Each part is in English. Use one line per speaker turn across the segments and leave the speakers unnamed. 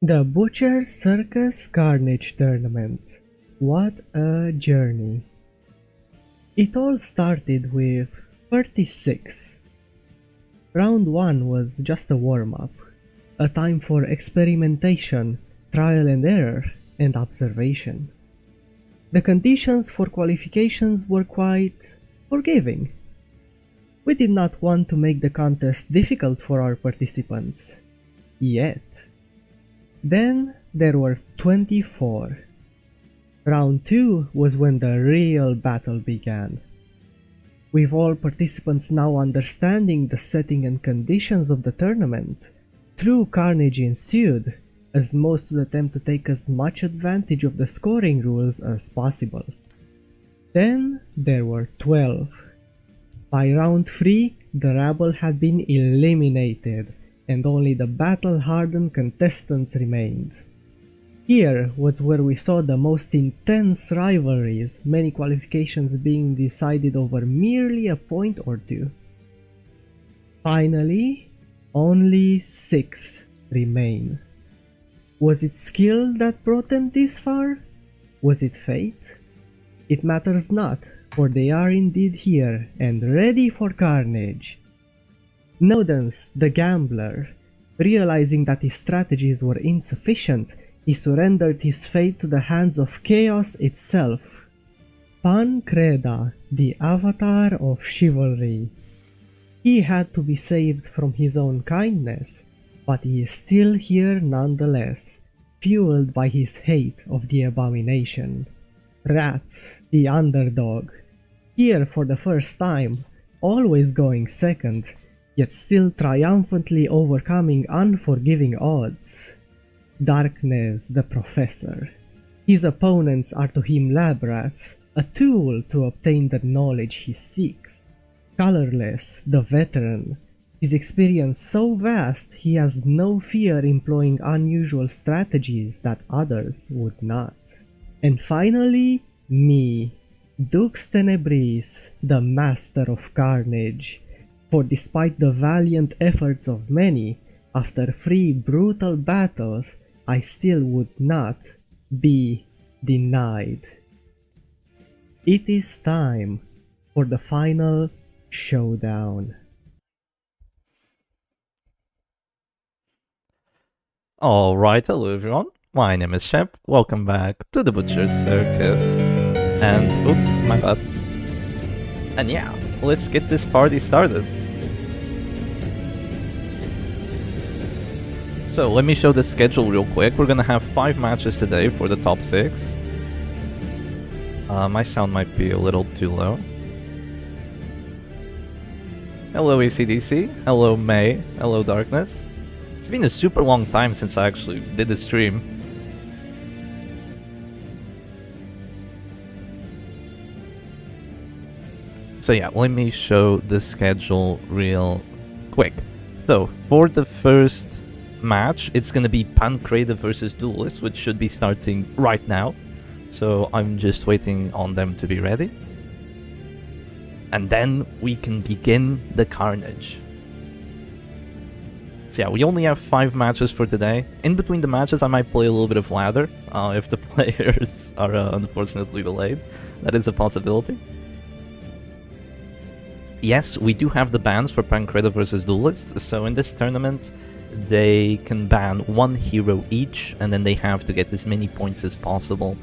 The Butcher's Circus Carnage Tournament. What a journey. It all started with 36. Round 1 was just a warm-up, a time for experimentation, trial and error, and observation. The conditions for qualifications were quite forgiving. We did not want to make the contest difficult for our participants. Yet. Then there were 24. Round 2 was when the real battle began. With all participants now understanding the setting and conditions of the tournament, true carnage ensued, as most would attempt to take as much advantage of the scoring rules as possible. Then there were 12. By round 3, the rabble had been eliminated, and only the battle-hardened contestants remained. Here was where we saw the most intense rivalries, many qualifications being decided over merely a point or two. Finally, only 6 remain. Was it skill that brought them this far? Was it fate? It matters not, for they are indeed here and ready for carnage. Nodens, the gambler, realizing that his strategies were insufficient, he surrendered his fate to the hands of chaos itself. Pancreda, the avatar of chivalry. He had to be saved from his own kindness, but he is still here nonetheless, fueled by his hate of the abomination. Rats, the underdog, here for the first time, always going second, yet still triumphantly overcoming unforgiving odds. Darkness, the professor. His opponents are to him lab rats, a tool to obtain the knowledge he seeks. Colorless, the veteran. His experience so vast he has no fear employing unusual strategies that others would not. And finally, me, Dux Tenebris, the master of carnage. For despite the valiant efforts of many, after 3 brutal battles, I still would not be denied. It is time for the final showdown.
Alright, hello everyone, my name is Shep, welcome back to the Butcher's Circus. And, oops, my bad. And yeah, let's get this party started. So, let me show the schedule real quick. We're gonna have 5 matches today for the top 6. My sound might be a little too low. Hello ACDC, hello May, hello Darkness. It's been a super long time since I actually did the stream. So yeah, let me show the schedule real quick. So, for the first match, it's gonna be Pancreda versus Duelist, which should be starting right now. So I'm just waiting on them to be ready. And then we can begin the carnage. So yeah, we only have 5 matches for today. In between the matches, I might play a little bit of ladder, if the players are unfortunately delayed. That is a possibility. Yes, we do have the bans for Pancreda versus Duelist, so in this tournament, they can ban 1 hero each, and then they have to get as many points as possible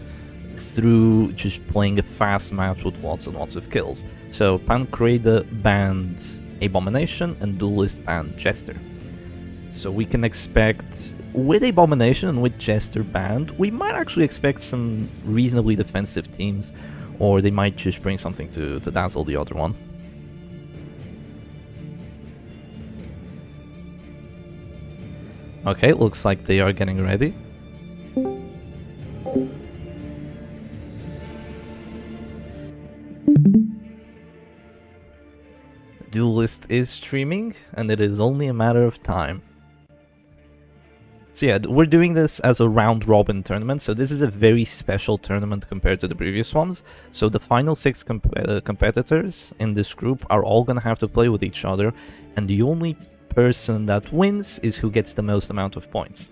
through just playing a fast match with lots and lots of kills. So Pancreda bans Abomination and Duelist banned Jester. So we can expect, with Abomination and with Jester banned, we might actually expect some reasonably defensive teams, or they might just bring something to dazzle the other one. Okay, looks like they are getting ready. Duelist is streaming, and it is only a matter of time. So yeah, we're doing this as a round-robin tournament, so this is a very special tournament compared to the previous ones. So the final 6 competitors in this group are all gonna have to play with each other, and the only person that wins is who gets the most amount of points.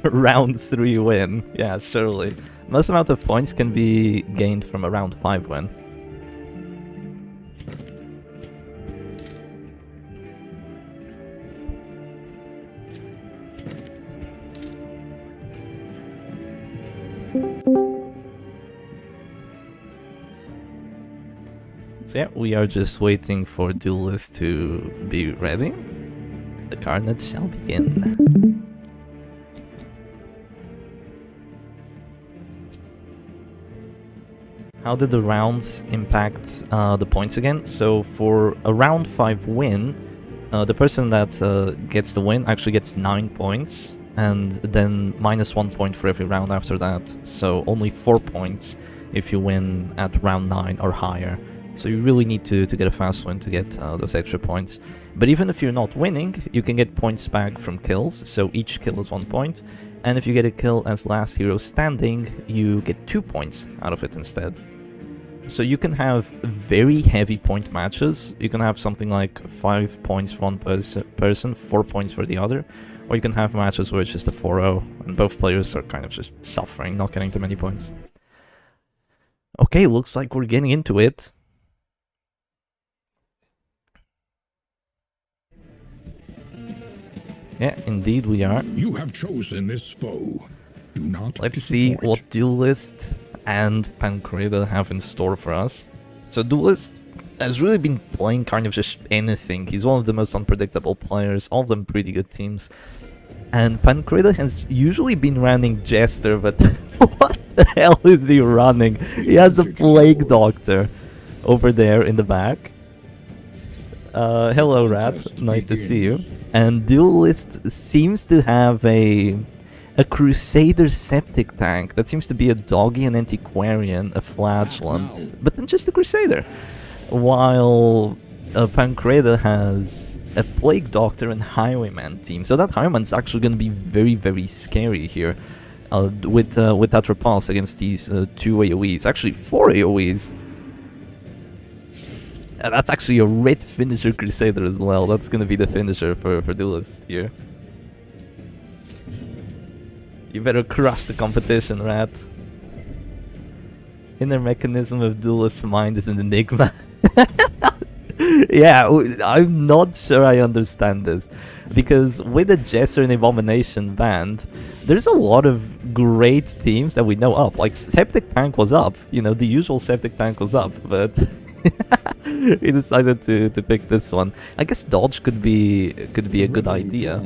round 3 win. Yeah, surely. Most amount of points can be gained from a round 5 win. So yeah, we are just waiting for duelist to be ready. The Carnage shall begin. How did the rounds impact the points again? So for a round 5 win, the person that gets the win actually gets 9 points, and then -1 point for every round after that. So only 4 points if you win at round 9 or higher. So you really need to get a fast win to get those extra points. But even if you're not winning, you can get points back from kills, so each kill is 1 point. And if you get a kill as last hero standing, you get 2 points out of it instead. So you can have very heavy point matches. You can have something like 5 points for one person, 4 points for the other. Or you can have matches where it's just a 4-0, and both players are kind of just suffering, not getting too many points. Okay, looks like we're getting into it. Yeah, indeed we are.
You have chosen this foe. Do not
Let's see
disappoint.
what Duelist and Pancreda have in store for us. So Duelist has really been playing kind of just anything. He's one of the most unpredictable players, all of them pretty good teams. And Pancreda has usually been running Jester, but what the hell is he running? He has a Plague Doctor over there in the back. Hello Rat, nice to see you. And Duelist seems to have a Crusader Septic Tank. That seems to be a Doggy, an Antiquarian, a Flagellant, but then just a Crusader. While Pancreda has a Plague Doctor and Highwayman team. So that Highwayman's actually going to be very, very scary here with that repulse against these 2 AoEs. Actually 4 AoEs. And that's actually a red finisher Crusader as well. That's gonna be the finisher for Duelist here. You better crush the competition, Rat. Inner mechanism of Duelist's mind is an enigma. Yeah, I'm not sure I understand this. Because with the Jester and Abomination banned, there's a lot of great teams that we know up. Like Septic Tank was up, you know, the usual Septic Tank was up, but he decided to pick this one. I guess Dodge could be a good idea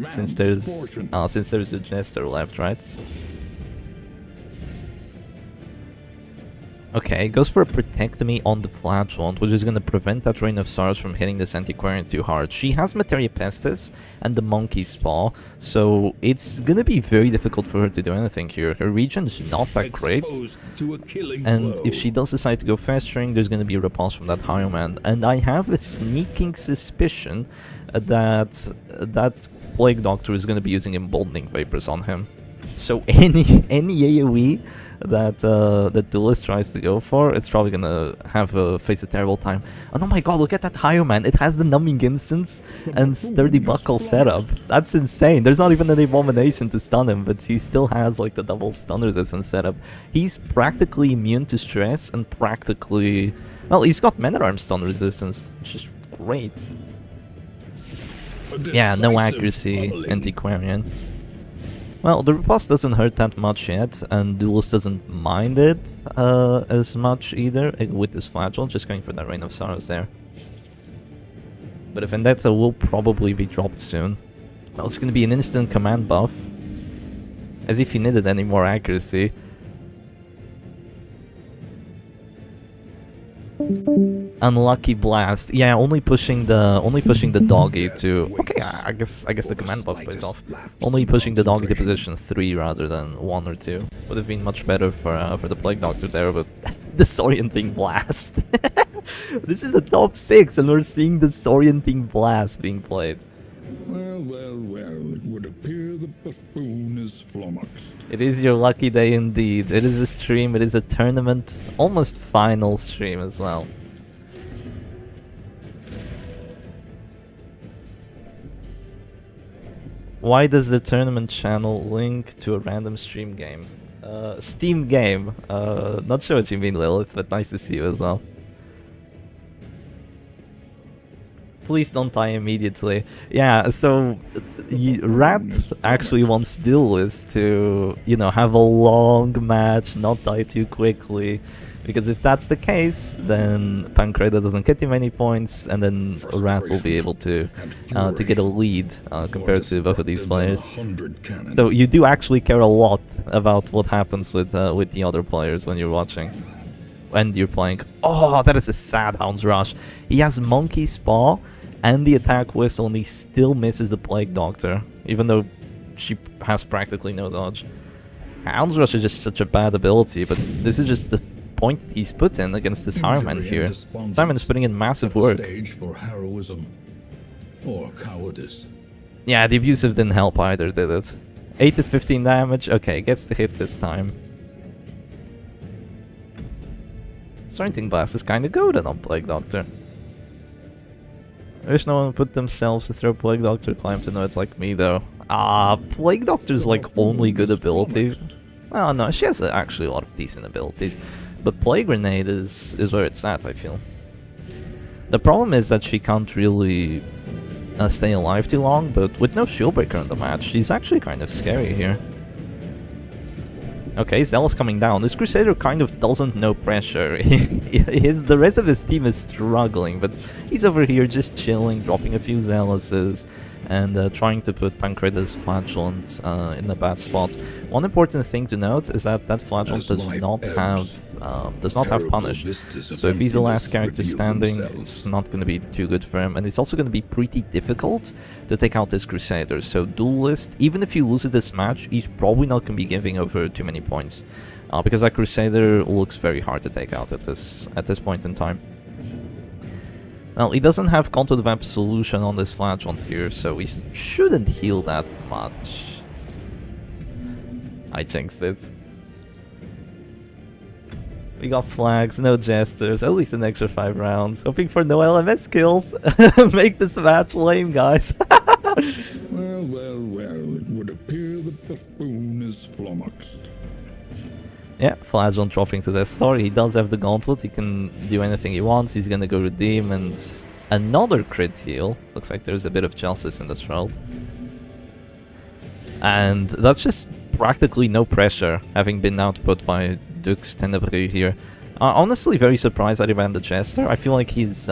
since there's a Jester left, right? Okay, goes for a Protectomy on the Flagellant, which is going to prevent that Rain of Stars from hitting this Antiquarian too hard. She has Materia Pestis and the Monkey's Paw, so it's going to be very difficult for her to do anything here. Her regen's not that great, and if she does decide to go Festering, there's going to be a repulse from that Highwayman. And I have a sneaking suspicion that that Plague Doctor is going to be using Emboldening Vapors on him. So any AoE that Duelist tries to go for, it's probably gonna face a terrible time. And oh my god, look at that Highwayman. It has the Numbing Instance and Sturdy Buckle setup. That's insane. There's not even an Abomination to stun him, but he still has like the double stun resistance setup. He's practically immune to stress and practically... Well, he's got Men-at-Arms stun resistance, which is great. Yeah, no accuracy, Antiquarian. Well, the repulse doesn't hurt that much yet, and Duelist doesn't mind it as much either with this Flagellant, just going for that Rain of Sorrows there. But a Vendetta will probably be dropped soon. Well, it's going to be an instant command buff. As if he needed any more accuracy. Unlucky Blast. Yeah, only pushing the doggy to... Okay, I guess the command buff plays off. Only pushing the doggy to position 3 rather than 1 or 2. Would have been much better for the Plague Doctor there, but Disorienting Blast. This is the top 6 and we're seeing Disorienting Blast being played.
Well, it would appear the buffoon is flummoxed.
It is your lucky day indeed. It is a stream, it is a tournament, almost final stream as well. Why does the tournament channel link to a random stream game? Steam game. Not sure what you mean, Lilith, but nice to see you as well. Please don't die immediately. Yeah, so Rat actually wants Duelist to, you know, have a long match, not die too quickly. Because if that's the case, then Pancreda doesn't get too many points, and then Rat will be able to get a lead compared to both of these players. So you do actually care a lot about what happens with the other players when you're watching. And you're playing. Oh, that is a sad Hound's Rush. He has Monkey's Paw and the attack whistle, and he still misses the Plague Doctor, even though she has practically no dodge. Hound's Rush is just such a bad ability, but this is just the point that he's put in against this Hireman here. Simon is putting in massive work.
Stage for heroism or cowardice.
Yeah, the abusive didn't help either, did it? 8 to 15 damage. Okay, gets the hit this time. Strengthening Blast is kinda goated on Plague Doctor. I wish no one would put themselves to throw Plague Doctor climb to know it's like me though. Plague Doctor's like only good ability. Well, no, she has actually a lot of decent abilities. But Plague Grenade is where it's at, I feel. The problem is that she can't really stay alive too long, but with no shield breaker in the match, she's actually kind of scary here. Okay, Zealous coming down. This Crusader kind of doesn't know pressure. The rest of his team is struggling, but he's over here just chilling, dropping a few Zealouses, and trying to put Pancreda's Flagellant in a bad spot. One important thing to note is that Flagellant does not have Punish. So if he's the last character standing, it's not going to be too good for him, and it's also going to be pretty difficult to take out this Crusader. So Duelist, even if you lose this match, he's probably not going to be giving over too many points, because that Crusader looks very hard to take out at this point in time. Well, he doesn't have Contour of Absolution on this Flagellant here, so he shouldn't heal that much. I jinxed it. We got flags, no jesters, at least an extra 5 rounds. Hoping for no LMS kills. Make this match lame, guys.
Well, it would appear the buffoon is flummoxed.
Yeah, Flagellant dropping to the store. He does have the gauntlet, he can do anything he wants. He's gonna go redeem, and another crit heal. Looks like there's a bit of justice in this world. And that's just practically no pressure, having been output by Dux Tenebrae here. Honestly, very surprised that he ran the Jester. I feel like his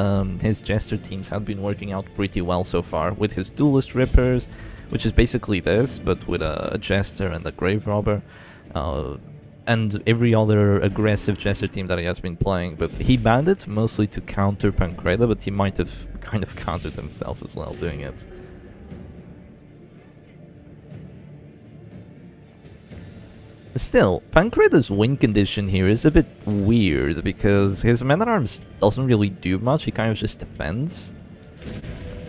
Jester teams have been working out pretty well so far, with his Duelist Rippers, which is basically this, but with a Jester and a Grave Robber. And every other aggressive Jester team that he has been playing, but he banned it mostly to counter Pancreda, but he might have kind of countered himself as well doing it. Still, Pancreda's win condition here is a bit weird, because his Man-at-Arms doesn't really do much, he kind of just defends.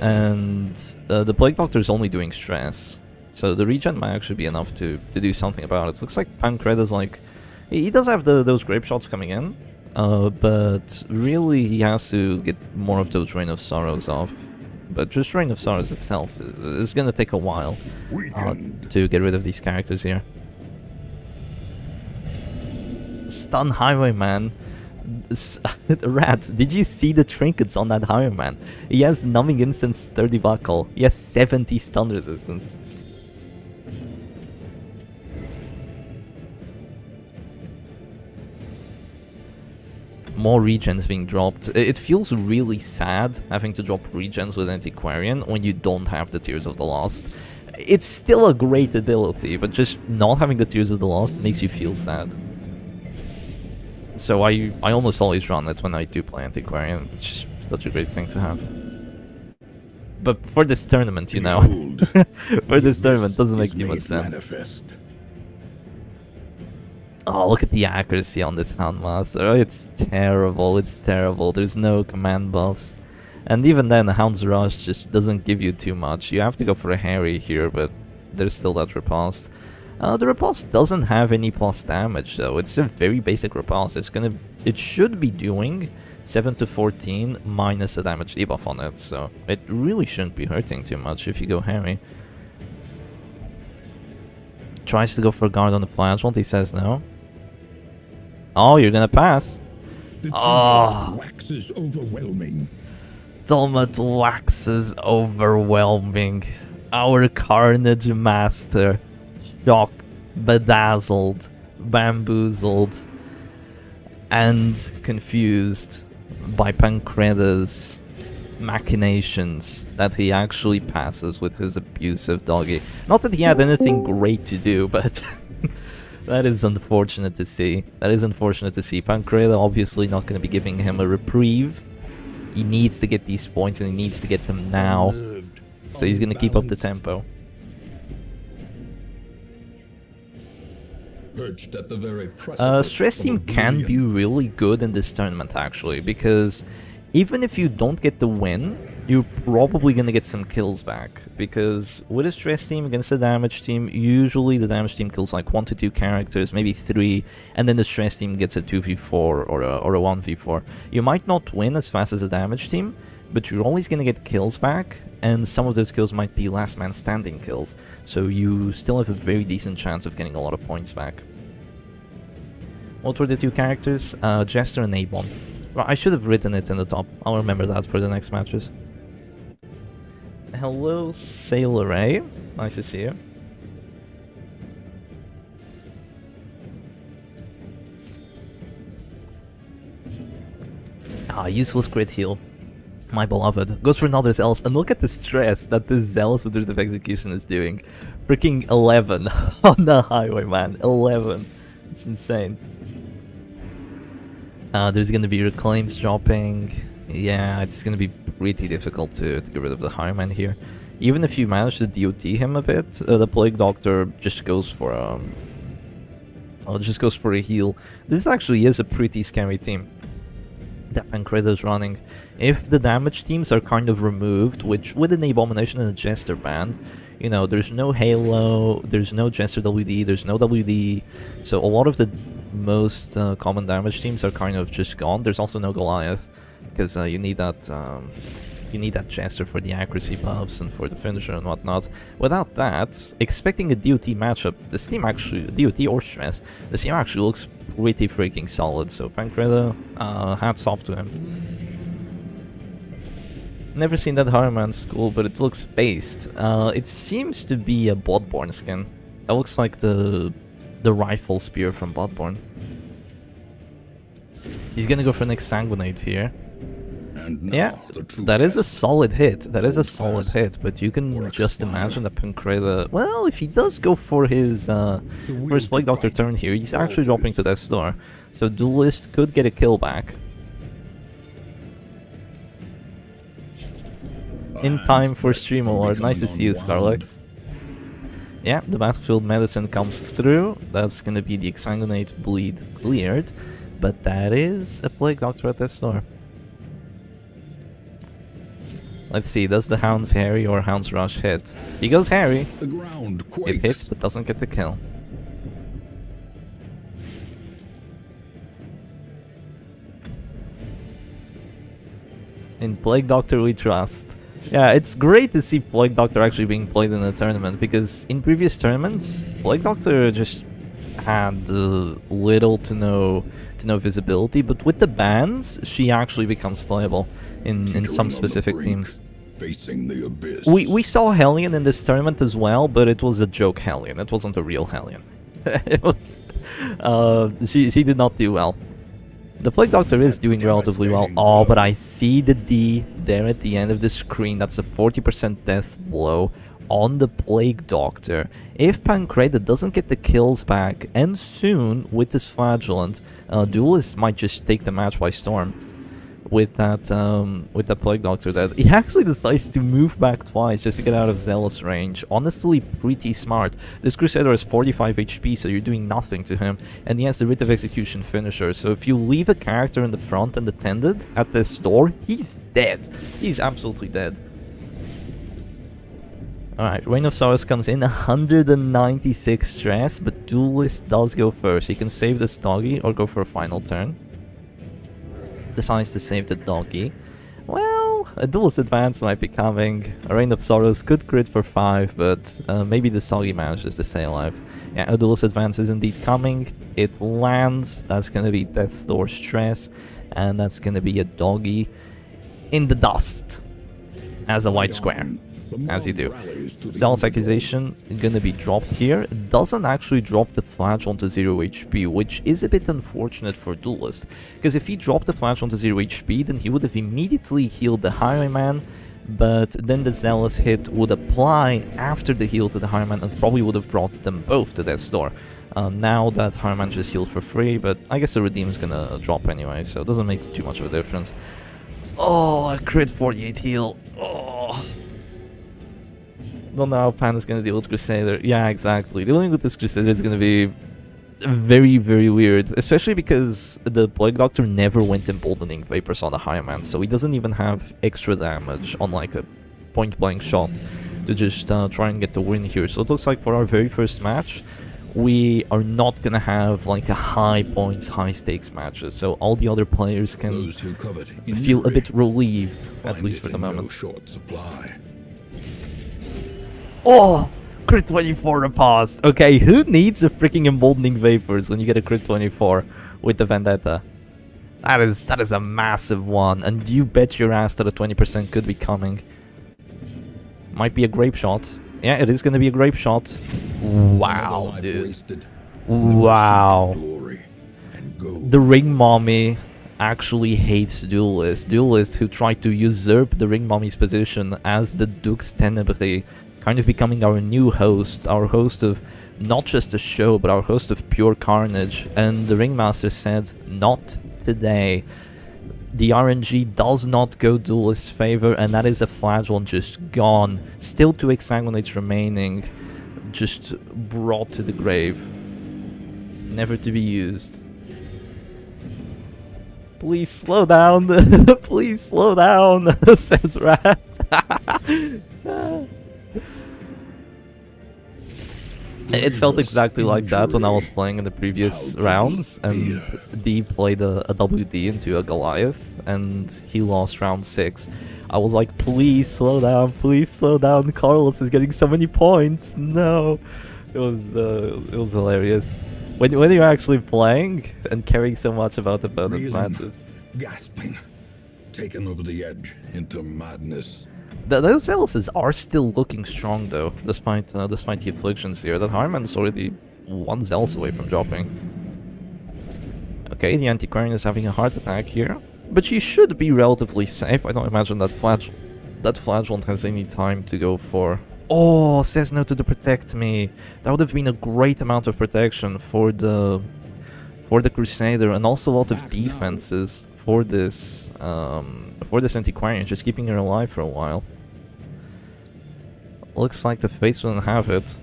And the Plague Doctor is only doing stress. So the regen might actually be enough to do something about it. Looks like Pancreda's like... He does have those grape shots coming in, but really he has to get more of those Reign of Sorrows off. But just Reign of Sorrows itself is gonna take a while to get rid of these characters here. Stun Highwayman. Rat, did you see the trinkets on that Highwayman? He has Numbing Instance 30 Buckle. He has 70 stun resistance. More regens being dropped. It feels really sad having to drop regens with Antiquarian when you don't have the Tears of the Lost. It's still a great ability, but just not having the Tears of the Lost makes you feel sad. So I almost always run it when I do play Antiquarian. It's just such a great thing to have. But for this tournament, you know, for this tournament, doesn't make too much sense. Manifest. Oh, look at the accuracy on this Houndmaster. It's terrible, it's terrible. There's no command buffs. And even then, the Hound's Rush just doesn't give you too much. You have to go for a Harry here, but there's still that Riposte. The Riposte doesn't have any plus damage, though. It's a very basic Riposte. It should be doing 7 to 14 minus a damage debuff on it, so it really shouldn't be hurting too much if you go Harry. tries to go for guard on the flagellant. He says no. Oh, you're gonna pass.
The
Oh.
waxes overwhelming.
Ultimate waxes overwhelming. Our Carnage master. Shocked, bedazzled, bamboozled, and confused by Pancreda's machinations that he actually passes with his abusive doggy. Not that he had anything great to do, but that is unfortunate to see. That is unfortunate to see. Pancreda obviously not going to be giving him a reprieve. He needs to get these points and he needs to get them now. So he's going to keep up the tempo.
Perched at the very precipice
Stress
of
team can be
oblivion.
really good in this tournament actually, because even if you don't get the win, you're probably gonna get some kills back. Because with a stress team against a damage team, usually the damage team kills like 1 to 2 characters, maybe 3, and then the stress team gets a 2v4 or a 1v4. You might not win as fast as a damage team, but you're always gonna get kills back, and some of those kills might be last man standing kills. So you still have a very decent chance of getting a lot of points back. What were the 2 characters? Jester and Abon. Well, I should have written it in the top. I'll remember that for the next matches. Hello, Sailor A. Nice to see you. Ah, useless crit heal. My beloved. Goes for another Zealous. And look at the stress that this Zealous with of Execution is doing. Freaking 11 on the highway, man. 11. It's insane. There's gonna be reclaims dropping. Yeah, it's gonna be pretty difficult to get rid of the Highwayman here. Even if you manage to DOT him a bit, the Plague Doctor just goes for a heal. This actually is a pretty scary team that Pancreda is running. If the damage teams are kind of removed, which with an Abomination and a Jester banned, you know, there's no Halo, there's no Jester WD, there's no WD, so a lot of the most common damage teams are kind of just gone. There's also no Goliath, because you need that Jester for the accuracy buffs and for the finisher and whatnot. Without that, expecting a DOT matchup, this team actually, DOT or Stress, this team actually looks pretty freaking solid. So Pancreda, hats off to him. Never seen that Harman school, but it looks based. It seems to be a Bloodborne skin. That looks like the rifle spear from Bloodborne. He's gonna go for an Exsanguinate here. Yeah, that is a solid hit. That is a solid hit, but you can just imagine that Pancreda... Well, if he does go for his first Plague Doctor turn here, he's actually dropping to Death's Door. So Duelist could get a kill back. In time for Stream Award. Nice to see you, Scarlex. Yeah, the Battlefield Medicine comes through. That's gonna be the Exsanguinate bleed cleared. But that is a Plague Doctor at Death's Door. Let's see, does the Hound's Harry or Hound's Rush hit? He goes Harry.
The ground quakes.
It hits, but doesn't get the kill. In Plague Doctor we trust. Yeah, it's great to see Plague Doctor actually being played in a tournament, because in previous tournaments, Plague Doctor just had little to no visibility, but with the bans, she actually becomes playable in some specific teams.
Facing the abyss.
We saw Hellion in this tournament as well, but it was a joke Hellion. It wasn't a real Hellion. It was she did not do well. The Plague Doctor is doing relatively well. Oh, but I see the D there at the end of the screen. That's a 40% death blow on the Plague Doctor. If Pancreda doesn't get the kills back, and soon with this Flagellant, Duelist might just take the match by storm. With that Plague Doctor, that he actually decides to move back twice just to get out of Zealous range. Honestly, pretty smart. This Crusader has 45 HP, so you're doing nothing to him, and he has the Writ of Execution finisher. So if you leave a character in the front and attended at this door, he's dead. He's absolutely dead. Alright, Reign of Sorrows comes in, 196 stress, but Duelist does go first. He can save this doggy or go for a final turn. Decides to save the doggy. Well, a duelist advance might be coming. A Reign of Sorrows could crit for 5, but maybe the Soggy manages to stay alive. Yeah, a duelist advance is indeed coming. It lands. That's gonna be Death's Door Stress, and that's gonna be a doggy in the dust as a white square, as you do. Zealous Accusation gonna be dropped here. It doesn't actually drop the Flagellum to 0 HP, which is a bit unfortunate for Duelist, because if he dropped the Flagellum to 0 HP, then he would have immediately healed the Highwayman, but then the Zealous hit would apply after the heal to the Highwayman and probably would have brought them both to Death's Door. Now that Highwayman just healed for free, but I guess the Redeem's gonna drop anyway, so it doesn't make too much of a difference. Oh, a crit 48 heal. Oh. Don't know how Pan is gonna deal with Crusader. Yeah, exactly. Dealing with this Crusader is gonna be very, very weird. Especially because the Plague Doctor never went Emboldening Vapors on the Highwayman, so he doesn't even have extra damage on like a point-blank shot to just try and get the win here. So it looks like for our very first match, we are not gonna have like a high points, high stakes matches. So all the other players can feel a bit relieved, at least for the moment.
Short supply.
Oh, crit 24 riposte. Okay, who needs a freaking Emboldening Vapors when you get a crit 24 with the Vendetta? That is a massive one, and you bet your ass that a 20% could be coming. Might be a grape shot. Yeah, it is gonna be a grape shot. Wow, dude. Wow. The Ring Mommy actually hates Duelist. Duelist, who tried to usurp the Ring Mommy's position as the Dux Tenebrae, kind of becoming our new host, our host of not just a show, but our host of pure carnage. And the Ringmaster said, not today. The RNG does not go Duelist's favor, and that is a Flagellum just gone. Still 2 Exsanguinates remaining, just brought to the grave. Never to be used. Please slow down. Please slow down, says Rat. It felt exactly like that when I was playing in the previous rounds, and D played a WD into a Goliath, and he lost round 6. I was like, please slow down, Carlos is getting so many points, no. It was hilarious. When you're actually playing and caring so much about opponent's matches.
Gasping, taken over the edge into madness.
Those Zealouses are still looking strong though, despite the afflictions here. That Highwayman's already 1 Zealous away from dropping. Okay, the Antiquarian is having a heart attack here, but she should be relatively safe. I don't imagine that Flagellum has any time to go for. Oh, says no to the Protect Me. That would have been a great amount of protection for the Crusader, and also a lot of defenses for this Antiquarian, just keeping her alive for a while. Looks like the Fates wouldn't have it.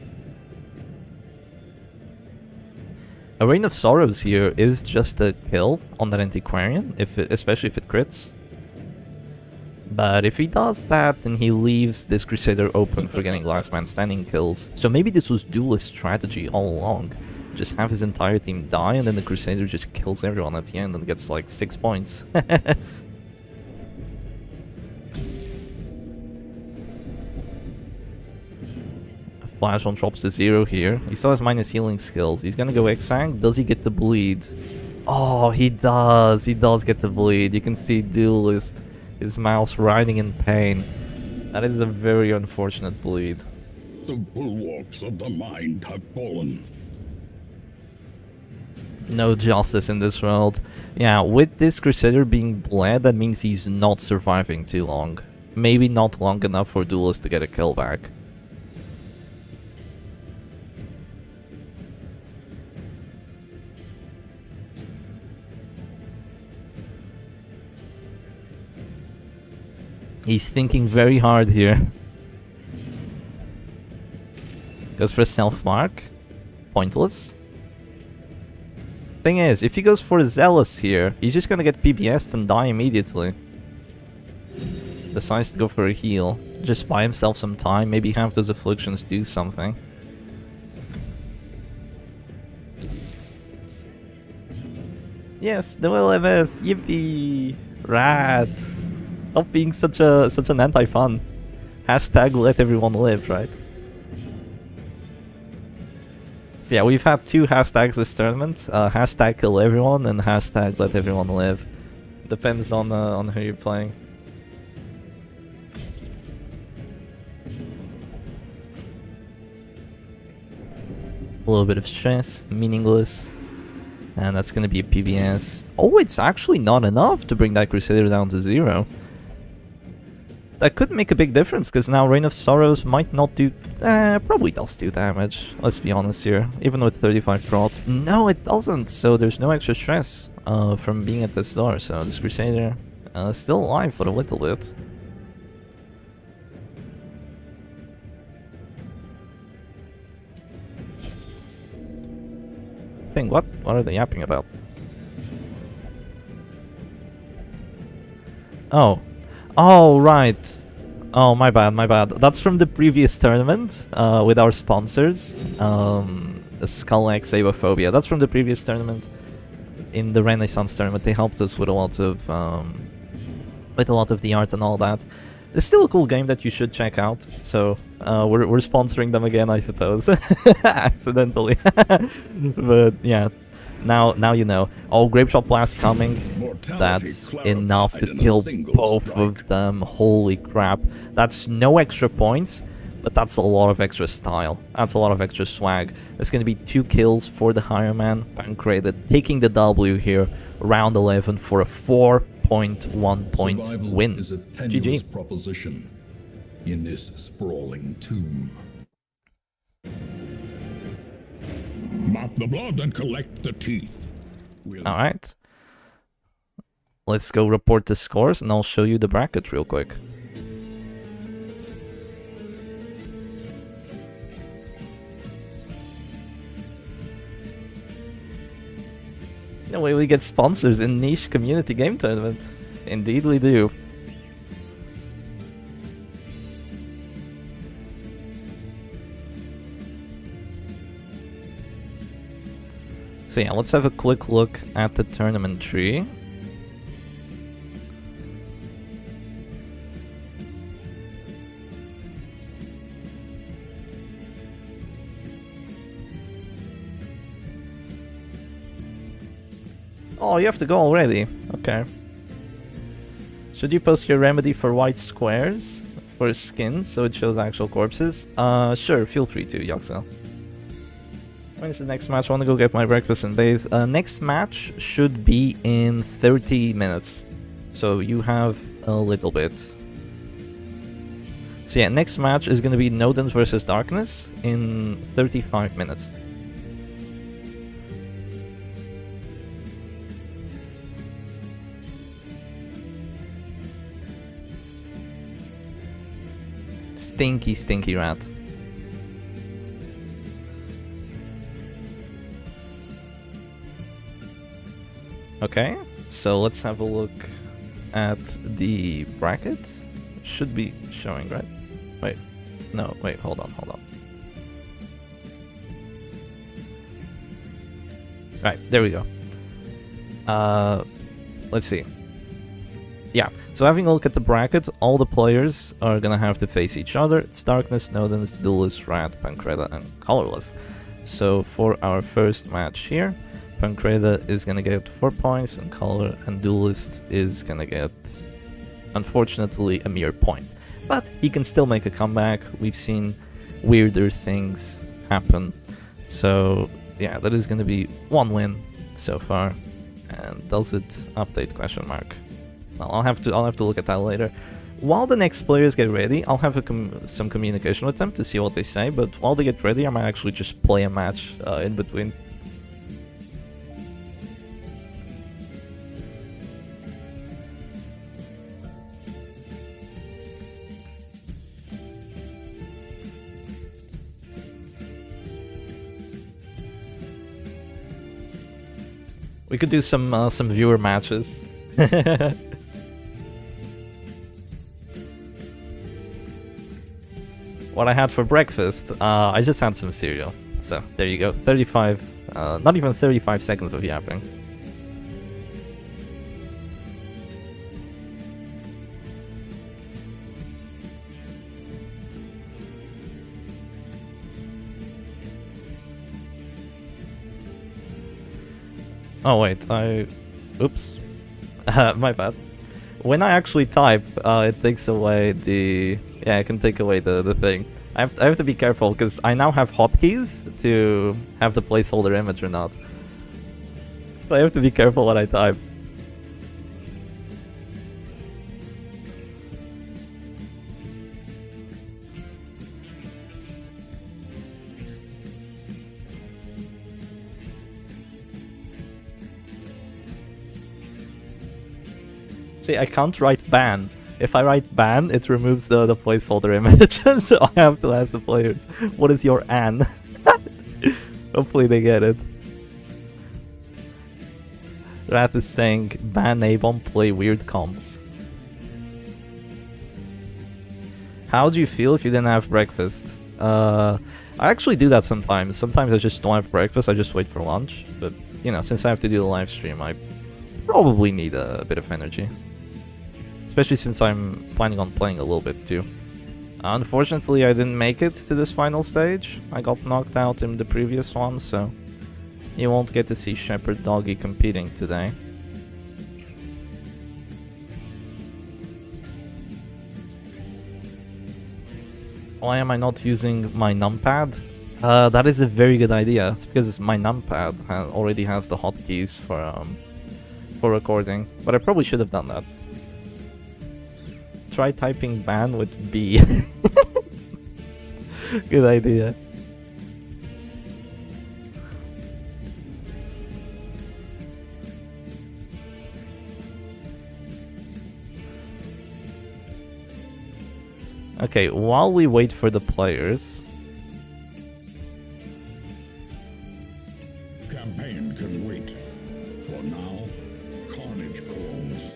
A Reign of Sorrows here is just a kill on that Antiquarian, especially if it crits. But if he does that, then he leaves this Crusader open for getting last man standing kills. So maybe this was Duelist strategy all along. Just have his entire team die, and then the Crusader just kills everyone at the end and gets like 6 points. Flagellum drops to 0 here. He still has minus healing skills. He's gonna go Exang. Does he get the bleed? Oh, he does. He does get the bleed. You can see Duelist, his mouse writhing in pain. That is a very unfortunate bleed.
The bulwarks of the mind have fallen.
No justice in this world. Yeah, with this Crusader being bled, that means he's not surviving too long. Maybe not long enough for Duelist to get a kill back. He's thinking very hard here. Goes for a self-mark. Pointless. Thing is, if he goes for a Zealous here, he's just gonna get PBS'd and die immediately. Decides to go for a heal. Just buy himself some time, maybe have those afflictions do something. Yes, the LMS, yippee! Rad! Stop being such an anti-fun. Hashtag let everyone live, right? So yeah, we've had 2 hashtags this tournament. Hashtag kill everyone and hashtag let everyone live. Depends on who you're playing. A little bit of stress, meaningless. And that's gonna be a PBS. Oh, it's actually not enough to bring that Crusader down to 0. That could make a big difference, because now Reign of Sorrows might not do... probably does do damage, let's be honest here. Even with 35 prot. No, it doesn't, so there's no extra stress from being at this door. So this Crusader still alive for a little bit. Think, what are they yapping about? Oh. Oh, right. Oh, my bad, my bad. That's from the previous tournament with our sponsors. Skull X Abophobia. That's from the previous tournament. In the Renaissance tournament, they helped us with a lot of the art and all that. It's still a cool game that you should check out. So we're sponsoring them again, I suppose, accidentally. But yeah, now you know. Oh, Grape Shot Blast coming. That's enough to kill both of them. Holy crap! That's no extra points, but that's a lot of extra style. That's a lot of extra swag. There's gonna be 2 kills for the higher man, Pancreda, taking the W here, round 11 for a 4.1 point win.
Is a tenuous proposition in this sprawling tomb. Mop the blood and collect the teeth.
Alright. Let's go report the scores and I'll show you the bracket real quick. The way we get sponsors in niche community game tournament. Indeed we do. So yeah, let's have a quick look at the tournament tree. Oh, you have to go already. Okay. Should you post your remedy for white squares for skin so it shows actual corpses? Sure, feel free to, Yoxel. When's the next match? I want to go get my breakfast and bathe. Next match should be in 30 minutes. So you have a little bit. So yeah, next match is going to be Nodens versus Darkness in 35 minutes. Stinky, stinky rat. Okay, so let's have a look at the bracket. It should be showing, right? Wait, no, wait, hold on. Right, there we go. Let's see. Yeah, so having a look at the bracket, all the players are gonna have to face each other. It's Darkness, Nodens, Duelist, Rat, Pancreda, and Colorless. So for our first match here, Pancreda is gonna get 4 points, and Color and Duelist is gonna get, unfortunately, a mere point. But he can still make a comeback. We've seen weirder things happen. So yeah, that is gonna be 1 win so far. And does it update ? Well, I'll have to look at that later. While the next players get ready, I'll have some communication with them to see what they say. But while they get ready, I might actually just play a match in between. We could do some viewer matches. What I had for breakfast, I just had some cereal. So there you go, 35, not even 35 seconds of yapping. Oh wait, oops. My bad. When I actually type, it takes away the... Yeah, I can take away the thing. I have to be careful, because I now have hotkeys to have the placeholder image or not. So I have to be careful what I type. See, I can't write ban. If I write ban, it removes the placeholder image, so I have to ask the players, what is your an? Hopefully they get it. Rat is saying, ban A-bomb, play weird comps. How do you feel if you didn't have breakfast? I actually do that sometimes. Sometimes I just don't have breakfast, I just wait for lunch. But, you know, since I have to do the live stream, I probably need a bit of energy. Especially since I'm planning on playing a little bit too. Unfortunately, I didn't make it to this final stage. I got knocked out in the previous one, so you won't get to see Shepherd Doggy competing today. Why am I not using my numpad? That is a very good idea. It's because my numpad already has the hotkeys for recording, but I probably should have done that. Try typing ban with B. Good idea. Okay, while we wait for the players...
Campaign can wait. For now, Carnage calls.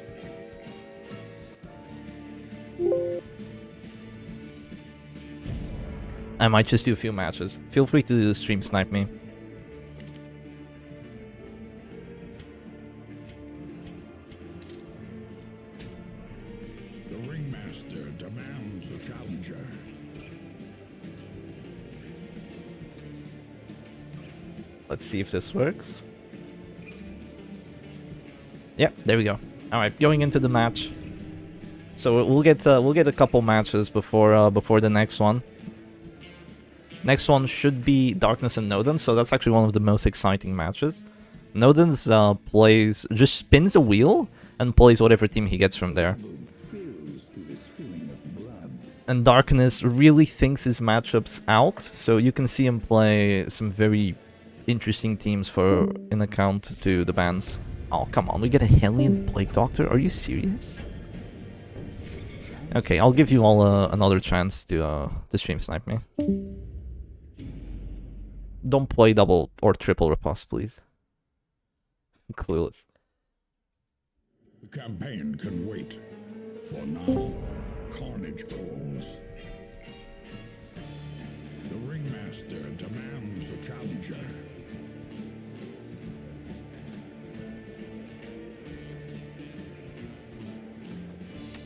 I might just do a few matches. Feel free to stream snipe me.
The ringmaster demands a challenger.
Let's see if this works. Yep, there we go. Alright, going into the match. So we'll get a couple matches before the next one. Next one should be Darkness and Nodens, so that's actually one of the most exciting matches. Nodens just spins a wheel and plays whatever team he gets from there. And Darkness really thinks his matchups out, so you can see him play some very interesting teams for an account to the bans. Oh, come on, we get a Hellion Plague Doctor? Are you serious? Okay, I'll give you all another chance to stream snipe me. Don't play double or triple riposte, please. Clueless.
The campaign can wait. For now, Carnage calls. The ringmaster demands a challenger.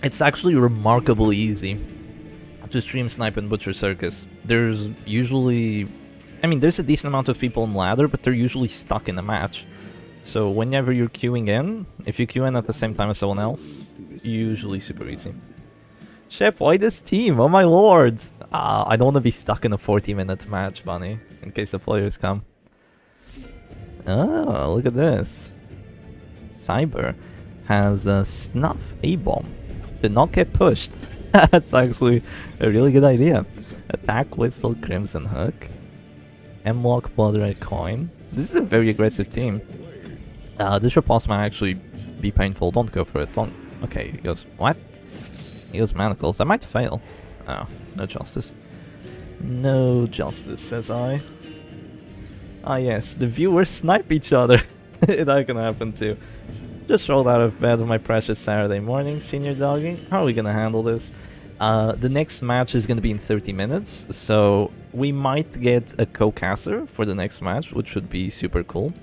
It's actually remarkably easy to stream snipe and butcher Circus. There's usually... I mean, there's a decent amount of people on ladder, but they're usually stuck in a match. So whenever you're queuing in, if you queue in at the same time as someone else, usually super easy. Shep, why this team? Oh my lord! I don't want to be stuck in a 40-minute match, Bunny, in case the players come. Oh, look at this. Cyber has a Snuff A-bomb. Did not get pushed. That's actually a really good idea. Attack Whistle Crimson Hook. M-Lock Blood Red Coin. This is a very aggressive team. This riposte might actually be painful. Don't go for it. Don't. Okay, he goes, what? He goes Manacles. That might fail. Oh, no justice. No justice, says I. Ah yes, the viewers snipe each other. That can happen too. Just rolled out of bed on my precious Saturday morning, Senior Doggy. How are we gonna handle this? The next match is gonna be in 30 minutes, so we might get a co-caster for the next match, which would be super cool.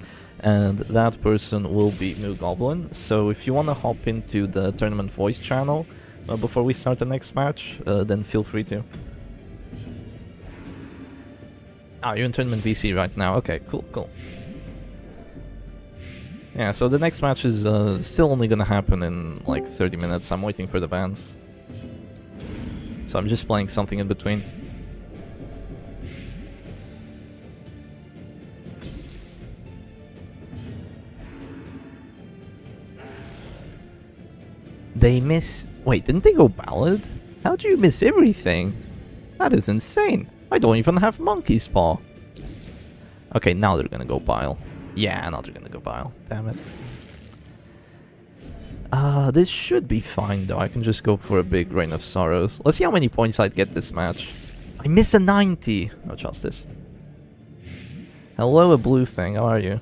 And that person will be Moo Goblin. So if you wanna hop into the Tournament Voice channel before we start the next match, then feel free to. Ah, you're in Tournament VC right now. Okay, cool, cool. Yeah, so the next match is still only gonna happen in like 30 minutes. I'm waiting for the bans. So I'm just playing something in between. They miss... Wait, didn't they go ballad? How do you miss everything? That is insane. I don't even have monkey's paw. Okay, now they're gonna go bile. Yeah, now they're gonna go bile. Damn it. This should be fine though. I can just go for a big Rain of Sorrows. Let's see how many points I'd get this match. I miss a 90! No justice. Hello, a blue thing. How are you?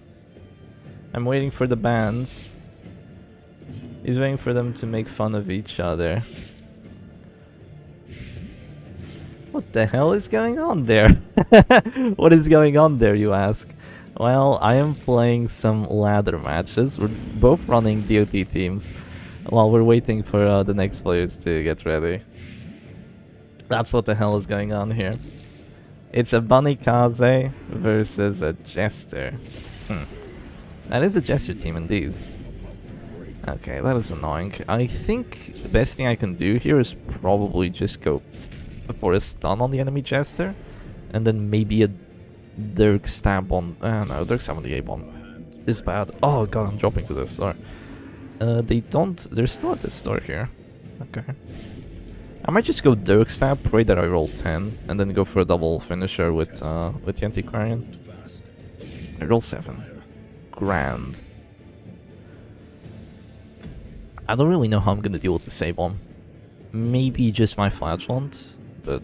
I'm waiting for the bans. He's waiting for them to make fun of each other. What the hell is going on there? What is going on there, you ask? Well, I am playing some ladder matches. We're both running DOT teams while we're waiting for the next players to get ready. That's what the hell is going on here. It's a Bunny Kaze versus a Jester. That is a Jester team indeed. Okay, that is annoying. I think the best thing I can do here is probably just go for a stun on the enemy Jester, and then maybe a Dirk stab on... no, Dirk stab on the A-bomb is bad. Oh god, I'm dropping to this, sorry. They don't... They're still at this store here. Okay. I might just go Dirk stab, pray that I roll 10, and then go for a double finisher with the Antiquarian. I roll 7. Grand. I don't really know how I'm gonna deal with the A-bomb. Maybe just my Flagellant, but...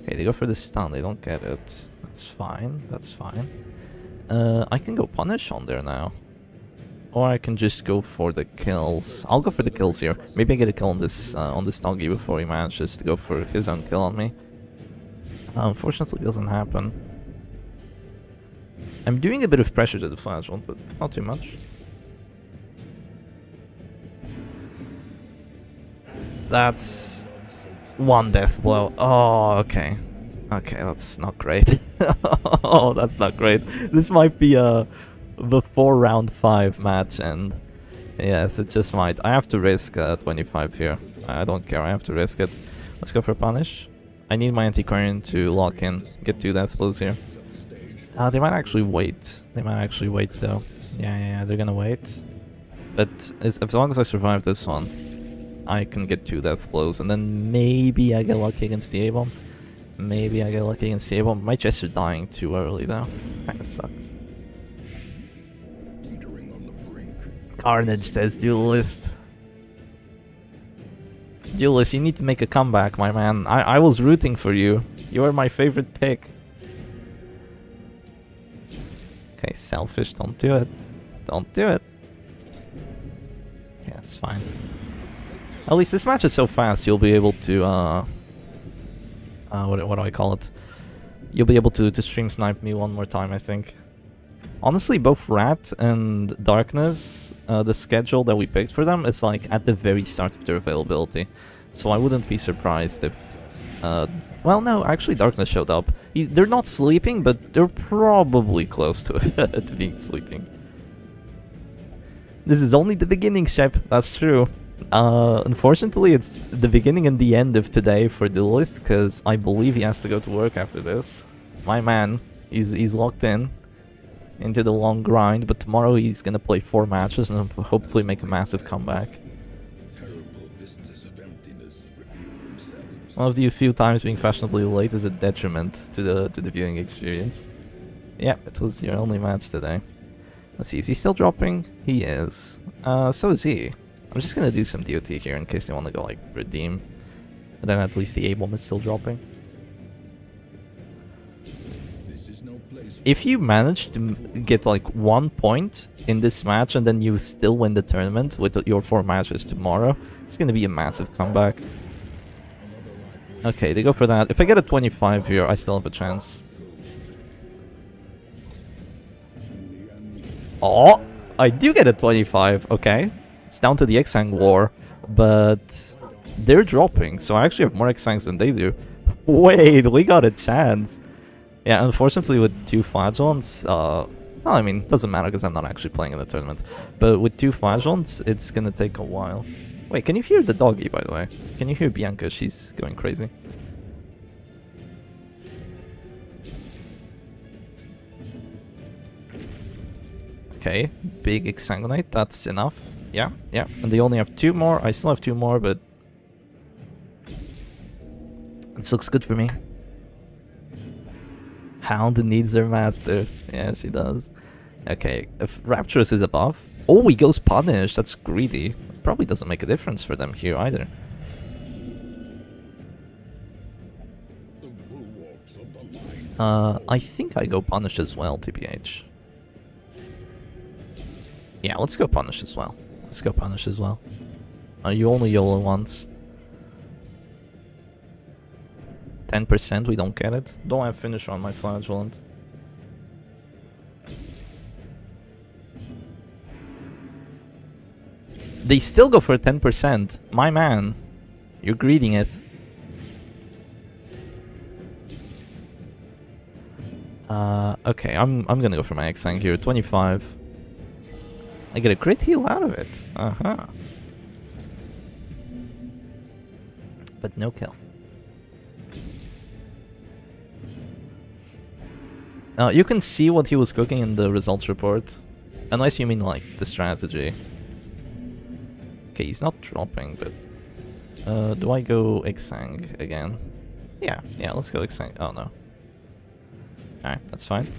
Okay, they go for the stun, they don't get it. That's fine, that's fine. I can go punish on there now. Or I can just go for the kills. I'll go for the kills here. Maybe I get a kill on this doggy before he manages to go for his own kill on me. Unfortunately, it doesn't happen. I'm doing a bit of pressure to the Flagellant, but not too much. That's one death blow. Oh, okay. Okay, that's not great. Oh, that's not great. This might be before round 5 match, and yes, it just might. I have to risk 25 here. I don't care, I have to risk it. Let's go for punish. I need my Antiquarian to lock in, get 2 death blows here. They might actually wait. They might actually wait though. Yeah, they're gonna wait. But as long as I survive this one, I can get 2 death blows, and then maybe I get lucky against the A-bomb. Maybe I get lucky against the A-bomb. My chests are dying too early though. Kinda sucks. Carnage says duelist. Duelist, you need to make a comeback, my man. I was rooting for you. You are my favorite pick. Okay, selfish, don't do it. Don't do it. Yeah, it's fine. At least this match is so fast, you'll be able to, what do I call it? You'll be able to stream snipe me one more time, I think. Honestly, both Rat and Darkness, the schedule that we picked for them is like at the very start of their availability. So I wouldn't be surprised if... well, no, actually Darkness showed up. They're not sleeping, but they're probably close to to being sleeping. This is only the beginning, Shep, that's true. Unfortunately, it's the beginning and the end of today for Duelist, because I believe he has to go to work after this. My man, he's locked in into the long grind, but tomorrow he's gonna play 4 matches and hopefully make a massive comeback. One of the few times being fashionably late is a detriment to the viewing experience. Yeah, it was your only match today. Let's see, is he still dropping? He is. So is he. I'm just gonna do some DOT here in case they want to go like redeem. And then at least the A-bomb is still dropping. If you manage to get like 1 point in this match and then you still win the tournament with your 4 matches tomorrow, it's gonna be a massive comeback. Okay, they go for that. If I get a 25 here, I still have a chance. Oh, I do get a 25, okay. It's down to the X-Ang war, but they're dropping, so I actually have more X-Angs than they do. Wait, we got a chance. Yeah, unfortunately with 2 Flagellants, Well, I mean, it doesn't matter because I'm not actually playing in the tournament. But with 2 flagellants, it's gonna take a while. Wait, can you hear the doggy, by the way? Can you hear Bianca? She's going crazy. Okay, big Exsanguinate, that's enough. Yeah, yeah. And they only have 2 more. I still have 2 more, but... this looks good for me. Hound needs her master. Yeah, she does. Okay, if Rapturous is above... oh, he goes Punish. That's greedy. Probably doesn't make a difference for them here either. I think I go Punish as well, TBH. Yeah, let's go Punish as well. Let's go Punish as well. You only YOLO once. 10%, we don't get it. Don't have Finisher on my Flagellant. They still go for 10%. My man, you're greeting it. Okay, I'm gonna go for my Exang here. 25. I get a crit heal out of it. But no kill. You can see what he was cooking in the results report. Unless you mean like the strategy. Okay, he's not dropping, but... do I go Exang again? Yeah, let's go Exang. Oh no. Alright, that's fine.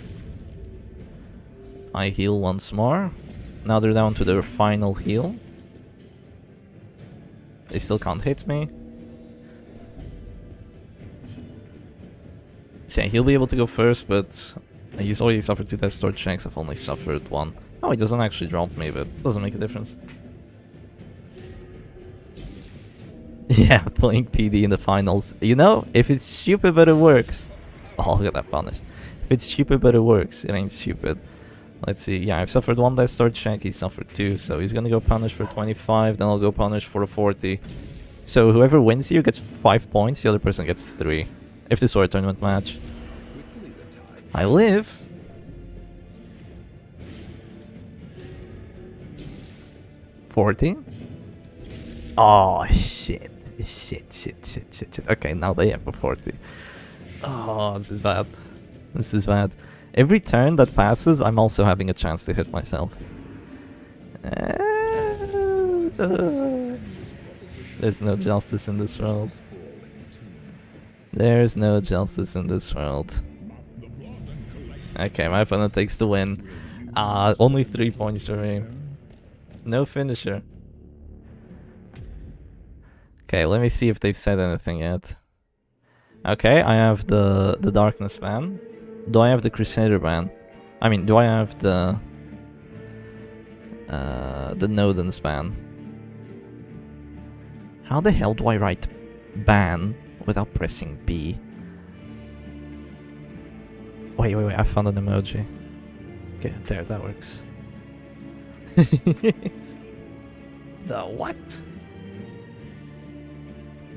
I heal once more. Now they're down to their final heal. They still can't hit me. So yeah, he'll be able to go first, but he's already suffered 2 Death Store checks. I've only suffered 1. Oh, he doesn't actually drop me, but it doesn't make a difference. Yeah, playing PD in the finals. You know, if it's stupid but it works. Oh, look at that punish. If it's stupid but it works, it ain't stupid. Let's see. Yeah, I've suffered 1 Death Star check, he suffered 2, so he's gonna go punish for 25, then I'll go punish for a 40. So whoever wins here gets 5 points, the other person gets 3. If this were a tournament match. I live. $40. Oh, shit. Shit. Okay, now they have a 40. Oh, this is bad. This is bad. Every turn that passes, I'm also having a chance to hit myself. There's no justice in this world. There's no justice in this world. Okay, my opponent takes the win. Only 3 points for me. No finisher. Okay, let me see if they've said anything yet. Okay, I have the Darkness ban. Do I have the Crusader ban? I mean, do I have the Nodens ban? How the hell do I write ban without pressing B? Wait, I found an emoji. Okay, there, that works. The what?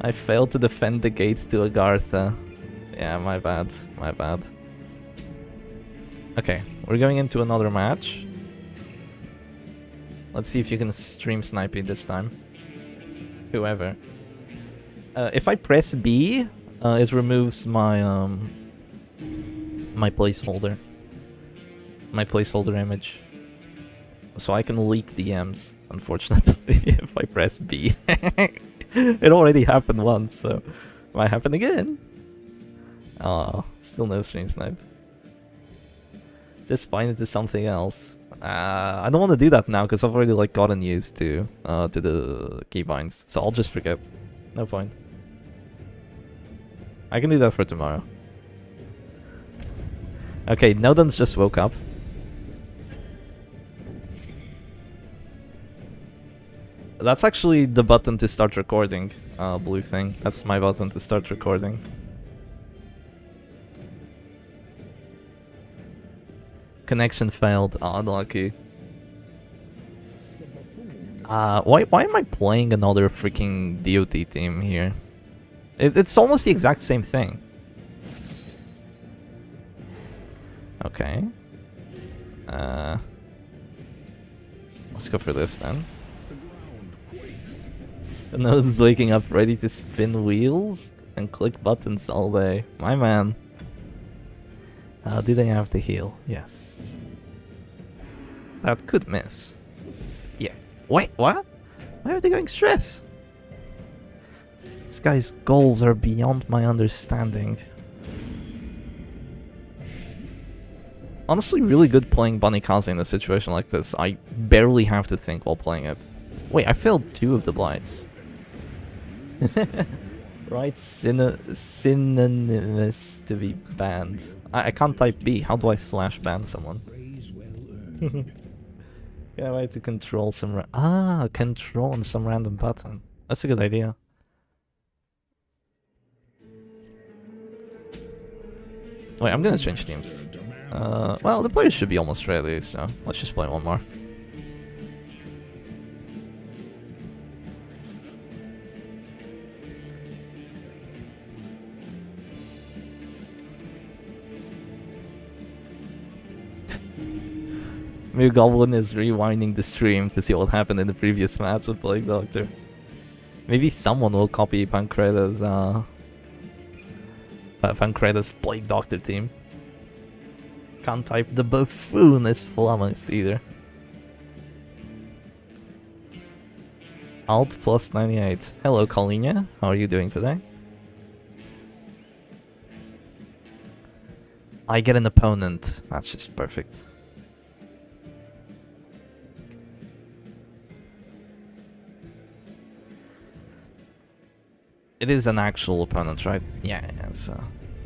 I failed to defend the gates to Agartha. Yeah, my bad. Okay, we're going into another match. Let's see if you can stream sniping this time. Whoever. If I press B, it removes my my placeholder. My placeholder image. So I can leak DMs, unfortunately, if I press B. It already happened once, so it might happen again. Oh, still no stream snipe. Just find it to something else. I don't want to do that now because I've already like gotten used to the keybinds, so I'll just forget. No point. I can do that for tomorrow. Okay, Nodens just woke up. That's actually the button to start recording, blue thing. That's my button to start recording. Connection failed. Oh, unlucky. Why am I playing another freaking DOT team here? It's almost the exact same thing. Okay. Let's go for this then. The nodens waking up ready to spin wheels and click buttons all day. My man. Do they have to heal? Yes. That could miss. Yeah. Wait, what? Why are they going stress? This guy's goals are beyond my understanding. Honestly, really good playing Bunny Kaze in a situation like this. I barely have to think while playing it. Wait, I failed 2 of the blights. Right, synonymous to be banned. I can't type B. How do I / ban someone? Yeah, I have to control some control on some random button. That's a good idea. Wait, I'm gonna change teams. Well, the players should be almost ready, so let's just play one more. Mere Goblin is rewinding the stream to see what happened in the previous match with Plague Doctor. Maybe someone will copy Pancreda's Plague Doctor team. Can't type the buffoon is flummoxed either. Alt plus 98. Hello Colina, how are you doing today? I get an opponent. That's just perfect. It is an actual opponent, right? Yeah, so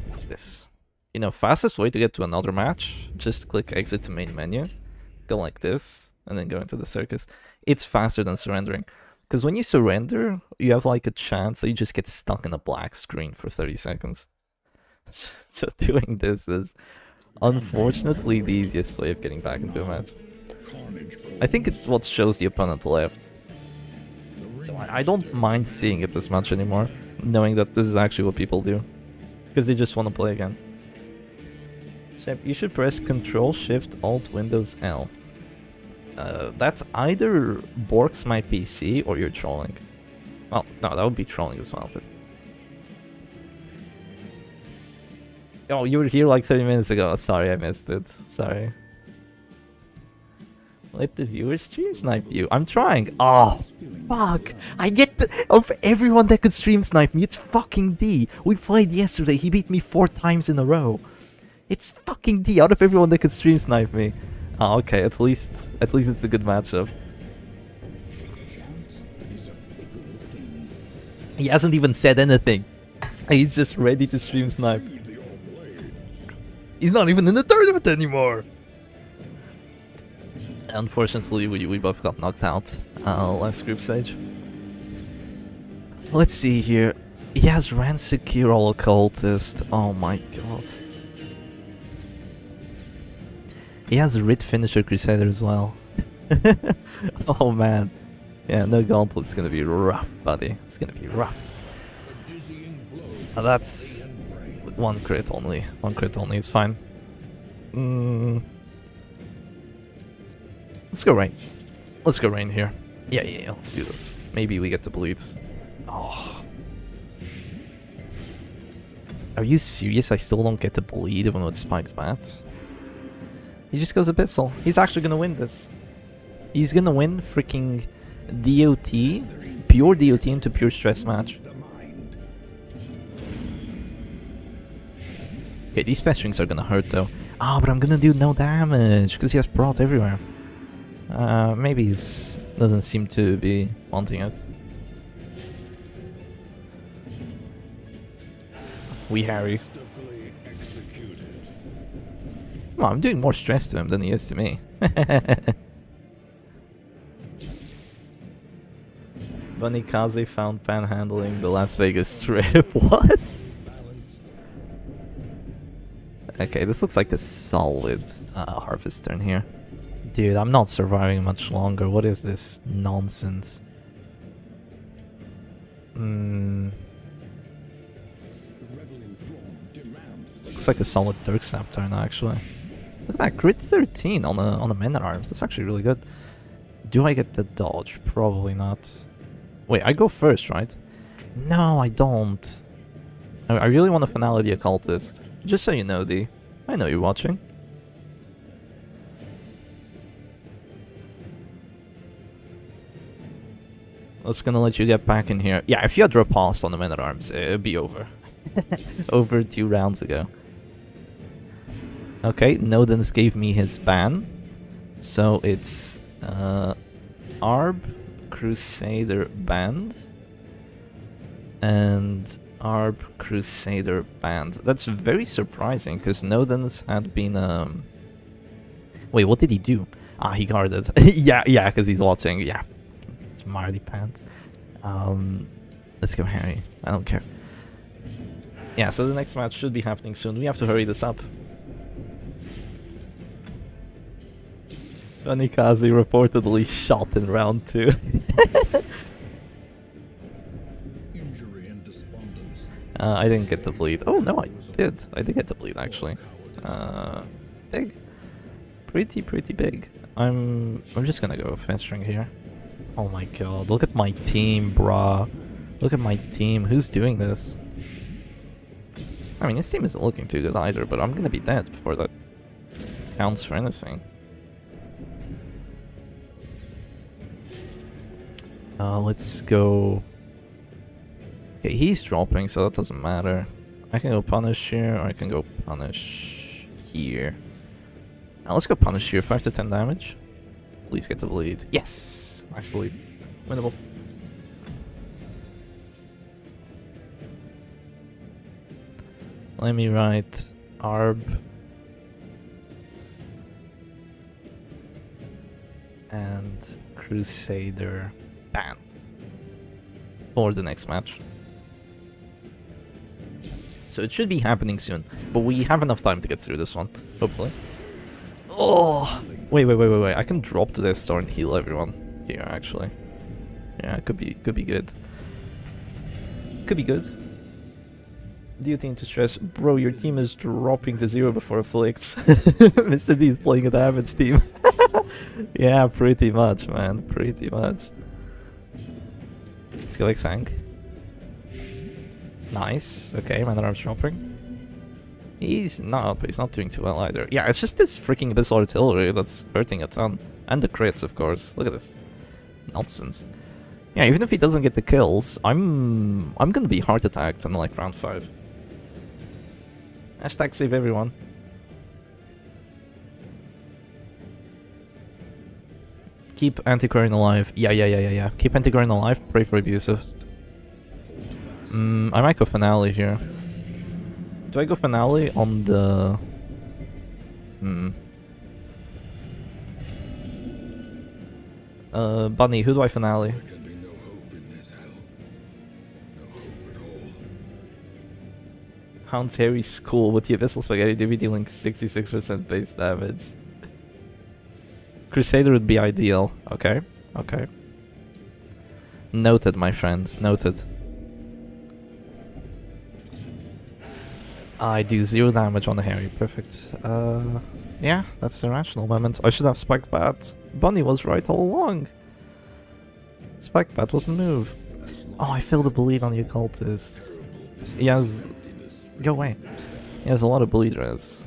what's this? You know, fastest way to get to another match, just click exit to main menu, go like this, and then go into the circus. It's faster than surrendering. Because when you surrender, you have like a chance that you just get stuck in a black screen for 30 seconds. So doing this is unfortunately the easiest way of getting back into a match. I think it's what shows the opponent left. So I don't mind seeing it this much anymore, knowing that this is actually what people do. Because they just want to play again. Shep, you should press Control Shift Alt Windows L. That's either borks my PC or you're trolling. Well, no, that would be trolling as well, but... Oh, you were here like 30 minutes ago. Sorry, I missed it. Sorry. Let the viewers stream snipe you. I'm trying. Oh, fuck. I get of everyone that could stream snipe me, it's fucking D. We played yesterday. He beat me 4 times in a row. It's fucking D out of everyone that could stream snipe me. Oh, okay. At least it's a good matchup. He hasn't even said anything. He's just ready to stream snipe. He's not even in the tournament anymore. Unfortunately, we both got knocked out last group stage. Let's see here. He has Ransecure Occultist. Oh my god. He has Rit Finisher Crusader as well. Oh man. Yeah, no Gauntlet's gonna be rough, buddy. It's gonna be rough. That's 1 crit only. 1 crit only, it's fine. Let's go rain. Let's go rain here. Yeah, let's do this. Maybe we get the bleeds. Oh. Are you serious? I still don't get the bleed even with Spiked Bat? He just goes Abyssal. He's actually gonna win this. He's gonna win freaking DOT, pure DOT into pure stress match. Okay, these festrings are gonna hurt though. Ah, but I'm gonna do no damage because he has Prot everywhere. Maybe he doesn't seem to be wanting it. We Harry. Well, I'm doing more stress to him than he is to me. Bunny Kaze found panhandling the Las Vegas Strip. What? Okay, this looks like a solid harvest turn here. Dude, I'm not surviving much longer. What is this nonsense? Looks like a solid Dirk Snap turn, actually. Look at that, crit 13 on a man-at-arms. That's actually really good. Do I get the dodge? Probably not. Wait, I go first, right? No, I don't. I really want to finale the occultist. Just so you know, D. I know you're watching. Let's gonna let you get back in here. Yeah, if you had riposte on the man-at-arms, it'd be over. Over 2 rounds ago. Okay, Nodens gave me his ban. So it's Arb, Crusader Band, and Arb, Crusader Band. That's very surprising, because Nodens had been... Wait, what did he do? Ah, he guarded. yeah, because he's watching. Yeah, it's Marty Pants. Let's go, Harry. I don't care. Yeah, so the next match should be happening soon. We have to hurry this up. Onikaze reportedly shot in round 2.
Injury and despondence.
I didn't get to bleed. Oh no, I did. I did get to bleed actually. Big. Pretty big. I'm just gonna go fast string here. Oh my god, look at my team, brah. Look at my team. Who's doing this? I mean, this team isn't looking too good either, but I'm gonna be dead before that counts for anything. Let's go... Okay, he's dropping, so that doesn't matter. I can go punish here, or I can go punish here. Let's go punish here, 5 to 10 damage. Please get the bleed. Yes! Nice bleed. Winnable. Let me write Arb. And Crusader Band for the next match. So it should be happening soon, but we have enough time to get through this one, hopefully. Oh, wait. I can drop to this store and heal everyone here, actually. Yeah, it could be good. Could be good. Duty into stress. Bro, your team is dropping to 0 before afflicts. Mr. D is playing a damage team. Yeah, pretty much, man. Pretty much. Let's go Xang. Nice. Okay, man-at-arms dropping. He's not doing too well either. Yeah, it's just this freaking Abyssal Artillery that's hurting a ton. And the crits, of course. Look at this. Nonsense. Yeah, even if he doesn't get the kills, I'm gonna be heart attacked in like round 5. Hashtag save everyone. Keep Antiquarian alive. Yeah. Keep Antiquarian alive. Pray for Abusive. I might go Finale here. Do I go Finale on the... Bunny, who do I Finale?
There can be no hope in this hell. No hope at all.
Hound's Harry's cool with the Abyssal Spaghetti DB dealing 66% base damage. Crusader would be ideal. Okay. Noted, my friend. Noted. I do 0 damage on the Harry. Perfect. Yeah, that's the rational moment. I should have Spiked Bat. Bunny was right all along. Spiked Bat was the move. Oh, I failed to bleed on the occultist. He has... Go away. He has a lot of bleed res.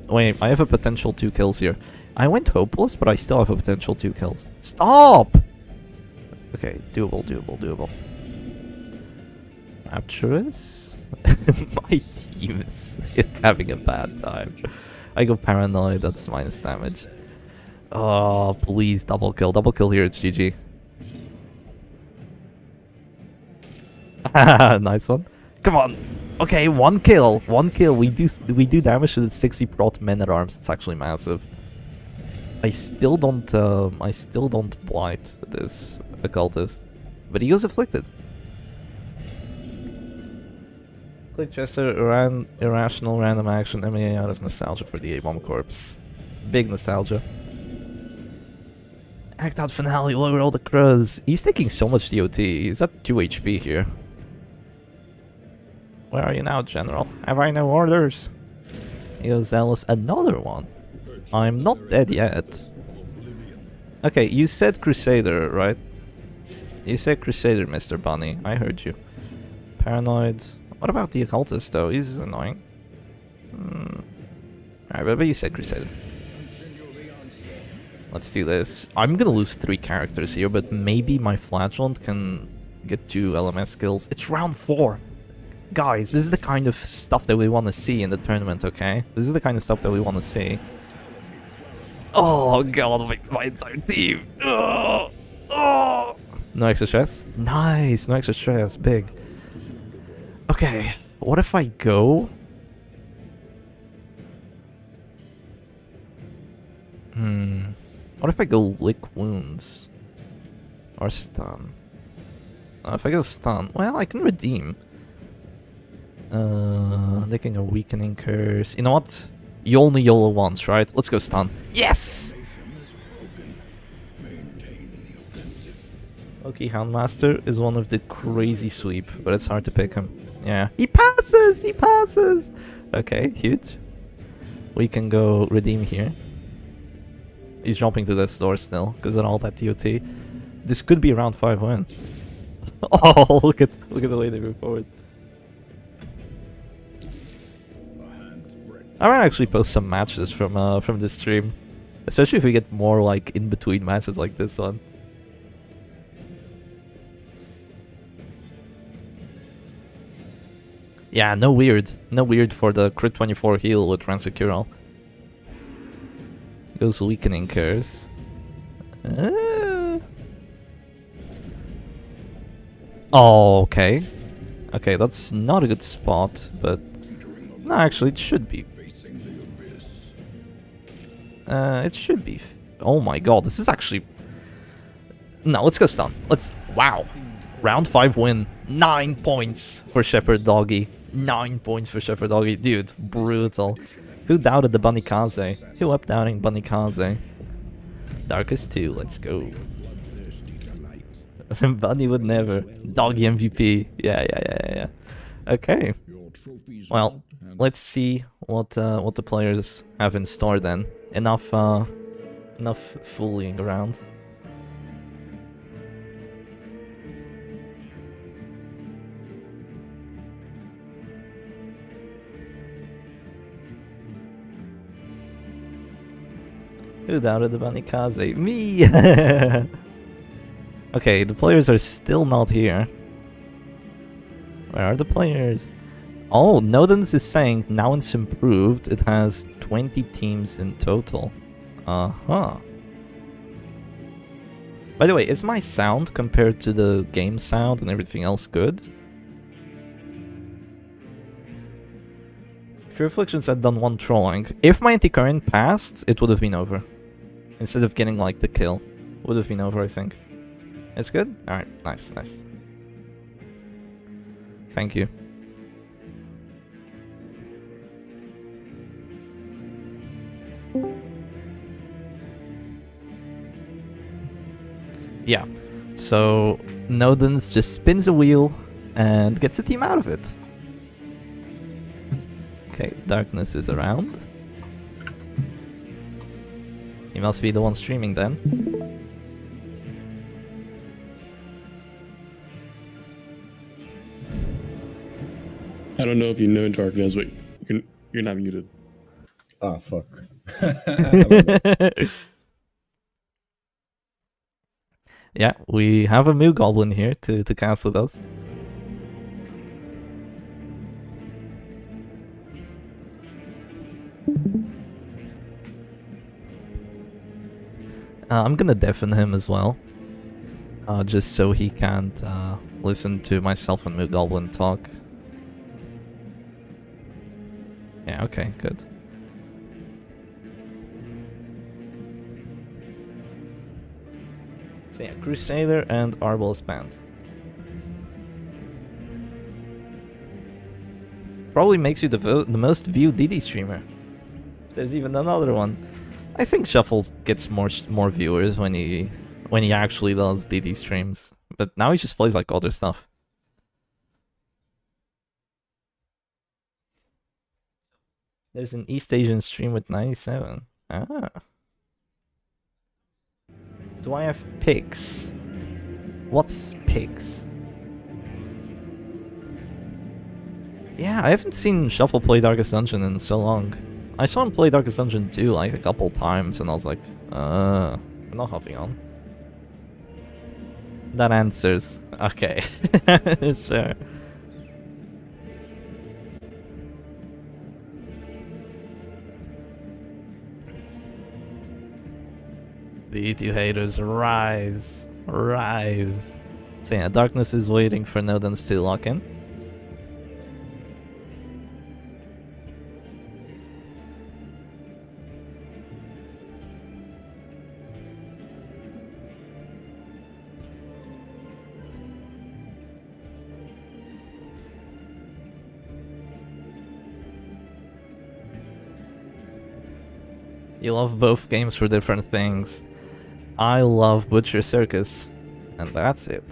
Wait, I have a potential 2 kills here. I went hopeless, but I still have a potential 2 kills. Stop! Okay, doable. Rapturous? My team is having a bad time. I go Paranoid, that's minus damage. Oh, please, double kill here, it's GG. Nice one. Come on. Okay, 1 kill. We do damage to the 60 prot men-at-arms. It's actually massive. I still don't blight this occultist, but he goes afflicted. Click Chester, irrational random action, MA out of nostalgia for the A-bomb corpse. Big nostalgia. Act out Finale, lower all the crows. He's taking so much DOT. He's at 2 HP here. Where are you now, General? Have I no orders? Yo, Zealous, another one. I'm not dead yet. Okay, you said Crusader, right? You said Crusader, Mr. Bunny. I heard you. Paranoid. What about the Occultist, though? He's annoying. Alright, but you said Crusader. Let's do this. I'm gonna lose 3 characters here, but maybe my Flagellant can get 2 LMS skills. It's round 4! Guys, this is the kind of stuff that we want to see in the tournament, okay? This is the kind of stuff that we want to see. Oh god, my entire team! Oh, oh. No extra stress? Nice! No extra stress, big. Okay, what if I go... What if I go lick wounds? Or stun? If I go stun, well, I can redeem. Licking a weakening curse. You know what? You only YOLO once, right? Let's go stun. Yes! Okay, Houndmaster is one of the crazy sweep, but it's hard to pick him. Yeah. He passes! He passes! Okay, huge. We can go redeem here. He's jumping to this door still, because of all that TOT. This could be a round 5 win. Oh, look at the way they move forward. I might actually post some matches from this stream, especially if we get more like in between matches like this one. Yeah, no weird for the crit 24 heal with Ransecurol. Goes weakening curse. Oh, okay. Okay, that's not a good spot, but no, actually, it should be. It should be. Oh my god, this is actually. No, let's go stun. Wow. Round 5 win. 9 points for Shepherd Doggy. 9 points for Shepherd Doggy. Dude, brutal. Who doubted the Bunny Kaze? Who up doubting Bunny Kaze? Darkest 2, let's go. Bunny would never. Doggy MVP. Yeah. Okay. Well, let's see what the players have in store then. Enough fooling around. Who doubted the Bunny Kaze? Me! Okay, the players are still not here. Where are the players? Oh, Nodens is saying now it's improved. It has 20 teams in total. Uh-huh. By the way, is my sound compared to the game sound and everything else good? Fear Afflictions had done 1 trolling. If my anti-current passed, it would have been over. Instead of getting like the kill. Would have been over, I think. It's good? Alright, nice. Thank you. Yeah, so Nodens just spins a wheel and gets a team out of it. Okay, Darkness is around. He must be the one streaming then.
I don't know if you know Darkness, but you're not muted.
Oh, fuck.
Yeah, we have a Moo Goblin here to cast with us. I'm gonna deafen him as well. Just so he can't listen to myself and Moo Goblin talk. Yeah, okay, good. So yeah, Crusader and Arbalest Band. Probably makes you the most viewed DD streamer. There's even another one. I think Shuffles gets more viewers when he actually does DD streams. But now he just plays like other stuff. There's an East Asian stream with 97. Ah. Do I have picks? What's picks? Yeah, I haven't seen Shuffle play Darkest Dungeon in so long. I saw him play Darkest Dungeon 2 like a couple times and I was like, I'm not hopping on. That answers. Okay. Sure. The E2 haters rise. Rise. So yeah, Darkness is waiting for nodens to lock in. You love both games for different things. I love Butcher Circus, and that's it.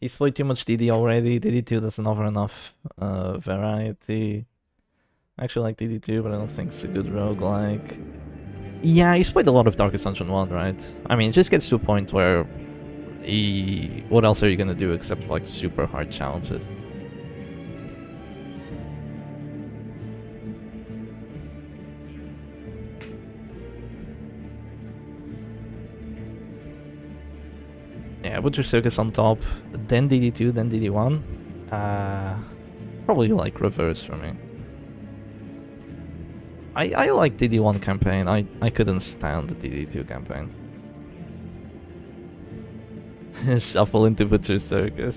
He's played too much DD already. DD2 doesn't offer enough variety. I actually like DD2, but I don't think it's a good roguelike. Yeah, he's played a lot of Darkest Dungeon 1, right? I mean, it just gets to a point where what else are you gonna do except for, like, super hard challenges? Yeah, Butcher Circus on top, then DD2, then DD1. Probably like reverse for me. I like DD1 campaign. I couldn't stand the DD2 campaign. Shuffle into Butcher Circus.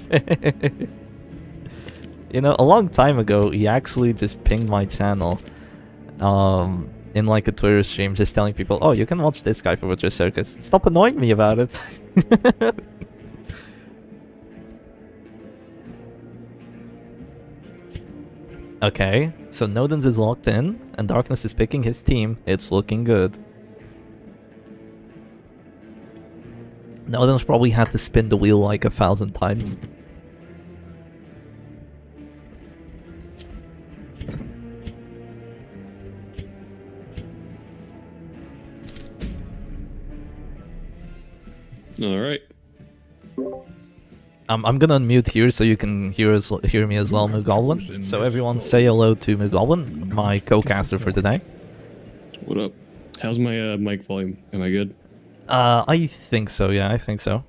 You know, a long time ago, he actually just pinged my channel. In like a Twitter stream, just telling people, oh, you can watch this guy for Butcher Circus. Stop annoying me about it. Okay, so Nodens is locked in, and Darkness is picking his team. It's looking good. Nodens probably had to spin the wheel like 1,000 times.
All right.
I'm gonna unmute here so you can hear me as well, Moogoblin. So everyone say hello to Moogoblin, my co-caster for today.
What up? How's my mic volume? Am I good?
I think so, yeah, I think so.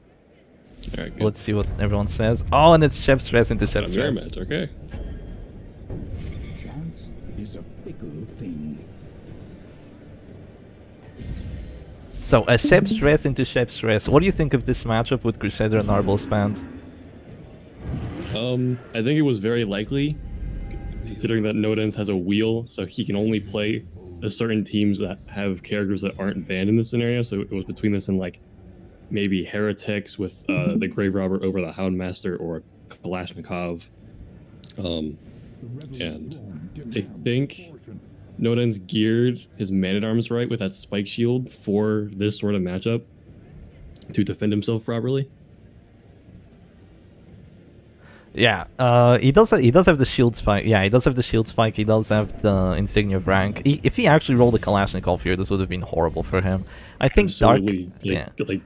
Alright, good.
Let's see what everyone says. Oh, and it's Chef Stress into Chef Stress.
Rematch, okay.
Chance is a bigger thing.
So, a Chef Stress into Chef Stress. What do you think of this matchup with Crusader and Arbos band?
I think it was very likely, considering that Nodens has a wheel, so he can only play the certain teams that have characters that aren't banned in this scenario. So it was between this and like maybe Heretics with the Grave Robber over the Houndmaster or Kalashnikov. And I think Nodens geared his Man-at-Arms right with that Spike Shield for this sort of matchup to defend himself properly.
Yeah, he does have the shield spike. Yeah, he does have the shield spike. He does have the Insignia of Rank. If he actually rolled a Kalashnikov here, this would have been horrible for him. I think
Absolutely,
Dark...
like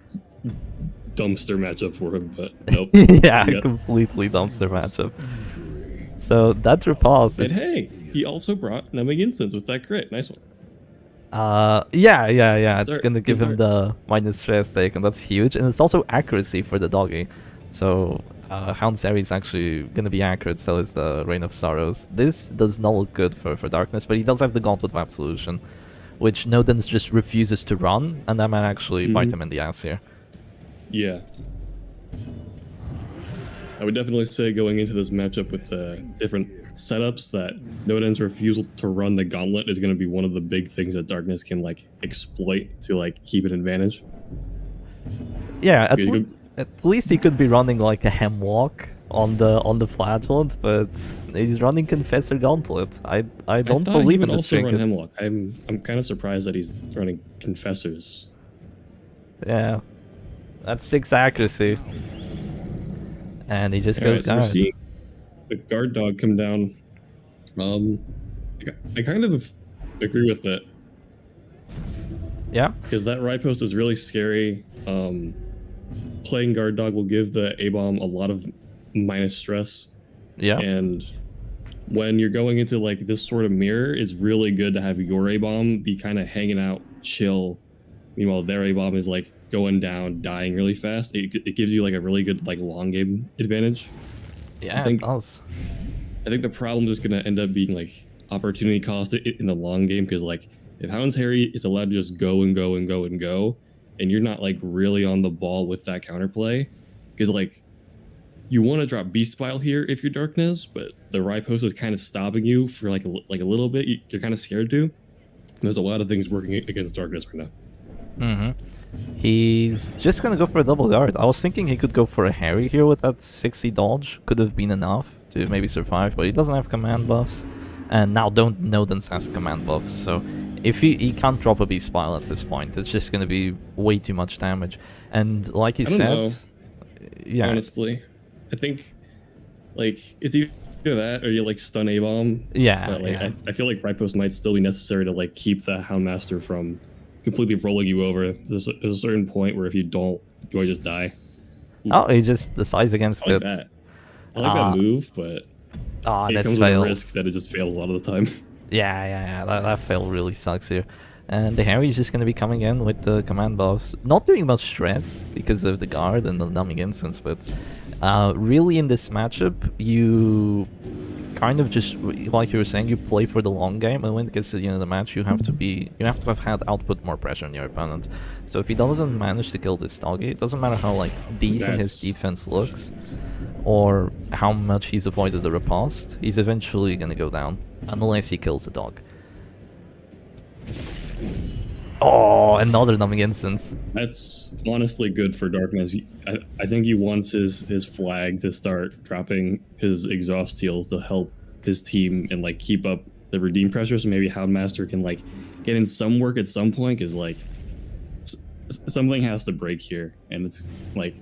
dumpster matchup for him, but nope.
Yeah, completely dumpster matchup. So that repulse is...
And hey, he also brought Numbing Instance with that crit. Nice one.
Yeah. It's gonna give him the minus stress take, and that's huge. And it's also accuracy for the doggy. So Houndzeri is actually gonna be accurate, so is the Reign of Sorrows. This does not look good for Darkness, but he does have the Gauntlet of Absolution, which Nodens just refuses to run, and that might actually bite him in the ass here.
Yeah. I would definitely say going into this matchup with different setups that Nodens' refusal to run the Gauntlet is going to be one of the big things that Darkness can like exploit to like keep an advantage.
Yeah, at least he could be running like a Hemlock on the Flagellant, but he's running Confessor Gauntlet. I don't believe in this trinket.
Hemlock. I'm kind of surprised that he's running Confessors.
Yeah, that's 6 accuracy. And he just goes
guard. the guard dog come down. I kind of agree with it.
Yeah.
Because that right post is really scary. Playing guard dog will give the A-bomb a lot of minus stress.
Yeah.
And when you're going into like this sort of mirror, it's really good to have your A-bomb be kind of hanging out, chill. Meanwhile, their A-bomb is like going down, dying really fast. It gives you like a really good like long game advantage.
Yeah, it does.
I think the problem is going to end up being like opportunity cost in the long game, because like if Hound's Harry is allowed to just go and go and go and go, and you're not like really on the ball with that counterplay, because like you want to drop Beast Pile here if you're Darkness, but the Rye Post is kind of stopping you for like a little bit. You're kind of scared to. There's a lot of things working against Darkness right now.
He's just gonna go for a double guard. I was thinking he could go for a Harry here with that 60 dodge. Could have been enough to maybe survive, but he doesn't have command buffs. And now Nodens has command buffs, so if he can't drop a Beast Pile at this point, it's just gonna be way too much damage. And like he said, yeah,
honestly, I think like it's either that or you like stun A-bomb.
Yeah,
but like
yeah.
I feel like Right Post might still be necessary to like keep the Houndmaster from completely rolling you over. There's a certain point where if you don't, you might just die.
Oh, he just decides against
I like
it.
that. I like that move, but it
that
comes
fails.
with a risk that it just fails a lot of the time.
Yeah. That fail really sucks here. And the Harry is just going to be coming in with the command buffs. Not doing much stress because of the guard and the numbing instance, but really in this matchup, you kind of just, like you were saying, you play for the long game, and when it gets to the end of the match, you have to have had output more pressure on your opponent. So if he doesn't manage to kill this doggy, it doesn't matter how like decent his defense looks, or how much he's avoided the riposte, he's eventually gonna go down, unless he kills the dog. Oh, another numbing instance.
That's honestly good for Darkness. I think he wants his flag to start dropping his exhaust heals to help his team and like keep up the redeem pressure, so maybe Houndmaster can like get in some work at some point, because like something has to break here. And it's like,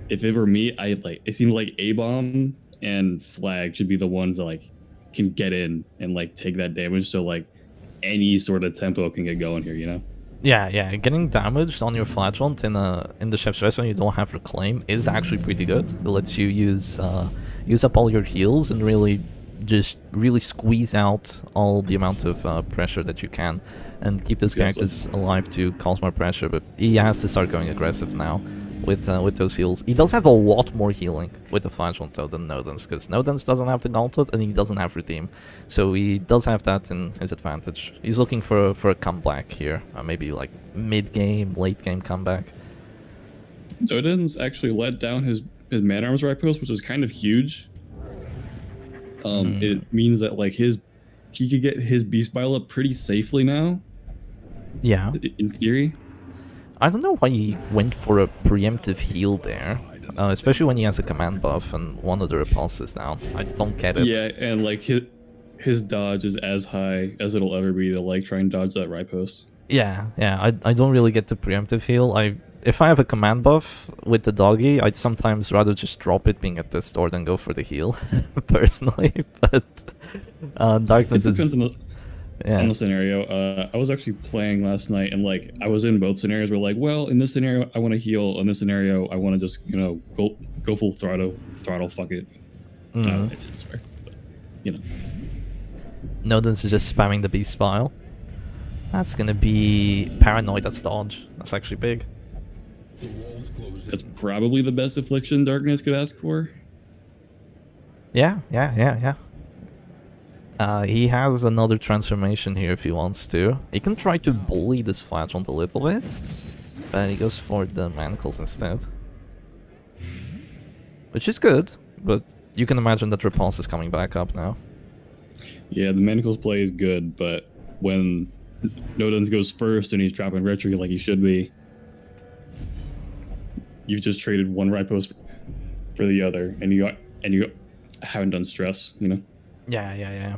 if it were me, it seemed like A-bomb and flag should be the ones that like can get in and like take that damage, so like any sort of tempo can get going here, you know?
Yeah, getting damaged on your flagellant in the chef's restaurant you don't have reclaim is actually pretty good. It lets you use up all your heals and really squeeze out all the amount of pressure that you can, and keep those characters alive to cause more pressure. But he has to start going aggressive now with those heals. He does have a lot more healing with the flagellant though than Nodens, because Nodens doesn't have the gauntlet and he doesn't have redeem, so he does have that in his advantage. He's looking for a comeback here, maybe like mid game, late game comeback.
Nodens actually let down his man arms right post, which is kind of huge. It means that like he could get his beast pile up pretty safely now.
Yeah,
in theory.
I don't know why he went for a preemptive heal there, especially when he has a command buff and one of the repulses down. I don't get it.
Yeah, and like his dodge is as high as it'll ever be to like try and dodge that right post.
Yeah, I don't really get the preemptive heal. If I have a command buff with the doggy, I'd sometimes rather just drop it being at the store than go for the heal, personally. But Darkness is...
On the scenario, I was actually playing last night, and like I was in both scenarios where like, well, in this scenario I want to heal, in this scenario I want to just go full throttle, fuck it. I didn't swear, but, you know.
Nodens is just spamming the beast pile. That's gonna be paranoid. That's dodge. That's actually big.
That's probably the best affliction Darkness could ask for.
Yeah. He has another transformation here if he wants to. He can try to bully this flagellant a little bit, but he goes for the manacles instead. Which is good, but you can imagine that repulse is coming back up now.
Yeah, the manacles play is good, but when Nodens goes first and he's dropping retro like he should be, you've just traded one right post for the other, and you haven't done stress, you know?
Yeah.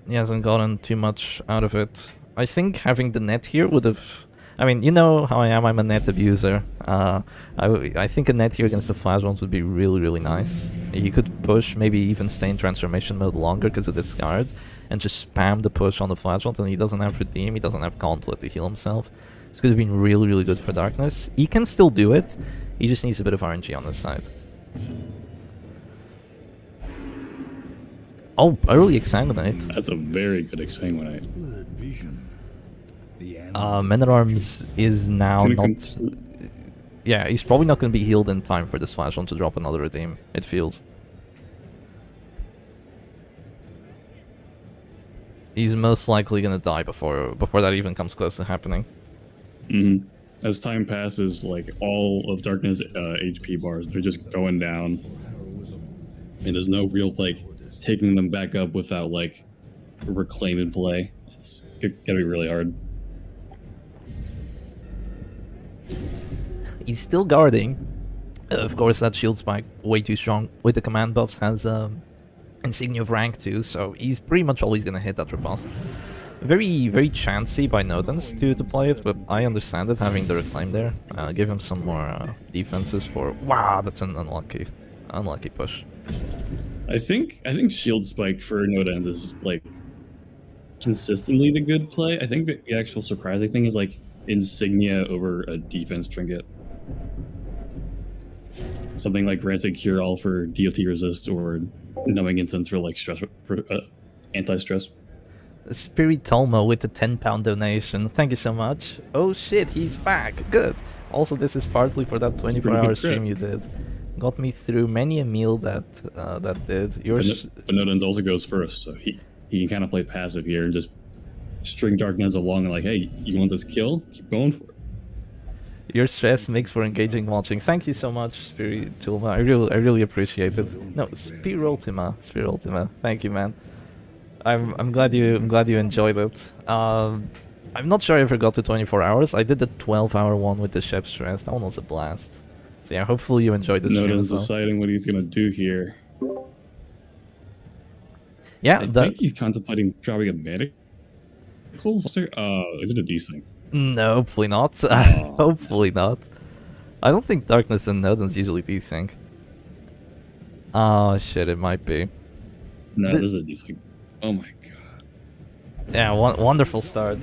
He hasn't gotten too much out of it. I think having the net here would have... I mean, you know how I am. I'm a net abuser. I think a net here against the Flashbolt would be really, really nice. He could push, maybe even stay in transformation mode longer because of this card, and just spam the push on the Flashbolt, and he doesn't have Redeem, he doesn't have Gauntlet to heal himself. This could have been really, really good for Darkness. He can still do it, he just needs a bit of RNG on his side. Oh, early Exsanguinate.
That's a very good Exsanguinate.
Men at Arms is now not... Yeah, he's probably not going to be healed in time for this Flash on to drop another Redeem, it feels. He's most likely going to die before that even comes close to happening.
As time passes, like, all of Darkness HP bars, they're just going down. And there's no real, like, taking them back up without, like, reclaim and play. It's gotta be really hard.
He's still guarding. Of course, that shield spike way too strong. With the command buffs, has Insignia of rank 2, so he's pretty much always gonna hit that riposte. Very, very chancy by nodens to play it, but I understand it, having the reclaim there. Give him some more defenses for... Wow, that's an unlucky push.
I think shield spike for nodens is, like, consistently the good play. I think the actual surprising thing is, like, Insignia over a defense trinket. Something like Rancid Cure All for DOT resist, or Numbing Incense for, like, stress, for anti-stress.
Spirit Tolmo with the £10 donation. Thank you so much. Oh shit, he's back. Good. Also, this is partly for that 24-hour stream you did. Got me through many a meal that did.
But nodens also goes first, so he can kind of play passive here and just string Darkness along and like, hey, you want this kill? Keep going for it.
Your stress makes for engaging watching. Thank you so much, Spirit Tolmo. I really appreciate it. No, Spirit Ultima. Thank you, man. I'm glad you enjoyed it. I'm not sure I ever got to 24 hours. I did the 12-hour one with the Chef's Stress. That one was a blast. So yeah, hopefully you enjoyed this stream as well.
Deciding what he's gonna do here.
Yeah,
I think he's contemplating dropping a Manacles. Is it a desync?
No, hopefully not. Hopefully not. I don't think Darkness and nodens usually desync. Oh shit, it might be.
No, this is a desync. Oh my god.
Yeah, wonderful start.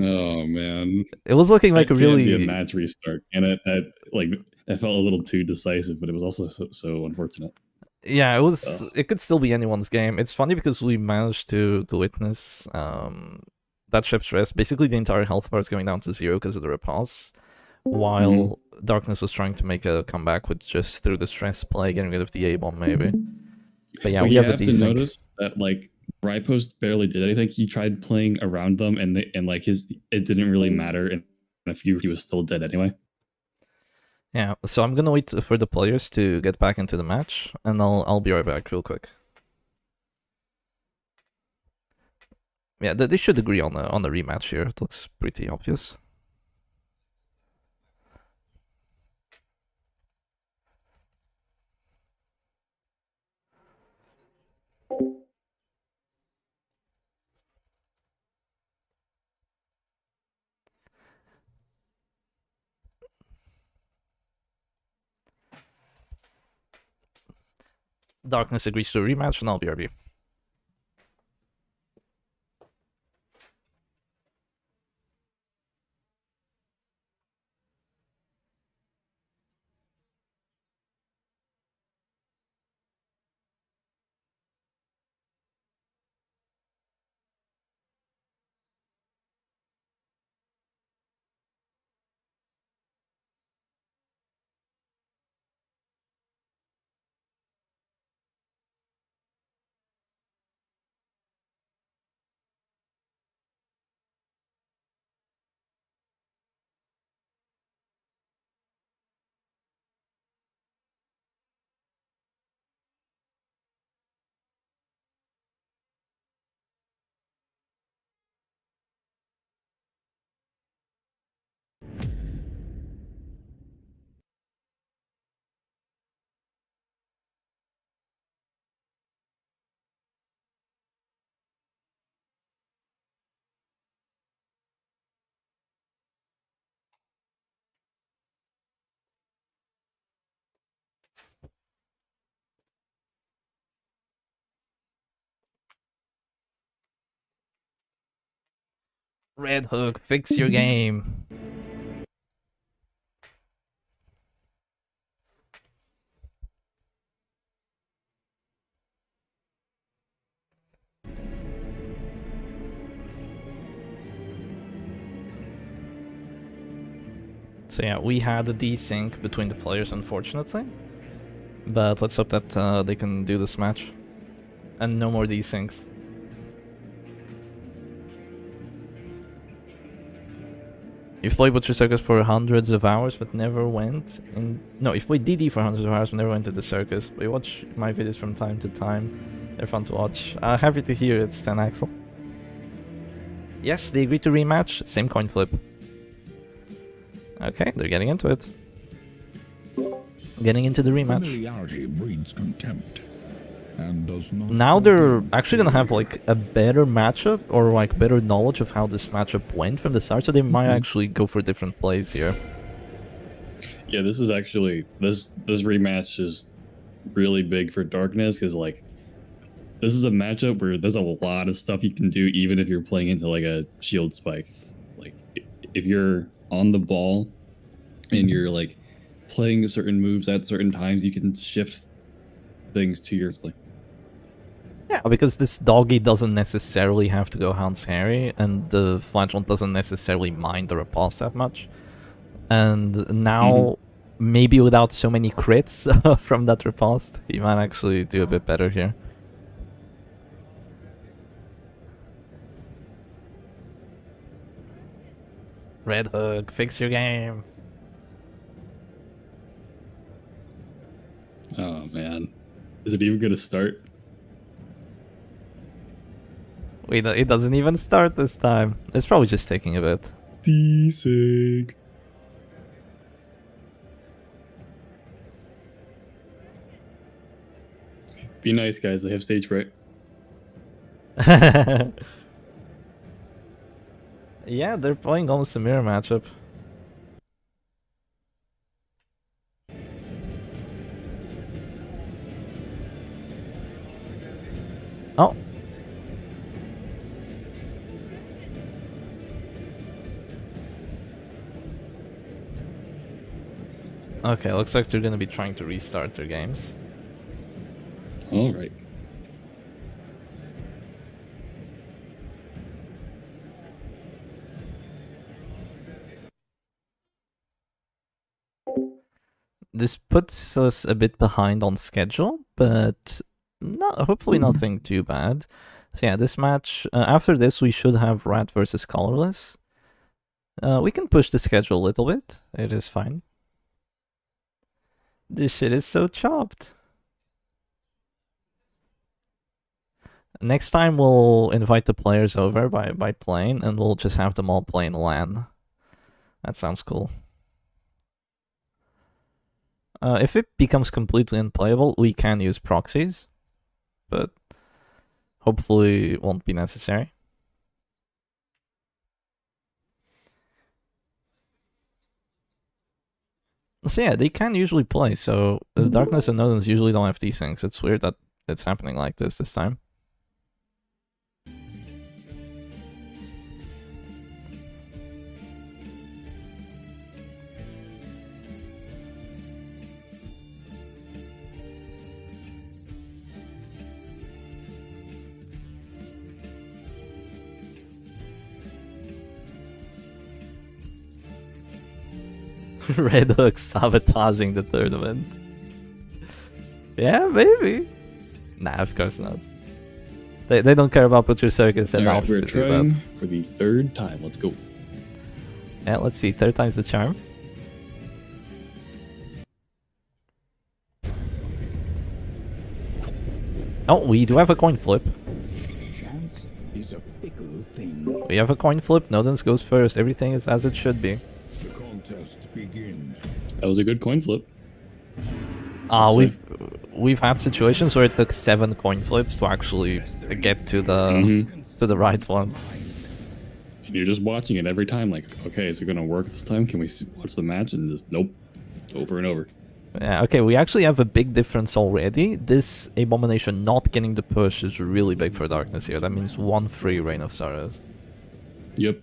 Oh man.
It was looking like a really...
be a match restart, and it felt a little too decisive, but it was also so unfortunate.
Yeah, it was. It could still be anyone's game. It's funny because we managed to witness that Chef's Stress. Basically, the entire health bar is going down to 0 because of the repulse, while Darkness was trying to make a comeback with just through the stress play, getting rid of the A-bomb maybe. But yeah, we have a desync.
To notice that like Riposte barely did anything. He tried playing around them, and like it didn't really matter. And a few, he was still dead anyway.
Yeah, so I'm gonna wait for the players to get back into the match, and I'll be right back real quick. Yeah, they should agree on the rematch here. It looks pretty obvious. Darkness agrees to a rematch, and I'll be RB. Red Hook, fix your game. So yeah, we had a desync between the players, unfortunately. But let's hope that they can do this match. And no more desyncs. You've played Butcher Circus for hundreds of hours, but never went in... No, you've played DD for hundreds of hours, but never went to the circus. But you watch my videos from time to time. They're fun to watch. Happy to hear it, Stan Axel. Yes, they agreed to rematch. Same coin flip. Okay, they're getting into it. Getting into the rematch.
Familiarity breeds contempt, and does not
Now they're actually gonna have like a better matchup, or like better knowledge of how this matchup went from the start, so they might actually go for different plays here.
Yeah, this is actually this rematch is really big for Darkness because like this is a matchup where there's a lot of stuff you can do even if you're playing into like a shield spike. Like if you're on the ball and you're like playing certain moves at certain times, you can shift things to your play.
Yeah, because this doggy doesn't necessarily have to go Hans Harry, and the Flagellant doesn't necessarily mind the riposte that much. And now, maybe without so many crits from that riposte, he might actually do a bit better here. Red Hook, fix your game.
Oh man, is it even gonna start?
Wait, it doesn't even start this time. It's probably just taking a bit.
Desync. Be nice, guys. They have stage fright.
Yeah, they're playing almost a mirror matchup. Oh. Okay, looks like they're gonna be trying to restart their games.
All right.
This puts us a bit behind on schedule, but hopefully nothing too bad. So yeah, this match, after this we should have Rat versus Colorless. We can push the schedule a little bit, it is fine. This shit is so chopped. Next time we'll invite the players over by plane, and we'll just have them all play in LAN. That sounds cool. If it becomes completely unplayable, we can use proxies, but hopefully it won't be necessary. So yeah, they can usually play, so Darkness and Nodens usually don't have these things. It's weird that it's happening like this time. Red Hook sabotaging the tournament. Yeah, maybe. Nah, of course not. They don't care about Butcher Circus enough
We're
to do
trying
that.
for the third time. Let's go.
Yeah, let's see. Third time's the charm. Oh, we do have a coin flip.
Chance is a fickle thing.
We have a coin flip. Nodens goes first. Everything is as it should be.
The contest begins.
That was a good coin flip.
We've had situations where it took 7 coin flips to actually get to the right one.
And you're just watching it every time, like, okay, is it gonna work this time? Can we watch the match? And just nope, over and over.
Yeah, okay, we actually have a big difference already. This Abomination not getting the push is really big for Darkness here. That means 1 free Reign of Sorrows.
Yep.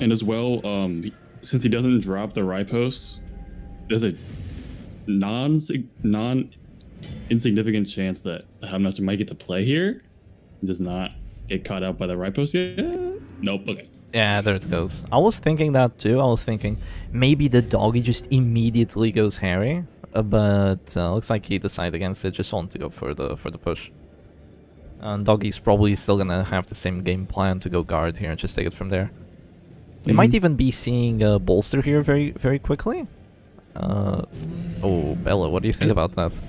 And as well, since he doesn't drop the riposte, there's a non insignificant chance that the Houndmaster might get to play here and does not get caught out by the riposte yet. Nope. Okay.
Yeah, there it goes. I was thinking that too. I was thinking maybe the doggy just immediately goes Harry, but looks like he decided against it. Just wanted to go for the push. And doggy's probably still gonna have the same game plan to go guard here and just take it from there. We might even be seeing a bolster here very quickly. Oh, Bello, what do you think about that?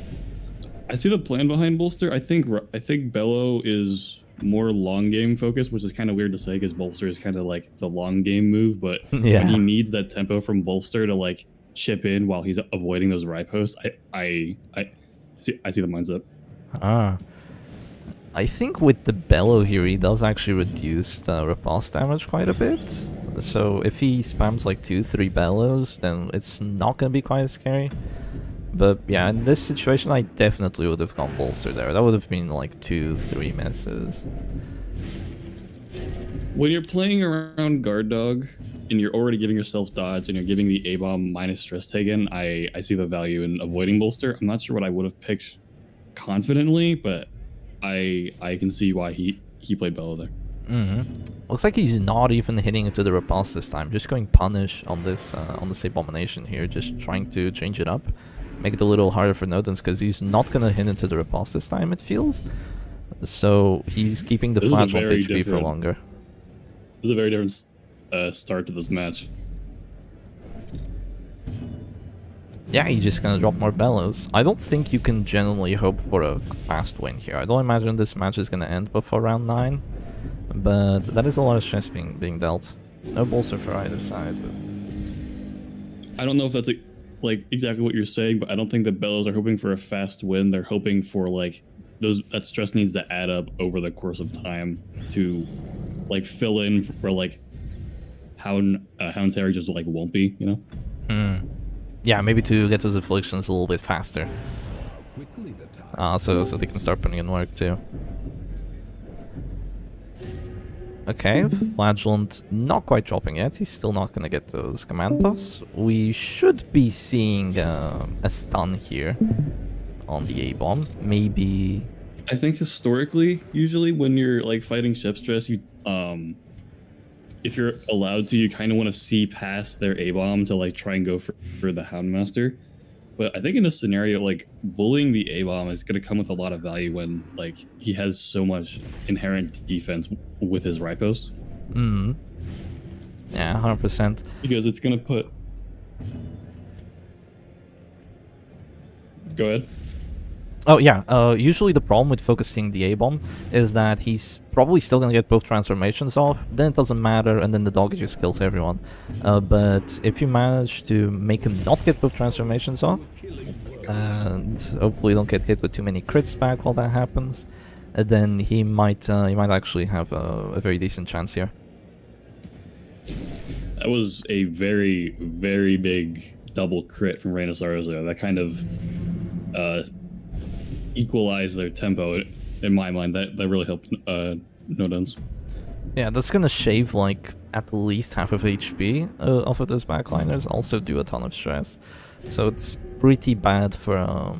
I see the plan behind bolster. I think Bello is more long game focused, which is kind of weird to say because bolster is kind of like the long game move. But
Yeah.
when he needs that tempo from bolster to like chip in while he's avoiding those riposts, I see the mindset.
I think with the Bellow here, he does actually reduce the riposte damage quite a bit. So if he spams like 2-3 Bellows, then it's not gonna be quite as scary. But yeah, in this situation, I definitely would have gone bolster there. That would have been like 2-3 misses.
When you're playing around guard dog and you're already giving yourself dodge and you're giving the A-bomb minus stress taken, I see the value in avoiding bolster. I'm not sure what I would have picked confidently, but I can see why he played Bello there.
Looks like he's not even hitting into the riposte this time. Just going punish on this abomination here. Just trying to change it up, make it a little harder for nodens because he's not gonna hit into the riposte this time. It feels. So he's keeping the flash on HP for longer.
This is a very different start to this match.
Yeah, he's just gonna drop more Bellows. I don't think you can genuinely hope for a fast win here. I don't imagine this match is gonna end before round 9. But that is a lot of stress being dealt. No bolster for either side. But
I don't know if that's like exactly what you're saying, but I don't think the Bellows are hoping for a fast win. They're hoping for like that stress needs to add up over the course of time to like fill in for like Hound's Harry just like won't be, you know?
Yeah, maybe to get those afflictions a little bit faster. So they can start putting in work too. Okay, Flagellant not quite dropping yet. He's still not gonna get those command buffs. We should be seeing a stun here on the A-bomb. Maybe.
I think historically, usually when you're like fighting ship stress, you if you're allowed to, you kind of want to see past their A-bomb to like try and go for the Houndmaster. But I think in this scenario, like bullying the A-bomb is going to come with a lot of value when like he has so much inherent defense with his riposte.
Yeah, 100%.
Because it's going to put. Go ahead.
Oh yeah, usually the problem with focusing the A-bomb is that he's probably still gonna get both transformations off, then it doesn't matter, and then the dog just kills everyone. But if you manage to make him not get both transformations off, and hopefully don't get hit with too many crits back while that happens, then he might actually have a very decent chance here.
That was a very, very big double crit from Reynosaurus there. That kind of equalize their tempo in my mind. That really helped nodens.
Yeah, that's gonna shave like at least half of HP off of those backliners. Also do a ton of stress, so it's pretty bad for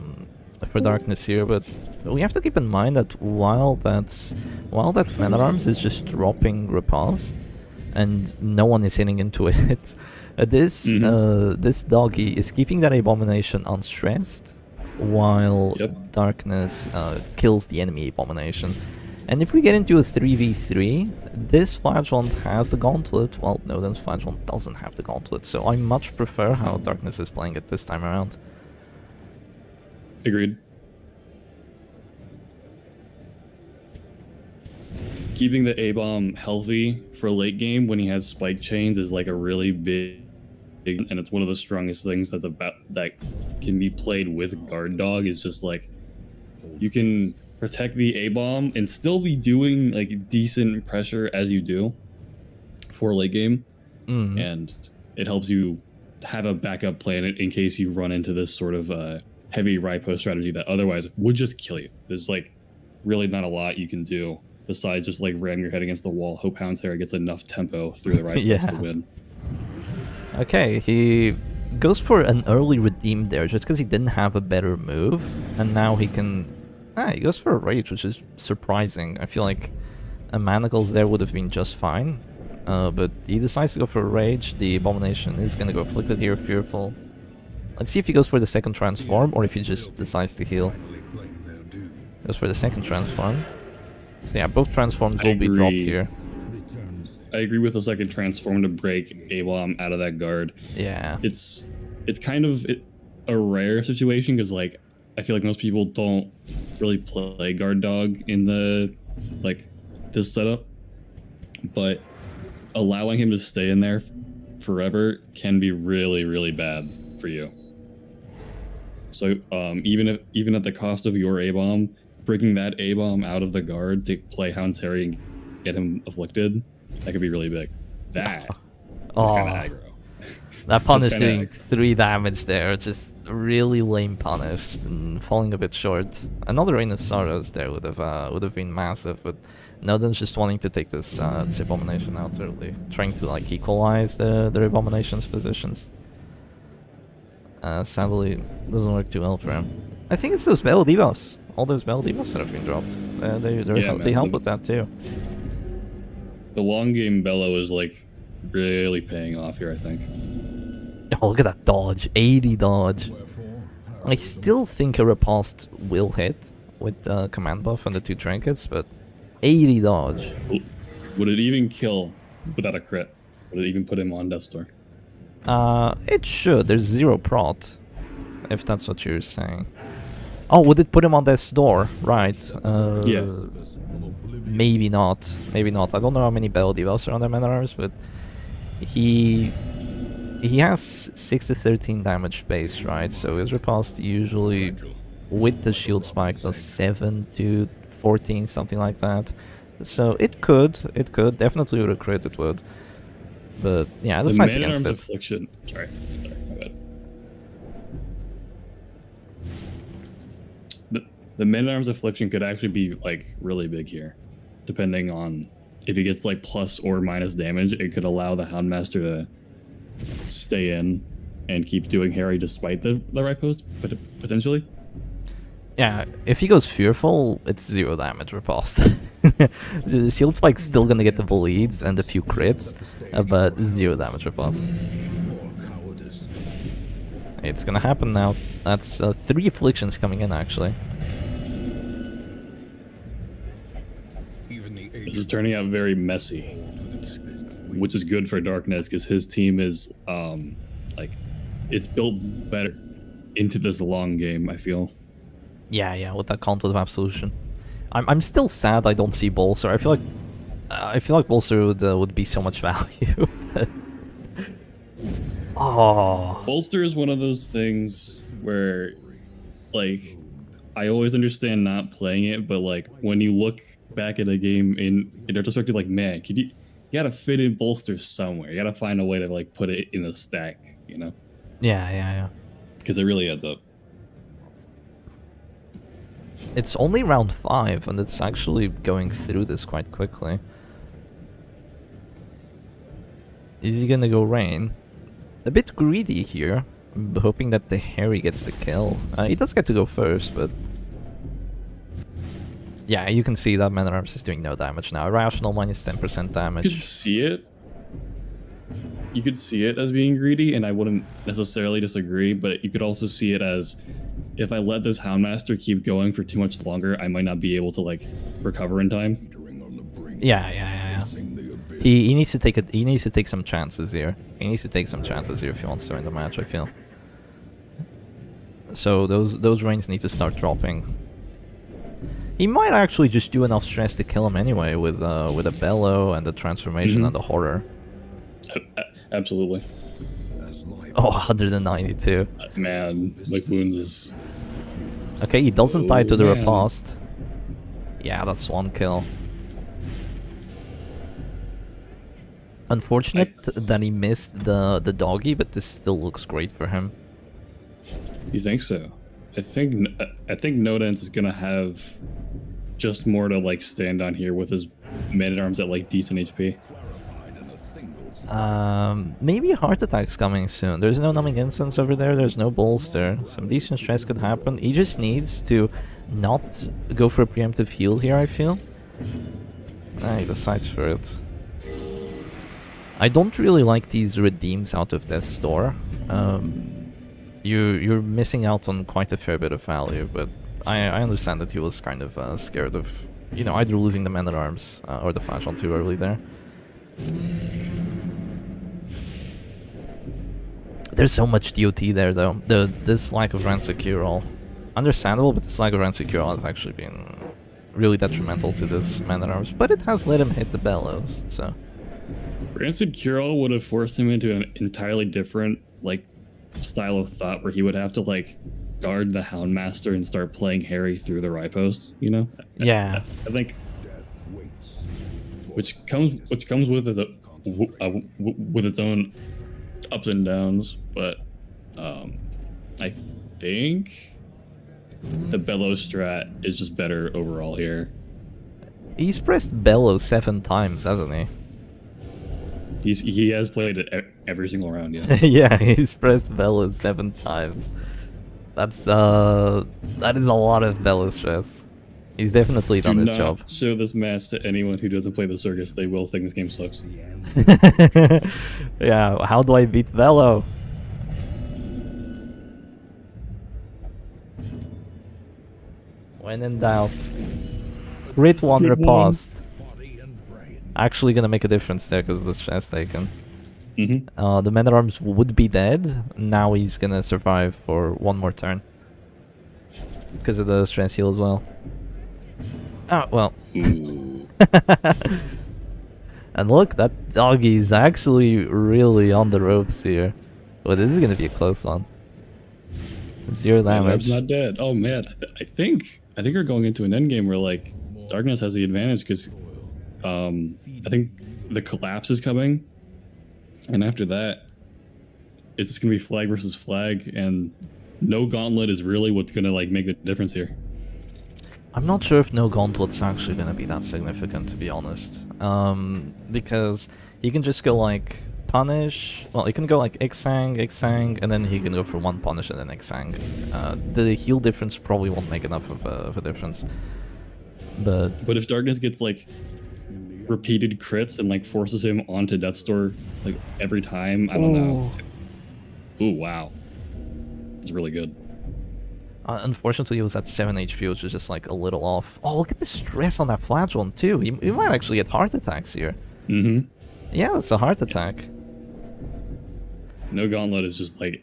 darkness here. But we have to keep in mind that while that Man at Arms is just dropping riposte and no one is hitting into it, this doggy is keeping that abomination unstressed, while darkness kills the enemy abomination. And if we get into a 3v3, this Flagellant has the gauntlet, while nodens Flagellant doesn't have the gauntlet, so I much prefer how darkness is playing it this time around.
Agreed. Keeping the A-bomb healthy for late game when he has spike chains is like a really big, and it's one of the strongest things that can be played with guard dog. Is just like you can protect the A-bomb and still be doing like decent pressure as you do for late game, and it helps you have a backup plan in case you run into this sort of heavy riposte strategy that otherwise would just kill you. There's like really not a lot you can do besides just like ram your head against the wall, hope Hound's Hair gets enough tempo through the right
Yeah.
post to win.
Okay, he goes for an early redeem there just because he didn't have a better move, and now he can... he goes for a rage, which is surprising. I feel like a manacles there would have been just fine, but he decides to go for a rage. The abomination is gonna go afflicted here, fearful. Let's see if he goes for the second transform or if he just decides to heal. Goes for the second transform. So yeah, both transforms will be dropped here.
I agree with the second transform to break A-Bomb out of that guard.
Yeah.
It's kind of a rare situation because like I feel like most people don't really play guard dog in the this setup, but allowing him to stay in there forever can be really, really bad for you. So even at the cost of your A-Bomb, breaking that A-Bomb out of the guard to play Hound's Harry and get him afflicted, that could be really big. That is kind of aggro.
That punish doing 3 damage there, just really lame punish and falling a bit short. Another Reign of Sorrows there would have been massive, but nodens just wanting to take this abomination out early, trying to like equalize the abomination's positions. Sadly, doesn't work too well for him. I think it's those Bell debuffs, all those Bell debuffs that have been dropped. They help with that too.
The long game Bellow is like really paying off here, I think.
Oh, look at that dodge, 80 dodge. I still think a riposte will hit with the command buff and the 2 trinkets, but 80 dodge.
Would it even kill without a crit? Would it even put him on Death's Door?
It should. There's 0 prot, if that's what you're saying. Oh, would it put him on Death's Door? Right.
Yeah.
Maybe not. Maybe not. I don't know how many Bell debuffs are on their man at arms, but he has 6 to 13 damage base, right? So his riposte usually with the shield spike does 7 to 14, something like that. So it could definitely with a crit it would. But yeah, the sides against it.
Affliction. Sorry, my bad. The Man-at-Arms Affliction could actually be like really big here, depending on if he gets like plus or minus damage. It could allow the Houndmaster to stay in and keep doing Harry despite the right post, but potentially.
Yeah, if he goes fearful, it's 0 damage riposte. The shield spike's still gonna get the bleeds and a few crits, but 0 damage riposte. It's gonna happen now. That's 3 afflictions coming in actually.
This is turning out very messy, which is good for Darkness because his team is like it's built better into this long game, I feel.
Yeah, with that content of absolution. I'm still sad I don't see Bolster. I feel like Bolster would be so much value. But... oh.
Bolster is one of those things where, like, I always understand not playing it, but like when you look back at a game in retrospective, like, man, you gotta fit in Bolster somewhere. You gotta find a way to like put it in a stack, you know?
Yeah.
Because it really adds up.
It's only round 5, and it's actually going through this quite quickly. Is he gonna go Rain? A bit greedy here, hoping that the Harry gets the kill. He does get to go first, but... yeah, you can see that Man-at-Arms is doing no damage now. Irrational minus 10% damage.
You could see it. You could see it as being greedy, and I wouldn't necessarily disagree, but you could also see it as, if I let this Houndmaster keep going for too much longer, I might not be able to, like, recover in time.
Yeah. He needs to take some chances here. He needs to take some chances here if he wants to win the match, I feel. So those reigns need to start dropping. He might actually just do enough stress to kill him anyway with a bellow and the transformation and the horror.
Absolutely.
Oh, 192.
Man, Lick Wounds is...
okay, he doesn't die to the riposte. Yeah, that's 1 kill. Unfortunate that he missed the doggy, but this still looks great for him.
You think so? I think nodens is gonna have just more to like stand on here with his man-at-arms at like decent HP.
Maybe heart attacks coming soon. There's no numbing instance over there. There's no bolster. Some decent stress could happen. He just needs to not go for a preemptive heal here, I feel. He decides for it. I don't really like these redeems out of Death's Door. You're missing out on quite a fair bit of value, but I understand that he was kind of scared of, you know, either losing the man-at-arms or the flash on too early there. There's so much DOT there though. This lack of Rancid Cure-All. Understandable, but this lack of Rancid Cure-All has actually been really detrimental to this man-at-arms. But it has let him hit the bellows, so...
Rancid Cure-All would have forced him into an entirely different, like, style of thought where he would have to, like, guard the Houndmaster and start playing Harry through the Rye Post, you know?
Yeah.
I think... Which comes with with its own ups and downs, but I think the Bellow strat is just better overall here.
He's pressed Bellow 7 times, hasn't he?
He has played it every single round, yeah.
Yeah, he's pressed Bellow 7 times. That is a lot of Bellow stress. He's definitely done his job.
Show this match to anyone who doesn't play the Circus. They will think this game sucks.
Yeah, how do I beat Bellow? When in doubt. Crit one riposte. Actually gonna make a difference there because of the stress taken. The man-at-arms would be dead. Now he's gonna survive for one more turn. Because of the stress heal as well. Oh, well. And look, that doggy is actually really on the ropes here. But this is going to be a close one. 0 damage.
Not dead. Oh man, I think we're going into an endgame where like Darkness has the advantage because I think the collapse is coming, and after that, it's just gonna be flag versus flag, and no gauntlet is really what's gonna like make the difference here.
I'm not sure if no gauntlet's actually gonna be that significant, to be honest. Because he can just go like punish. Well, he can go like Ixang, and then he can go for one punish and then Ixang. The heal difference probably won't make enough of a difference. But
if Darkness gets like repeated crits and like forces him onto Death's Door like every time, I don't know. Ooh, wow, it's really good.
Unfortunately, he was at 7 HP, which was just like a little off. Oh, look at the stress on that flagellum too. He might actually get heart attacks here. Yeah, that's a heart attack.
No gauntlet is just like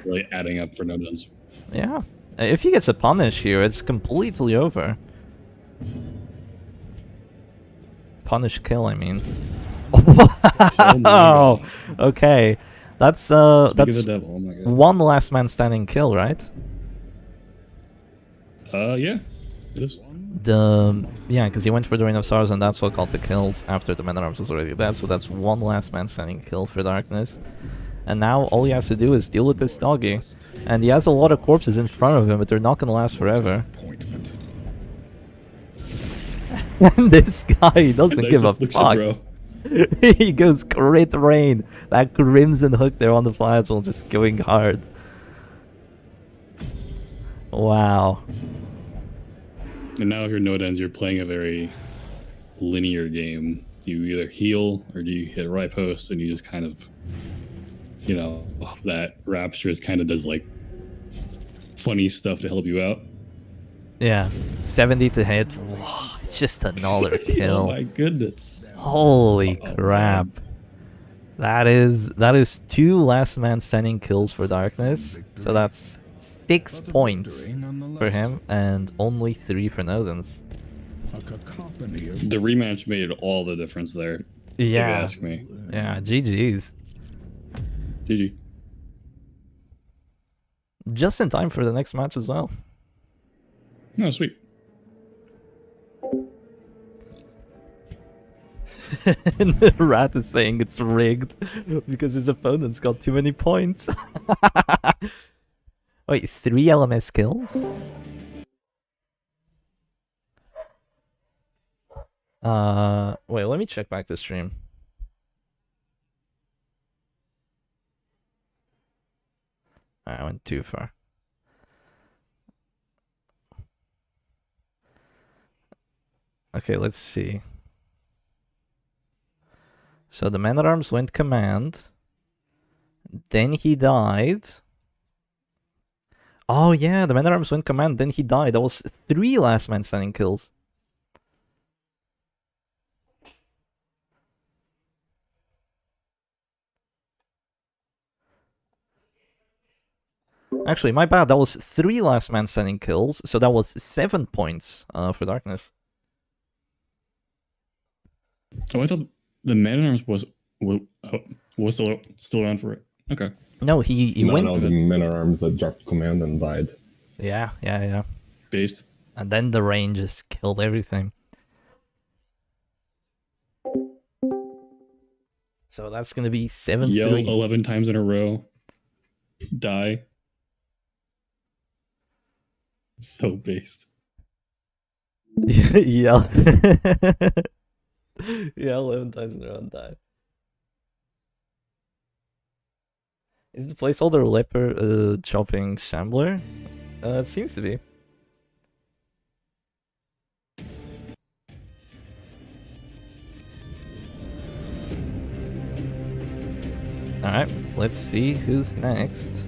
really adding up for nodens.
Yeah, if he gets a punish here, it's completely over. Punish kill, I mean. Wow. Okay. That's
the devil. Oh my God.
One last man standing kill, right?
Yeah, it is.
Yeah, because he went for the Reign of Sorrows, and that's what got the kills after the man-at-arms was already dead. So that's one last man standing kill for Darkness, and now all he has to do is deal with this doggy, and he has a lot of corpses in front of him, but they're not gonna last forever. And this guy doesn't give a fuck. Bro. He goes crit rain. That crimson hook there on the flagell just going hard. Wow.
And now if you're nodens, you're playing a very linear game. You either heal or do you hit right post, and you just kind of, you know, that Rapture kind of does like funny stuff to help you out.
Yeah, 70 to hit. Whoa, it's just another kill.
Oh my goodness.
Holy crap. That is 2 last man standing kills for Darkness. So that's 6 points for him and only 3 for nodens.
The rematch made all the difference there.
Yeah.
If you ask me.
Yeah, GG's.
GG.
Just in time for the next match as well.
No, sweet.
And the rat is saying it's rigged because his opponent's got too many points. Wait, 3 LMS kills? Wait, let me check back the stream. I went too far. Okay, let's see. So the man-at-arms went command. Then he died. Oh yeah, the man-at-arms went command, then he died. That was 3 last man standing kills. Actually, my bad. That was 3 last man standing kills, so that was 7 points for Darkness.
Oh, I thought the man-at-arms was still around for it. Okay.
No, he went.
No, the men-at-arms that dropped command and died.
Yeah.
Based.
And then the rain just killed everything. So that's gonna be 7-3.
Yell 11 times in a row. Die. So based.
Yeah. Yeah, 11 times in a row and die. Is the placeholder leper chopping shambler? It seems to be. Alright, let's see who's next.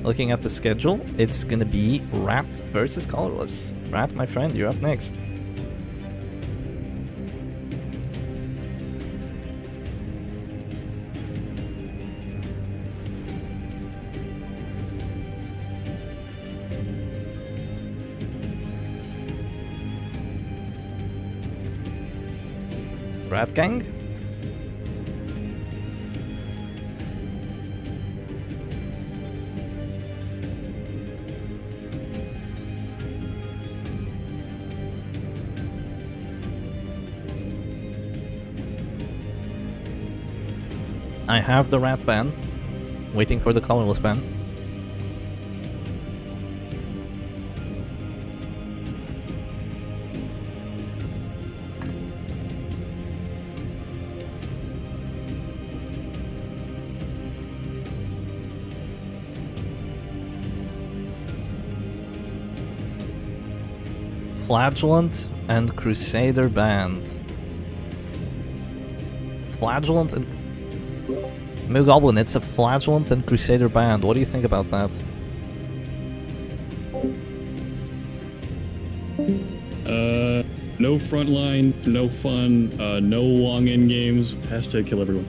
Looking at the schedule, it's gonna be Rat versus Colorless. Rat, my friend, you're up next. Rat Gang? I have the rat ban, waiting for the colorless ban. Flagellant and Crusader banned. Flagellant and Moogoblin, it's a Flagellant and Crusader band. What do you think about that?
No frontline, no fun, no long end games. Hashtag kill everyone.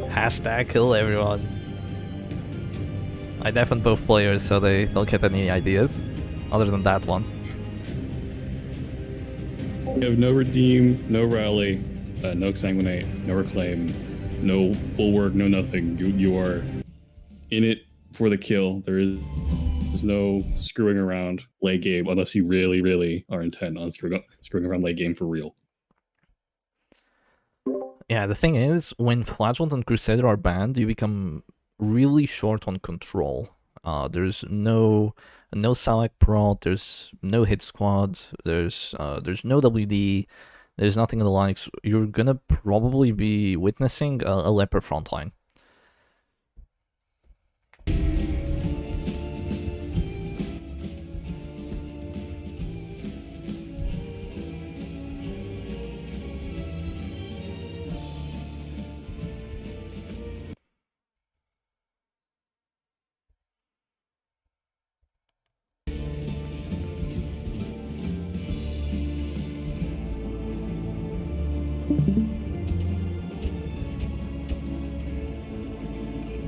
Hashtag kill everyone. I deafen both players so they don't get any ideas, other than that one.
You have no redeem, no rally, no exsanguinate, no reclaim, no bulwark, no nothing. You are in it for the kill. There's no screwing around late game unless you really, really are intent on screwing around late game for real.
Yeah, the thing is, when Flagellant and Crusader are banned, you become really short on control. There's no select prot, there's no hit squad, there's no WD, there's nothing in the likes. You're gonna probably be witnessing a leper frontline.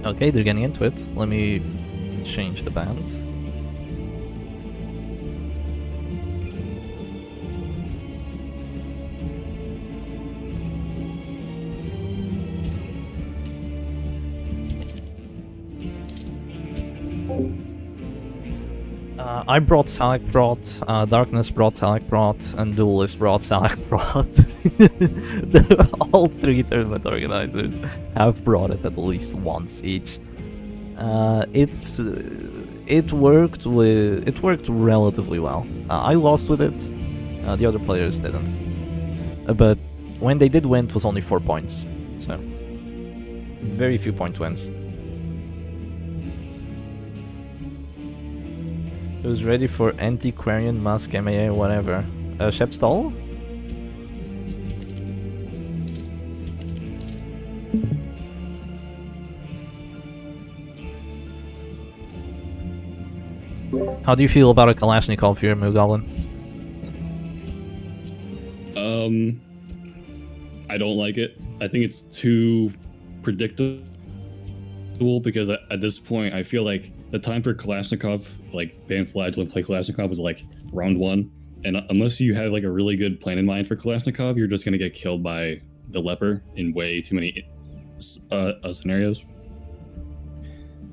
Okay, they're getting into it. Let me change the bands. I brought Salak Prot, Darkness brought Salak Prot, and Duelist brought Salak Prot. All three tournament organizers have brought it at least once each. It worked relatively well. I lost with it. The other players didn't. But when they did win, it was only 4 points. So very few point wins. Who's ready for Antiquarian Mask MAA whatever? Shepstall? How do you feel about a Kalashnikov here, Moogoblin?
I don't like it. I think it's too predictable because at this point I feel like the time for Kalashnikov, like ban flag and play Kalashnikov, was like round 1, and unless you have like a really good plan in mind for Kalashnikov, you're just gonna get killed by the leper in way too many scenarios.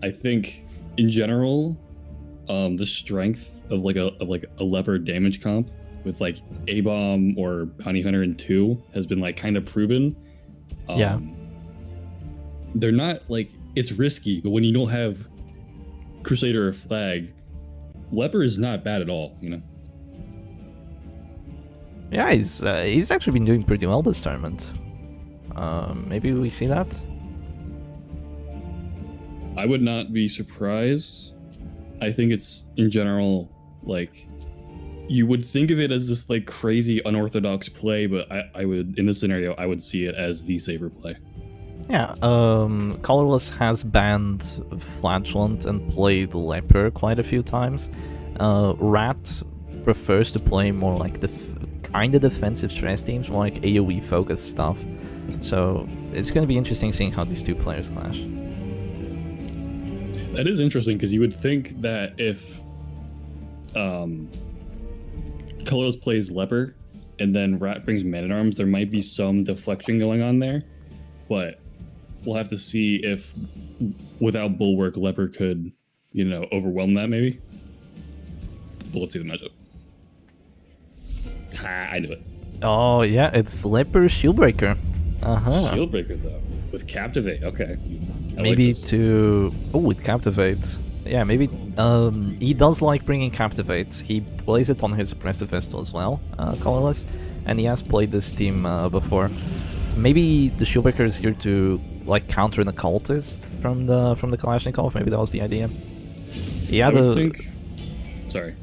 I think in general, the strength of like a leper damage comp with like A-bomb or Bounty Hunter in 2 has been like kind of proven.
Yeah.
They're not like, it's risky, but when you don't have Crusader or Flag, leper is not bad at all, you know.
Yeah, he's actually been doing pretty well this tournament. Maybe we see that.
I would not be surprised. I think it's in general like you would think of it as this like crazy unorthodox play, but I would, in this scenario, I would see it as the safer play.
Yeah, Colorless has banned Flagellant and played Leper quite a few times. Rat prefers to play more like the kind of defensive stress teams, more like AoE focused stuff. So it's going to be interesting seeing how these two players clash.
That is interesting because you would think that if Colorless plays Leper and then Rat brings Man-at-Arms, there might be some deflection going on there, but we'll have to see if without Bulwark, Leper could, you know, overwhelm that maybe. But let's see the matchup. Ha, I knew it.
Oh yeah, it's Leper Shieldbreaker.
Shieldbreaker though, with Captivate. Okay.
Maybe with Captivate. Yeah, maybe he does like bringing Captivate. He plays it on his Oppressive Vestal as well, Colorless, and he has played this team before. Maybe the Shieldbreaker is here to like counter an occultist from the Kalashnikov. Maybe that was the idea. He had
Sorry.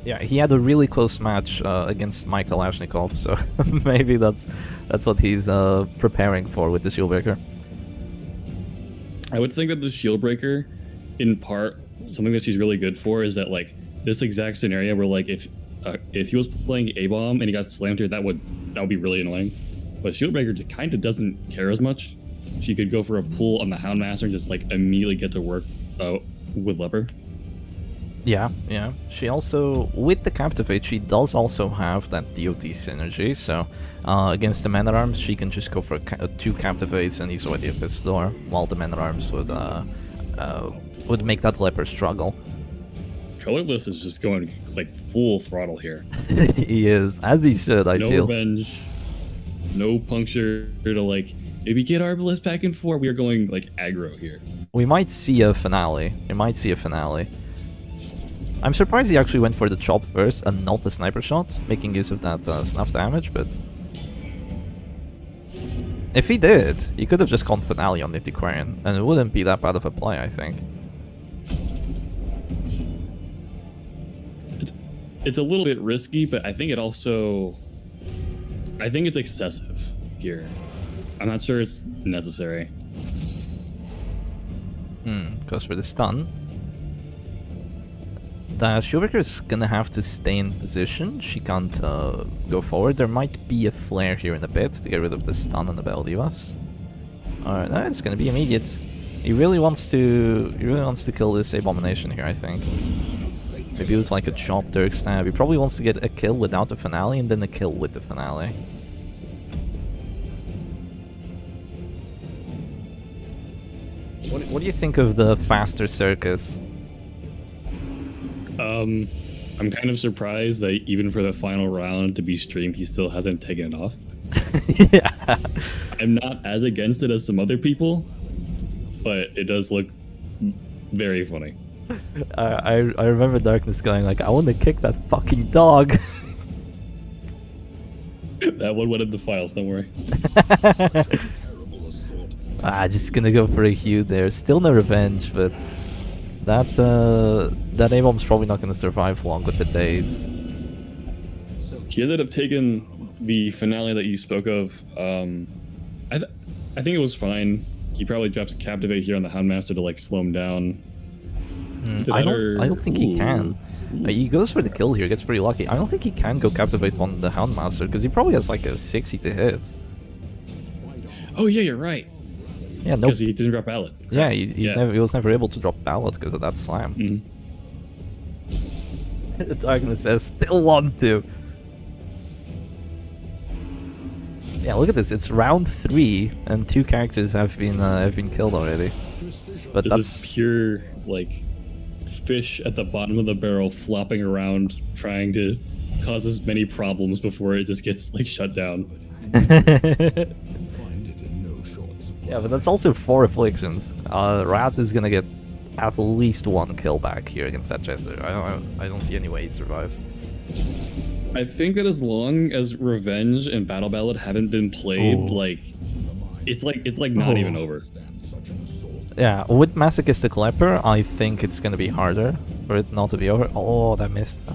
Yeah, he had a really close match against my Kalashnikov, so maybe that's what he's preparing for with the Shieldbreaker.
I would think that the Shieldbreaker, in part, something that she's really good for is that like this exact scenario where like if he was playing A-bomb and he got slammed here, that would be really annoying. But Shieldbreaker kind of doesn't care as much. She could go for a pull on the Houndmaster and just like immediately get to work with Leper.
Yeah. She also, with the Captivate, she does also have that DOT synergy, so against the Man-at-Arms, she can just go for 2 Captivates and he's already at this door, while the Man-at-Arms would make that Leper struggle.
Colorless is just going like full throttle here.
He is, as he should, I feel.
No revenge, no puncture to like, maybe get Arbalest back and forth. We are going like aggro here.
We might see a finale. I'm surprised he actually went for the chop first and not the sniper shot, making use of that snuff damage, but if he did, he could have just gone finale on Antiquarian, and it wouldn't be that bad of a play, I think.
It's a little bit risky, but I think it's excessive here. I'm not sure it's necessary.
Goes for the stun. The Shieldbreaker is gonna have to stay in position. She can't go forward. There might be a flare here in a bit to get rid of the stun on the Beldivas. Alright, no, it's gonna be immediate. He really wants to kill this Abomination here, I think. Maybe with like a chop Dirk stab. He probably wants to get a kill without the finale and then a kill with the finale. What do you think of the faster Circus?
I'm kind of surprised that even for the final round to be streamed, he still hasn't taken it off.
Yeah.
I'm not as against it as some other people, but it does look very funny.
I remember Darkness going like, I want to kick that fucking dog.
That one went in the files, don't worry.
Just gonna go for a Hue there. Still no revenge, but that A-bomb's probably not gonna survive long with the days.
He ended up taking the finale that you spoke of. I think it was fine. He probably drops Captivate here on the Houndmaster to like slow him down.
I don't think he can. He goes for the kill here, gets pretty lucky. I don't think he can go Captivate on the Houndmaster because he probably has like a 60 to hit.
Oh yeah, you're right.
Yeah, no.
Because he didn't drop Ballot.
Yeah, he was never able to drop Ballot because of that slam.
Mm-hmm.
Darkness says, still want to. Yeah, look at this. It's round 3, and 2 characters have been killed already. But
This
that's
is pure like fish at the bottom of the barrel flopping around trying to cause as many problems before it just gets like shut down.
Yeah, but that's also 4 afflictions. Rat is gonna get at least 1 kill back here against that Jester. I don't see any way he survives.
I think that as long as Revenge and Battle Ballad haven't been played, like it's like not even over.
Yeah, with Masochistic Leper, I think it's gonna be harder for it not to be over. Oh, that missed.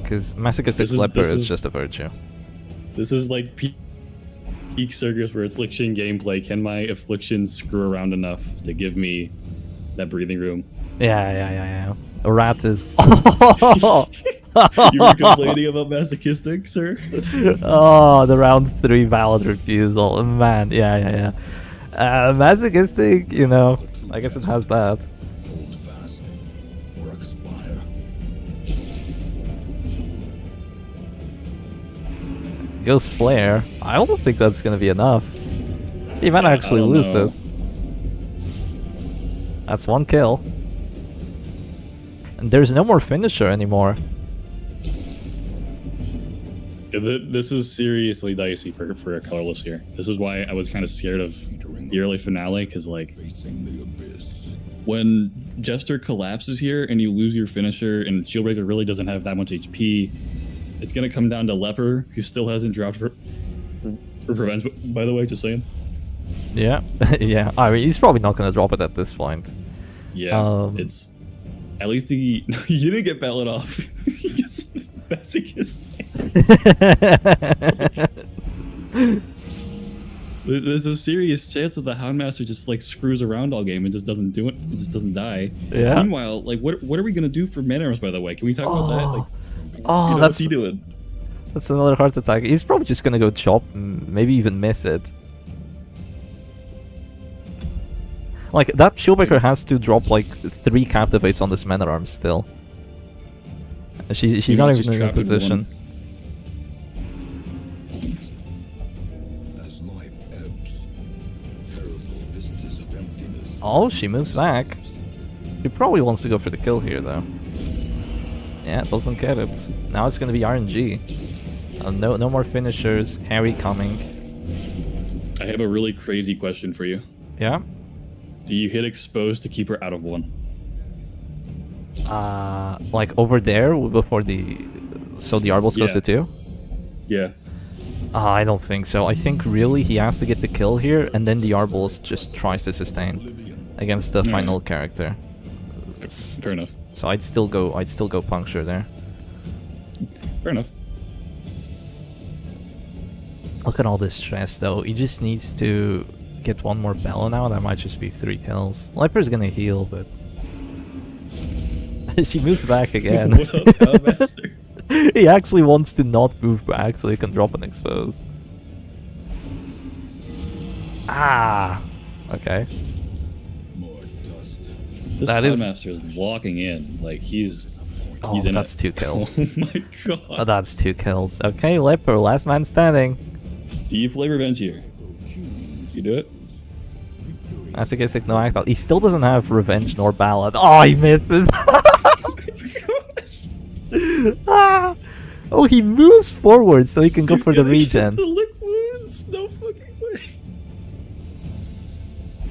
Because Masochistic Leper is just a virtue.
This is like peak Circus where affliction gameplay. Can my afflictions screw around enough to give me that breathing room?
Yeah. A rat is.
You were complaining about masochistic, sir?
Oh, the round 3 valid refusal. Man, yeah. Masochistic, you know, I guess it has that. Goes Flare. I don't think that's gonna be enough. He might actually lose this. That's 1 kill. And there's no more finisher anymore.
This is seriously dicey for a colorless here. This is why I was kind of scared of the early finale, because like when Jester collapses here and you lose your finisher and Shieldbreaker really doesn't have that much HP, it's gonna come down to Leper, who still hasn't dropped Revenge, by the way, just saying.
Yeah, yeah. I mean, he's probably not gonna drop it at this point.
Yeah, it's at least he didn't get Ballad off. He's masochist. There's a serious chance that the Houndmaster just like screws around all game and just doesn't do it. It just doesn't die.
Yeah.
Meanwhile, like what are we gonna do for mana arms, by the way? Can we talk about that? Like,
that's
what's he doing?
That's another heart attack. He's probably just gonna go chop and maybe even miss it. Like, that Shieldbreaker has to drop like 3 Captivates on this mana arm still. She's not even in a position. Oh, she moves back. She probably wants to go for the kill here, though. Yeah, doesn't get it. Now it's gonna be RNG. No more finishers. Harry coming.
I have a really crazy question for you.
Yeah.
Do you hit exposed to keep her out of 1?
Like over there before the... So the Arbals goes to 2?
Yeah.
I don't think so. I think really he has to get the kill here, and then the Arbals just tries to sustain against the final character.
Fair enough.
So I'd still go puncture there.
Fair enough.
Look at all this stress though. He just needs to get 1 more Bellow now. That might just be 3 kills. Leper's gonna heal, but she moves back again.
What up, Master?
He actually wants to not move back so he can drop an expose. Ah, okay.
This Master is walking in like he's in
that's
it.
2 kills.
Oh my god.
Oh, that's 2 kills. Okay, Leper, last man standing.
Do you play Revenge here? You do it?
Masochistic, no act out. He still doesn't have Revenge nor Ballad. Oh, he misses. Oh, he moves forward so he can go for the regen.
The lick wounds? No fucking way.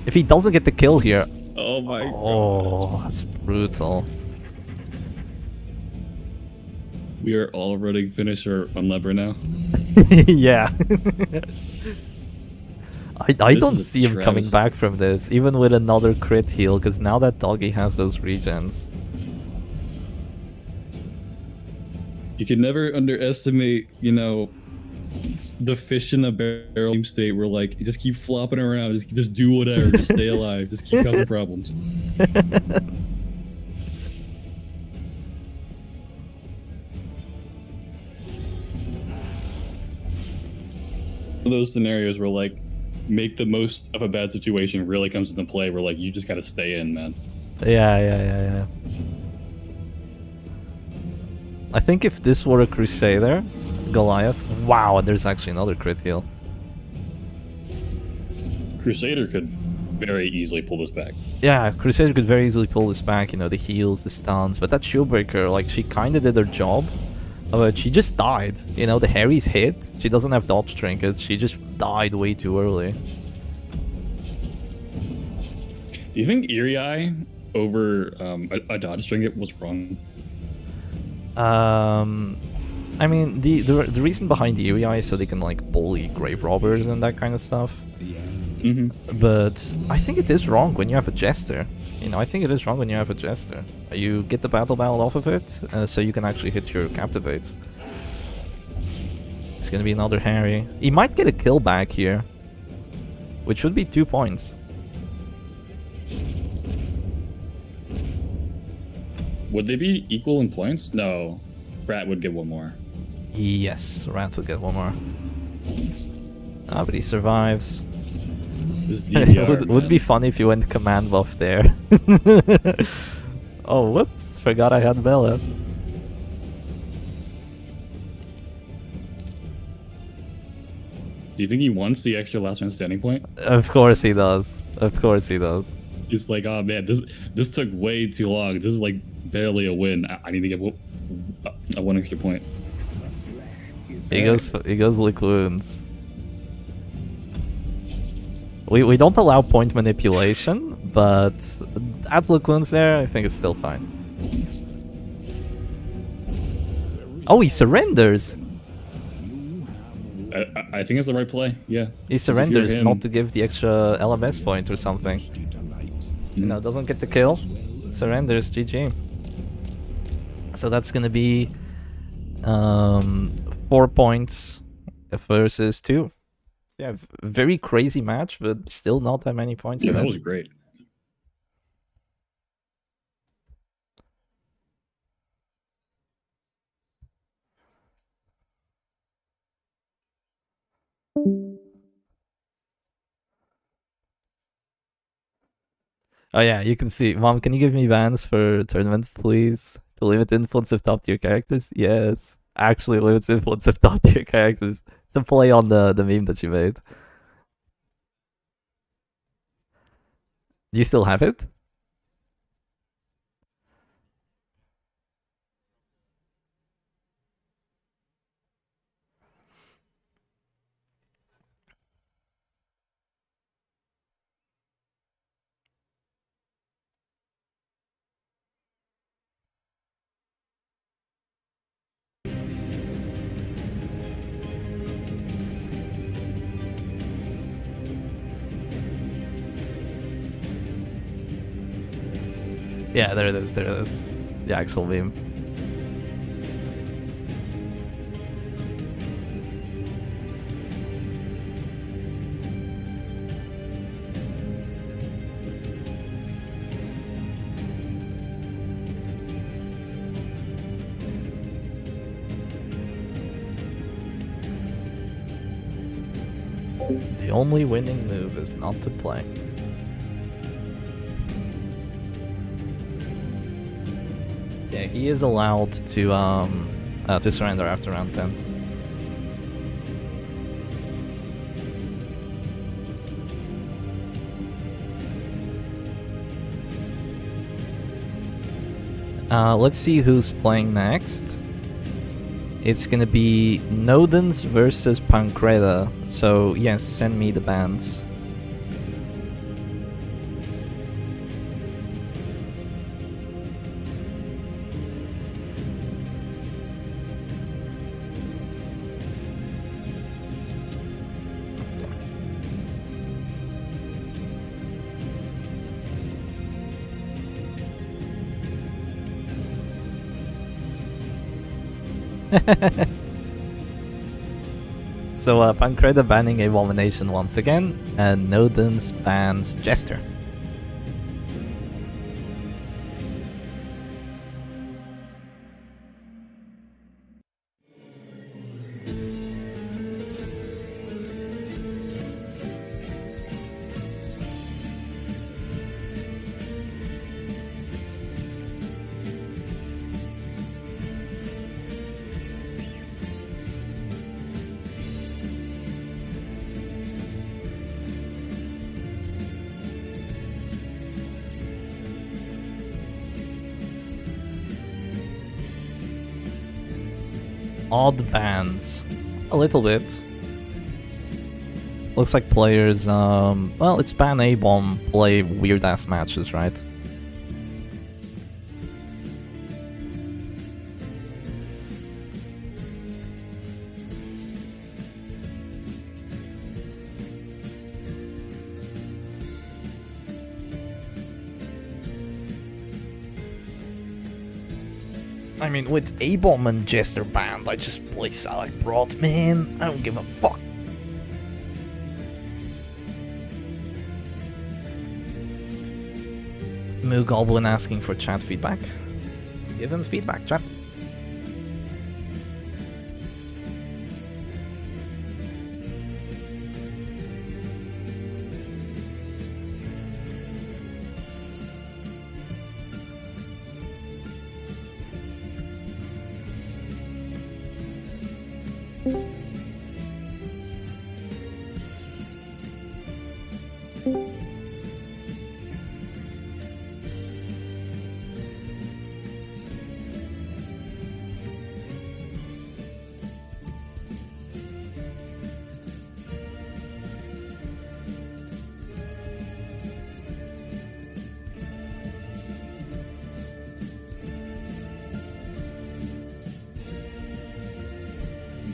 If he doesn't get the kill here...
Oh my god.
Oh, that's brutal.
We are all running finisher on Lever now.
Yeah. I
This
don't
is a
see him coming
travesty.
back from this, even with another crit heal, because now that doggy has those regens.
You can never underestimate, you know, the fish in the barrel state where like you just keep flopping around, just do whatever, just stay alive, just keep causing problems. One of those scenarios where like make the most of a bad situation really comes into play where like you just gotta stay in, man.
Yeah. I think if this were a Crusader, Goliath... Wow, and there's actually another crit heal.
Crusader could very easily pull this back.
Yeah, Crusader could very easily pull this back, you know, the heals, the stuns, but that Shieldbreaker, like, she kinda did her job. But she just died, you know, the Harry's hit, she doesn't have dodge trinkets, she just died way too early.
Do you think Eerie Eye over a dodge trinket was wrong?
I mean, the reason behind the Eerie Eye is so they can, like, bully grave robbers and that kind of stuff. But I think it is wrong when you have a Jester. You know, I think it is wrong when you have a Jester. You get the battle off of it, so you can actually hit your Captivates. It's gonna be another Harry. He might get a kill back here, which would be 2 points.
Would they be equal in points? No. Rat would get one more.
Yes, Rat would get one more. Ah, but he survives.
This DDR,
would be funny if you went command buff there. Oh, whoops! Forgot I had Bella.
Do you think he wants the extra last man standing point?
Of course he does. Of course he does.
He's like, oh man, this took way too long. This is like barely a win. I need to get one extra point.
He goes lick wounds. We don't allow point manipulation, but at lick wounds there, I think it's still fine. Oh, he surrenders.
I think it's the right play. Yeah.
He surrenders not to give the extra LMS point or something. You know, doesn't get the kill. Surrenders. GG. So that's gonna be 4 points versus 2. Yeah, very crazy match, but still not that many points.
Yeah, that was great.
Oh yeah, you can see. Mom, can you give me bans for tournament, please? To limit the influence of top tier characters? Yes. Actually limits the influence of top tier characters. It's a play on the meme that you made. Do you still have it? Yeah, there it is, there it is. The actual meme. The only winning move is not to play. Yeah, he is allowed to surrender after round 10. Let's see who's playing next. It's gonna be Nodens versus Pancreda. So yes, send me the bans. So Pancreda banning Abomination once again, and Nodens bans Jester. Odd bans. A little bit. Looks like players, well, it's ban A-bomb, play weird-ass matches, right? I mean, with A-bomb and Jester banned, I just play Salak Broad, man. I don't give a fuck. Moo Goblin asking for chat feedback. Give him feedback, chat.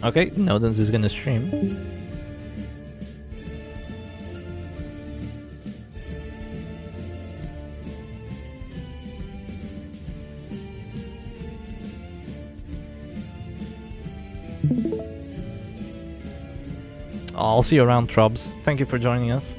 Okay, Nodens is gonna stream. I'll see you around, Trubs. Thank you for joining us.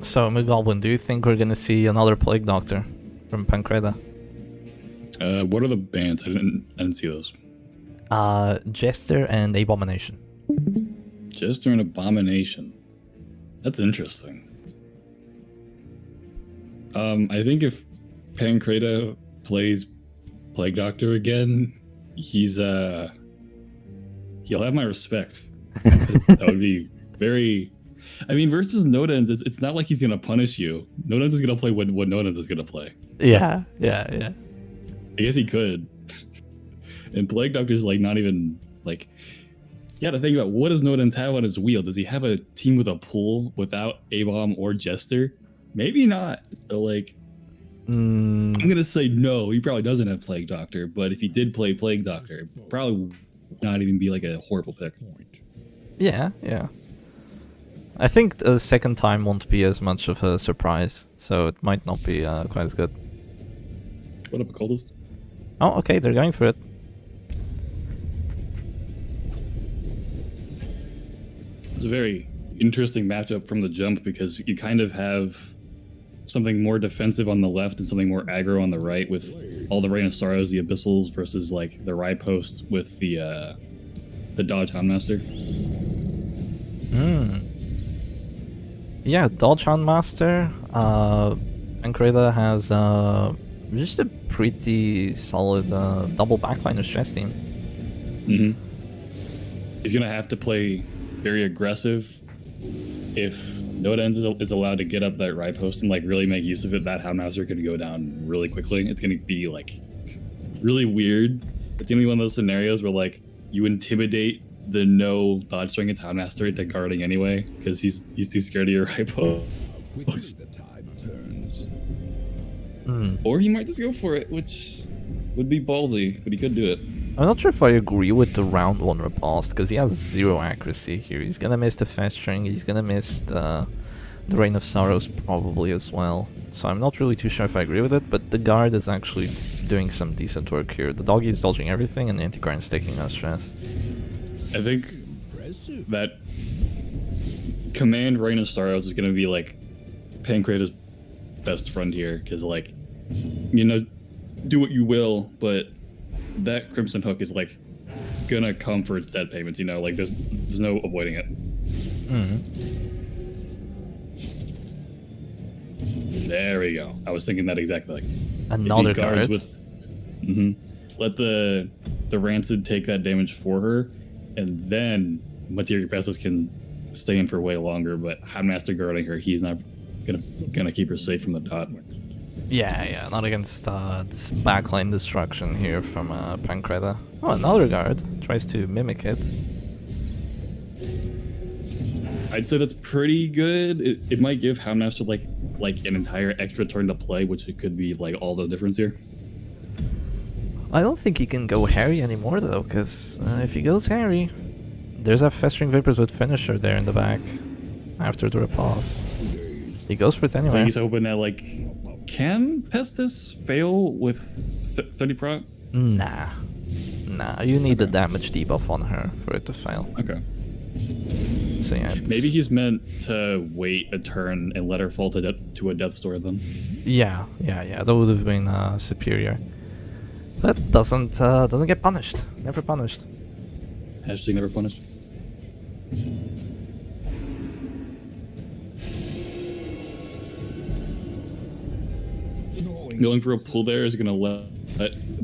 So, Mugoblin, do you think we're gonna see another Plague Doctor from Pancreda?
What are the bans? I didn't see those.
Jester and Abomination.
Jester and Abomination. That's interesting. I think if Pancreda plays Plague Doctor again, he'll have my respect. That would be very. I mean, versus Nodens, it's not like he's gonna punish you. Nodens is gonna play what Nodens is gonna play.
Yeah.
I guess he could. And Plague Doctor's like not even like. You gotta think about, what does Nodens have on his wheel? Does he have a team with a pool without A-bomb or Jester? Maybe not. So like, I'm gonna say no. He probably doesn't have Plague Doctor. But if he did play Plague Doctor, probably not even be like a horrible pick.
Yeah. I think the second time won't be as much of a surprise, so it might not be quite as good.
What up, Occultist?
Oh, okay, they're going for it.
It's a very interesting matchup from the jump because you kind of have something more defensive on the left and something more aggro on the right, with all the Rain of Sorrows, the Abyssals, versus like the Rye Posts with the Dodge Houndmaster. Yeah,
Dodge Houndmaster. Pancreda has Just a pretty solid double backline of stress team.
He's gonna have to play very aggressive. If nodens is allowed to get up that right post and like really make use of it, that Houndmaster could go down really quickly. It's gonna be like really weird. It's gonna be one of those scenarios where like you intimidate the no dodge string its Houndmaster into guarding anyway because he's too scared of your right post. Or he might just go for it, which would be ballsy, but he could do it.
I'm not sure if I agree with the round 1 riposte, because he has 0 accuracy here. He's gonna miss the fast string, he's gonna miss the Rain of Sorrows probably as well. So I'm not really too sure if I agree with it, but the guard is actually doing some decent work here. The doggy is dodging everything, and the anti-guard is taking no stress.
I think that command Rain of Sorrows is gonna be like Pancreda's best friend here, because like, you know, do what you will, but that Crimson Hook is like gonna come for its debt payments, you know, like there's no avoiding it. There we go. I was thinking that exactly. Like
another
if he guards
guard
with let the Rancid take that damage for her, and then Materia Pestis can stay in for way longer, but Houndmaster guarding her, he's not gonna keep her safe from the dot.
Yeah, not against this backline destruction here from Pancreda. Oh, another guard tries to mimic it.
I'd say that's pretty good. It might give Houndmaster like an entire extra turn to play, which it could be like all the difference here.
I don't think he can go Harry anymore though, because if he goes Harry, there's a Festering Vapors with Finisher there in the back after the riposte. He goes for it anyway.
He's hoping that like, can Pestis fail with 30 proc?
Nah, you need the damage debuff on her for it to fail.
Okay.
So yeah,
maybe he's meant to wait a turn and let her fall to a death store then.
Yeah, that would have been superior. But doesn't get punished. Never punished.
Hashtag never punished. Going for a pull there is going to let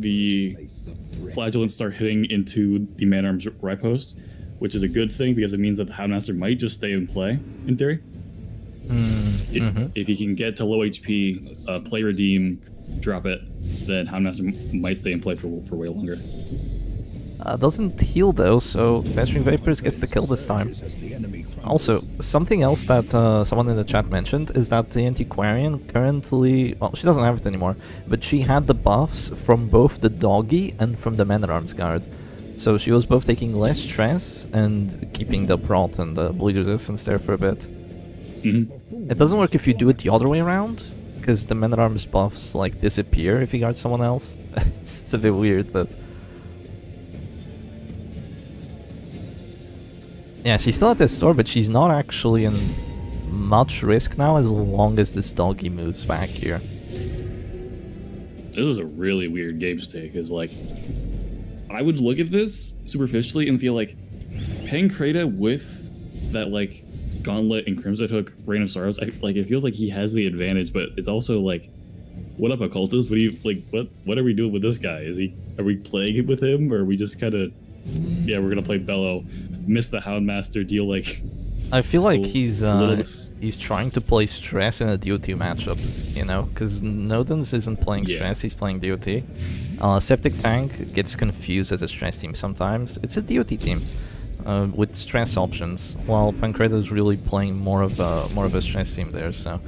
the Flagellant start hitting into the Man-Arm's right post, which is a good thing because it means that the Houndmaster might just stay in play, in theory. If he can get to low HP, play Redeem, drop it, then Houndmaster might stay in play for way longer.
Doesn't heal though, so Festering Vapors gets the kill this time. Also, something else that someone in the chat mentioned is that the Antiquarian currently, well, she doesn't have it anymore, but she had the buffs from both the Doggy and from the Man-at-Arms Guard. So she was both taking less stress and keeping the prot and the bleed resistance there for a bit. It doesn't work if you do it the other way around, because the Man-at-Arms buffs like disappear if you guard someone else. It's a bit weird, but... yeah, she's still at this store, but she's not actually in much risk now as long as this doggy moves back here.
This is a really weird game state, because, like, I would look at this superficially and feel like Pancreda with that, like, Gauntlet and Crimson Hook, Rain of Sorrows, like, it feels like he has the advantage, but it's also, like, what up, Occultist? What do you, like, what are we doing with this guy? Are we playing it with him, or are we just kind of... yeah, we're gonna play Bellow, miss the Houndmaster, deal like...
I feel like he's trying to play Stress in a DOT matchup, you know? Because Nodens isn't playing Stress, he's playing DOT. Septic Tank gets confused as a Stress team sometimes. It's a DOT team with Stress options, while Pancreda is really playing more of a Stress team there, so...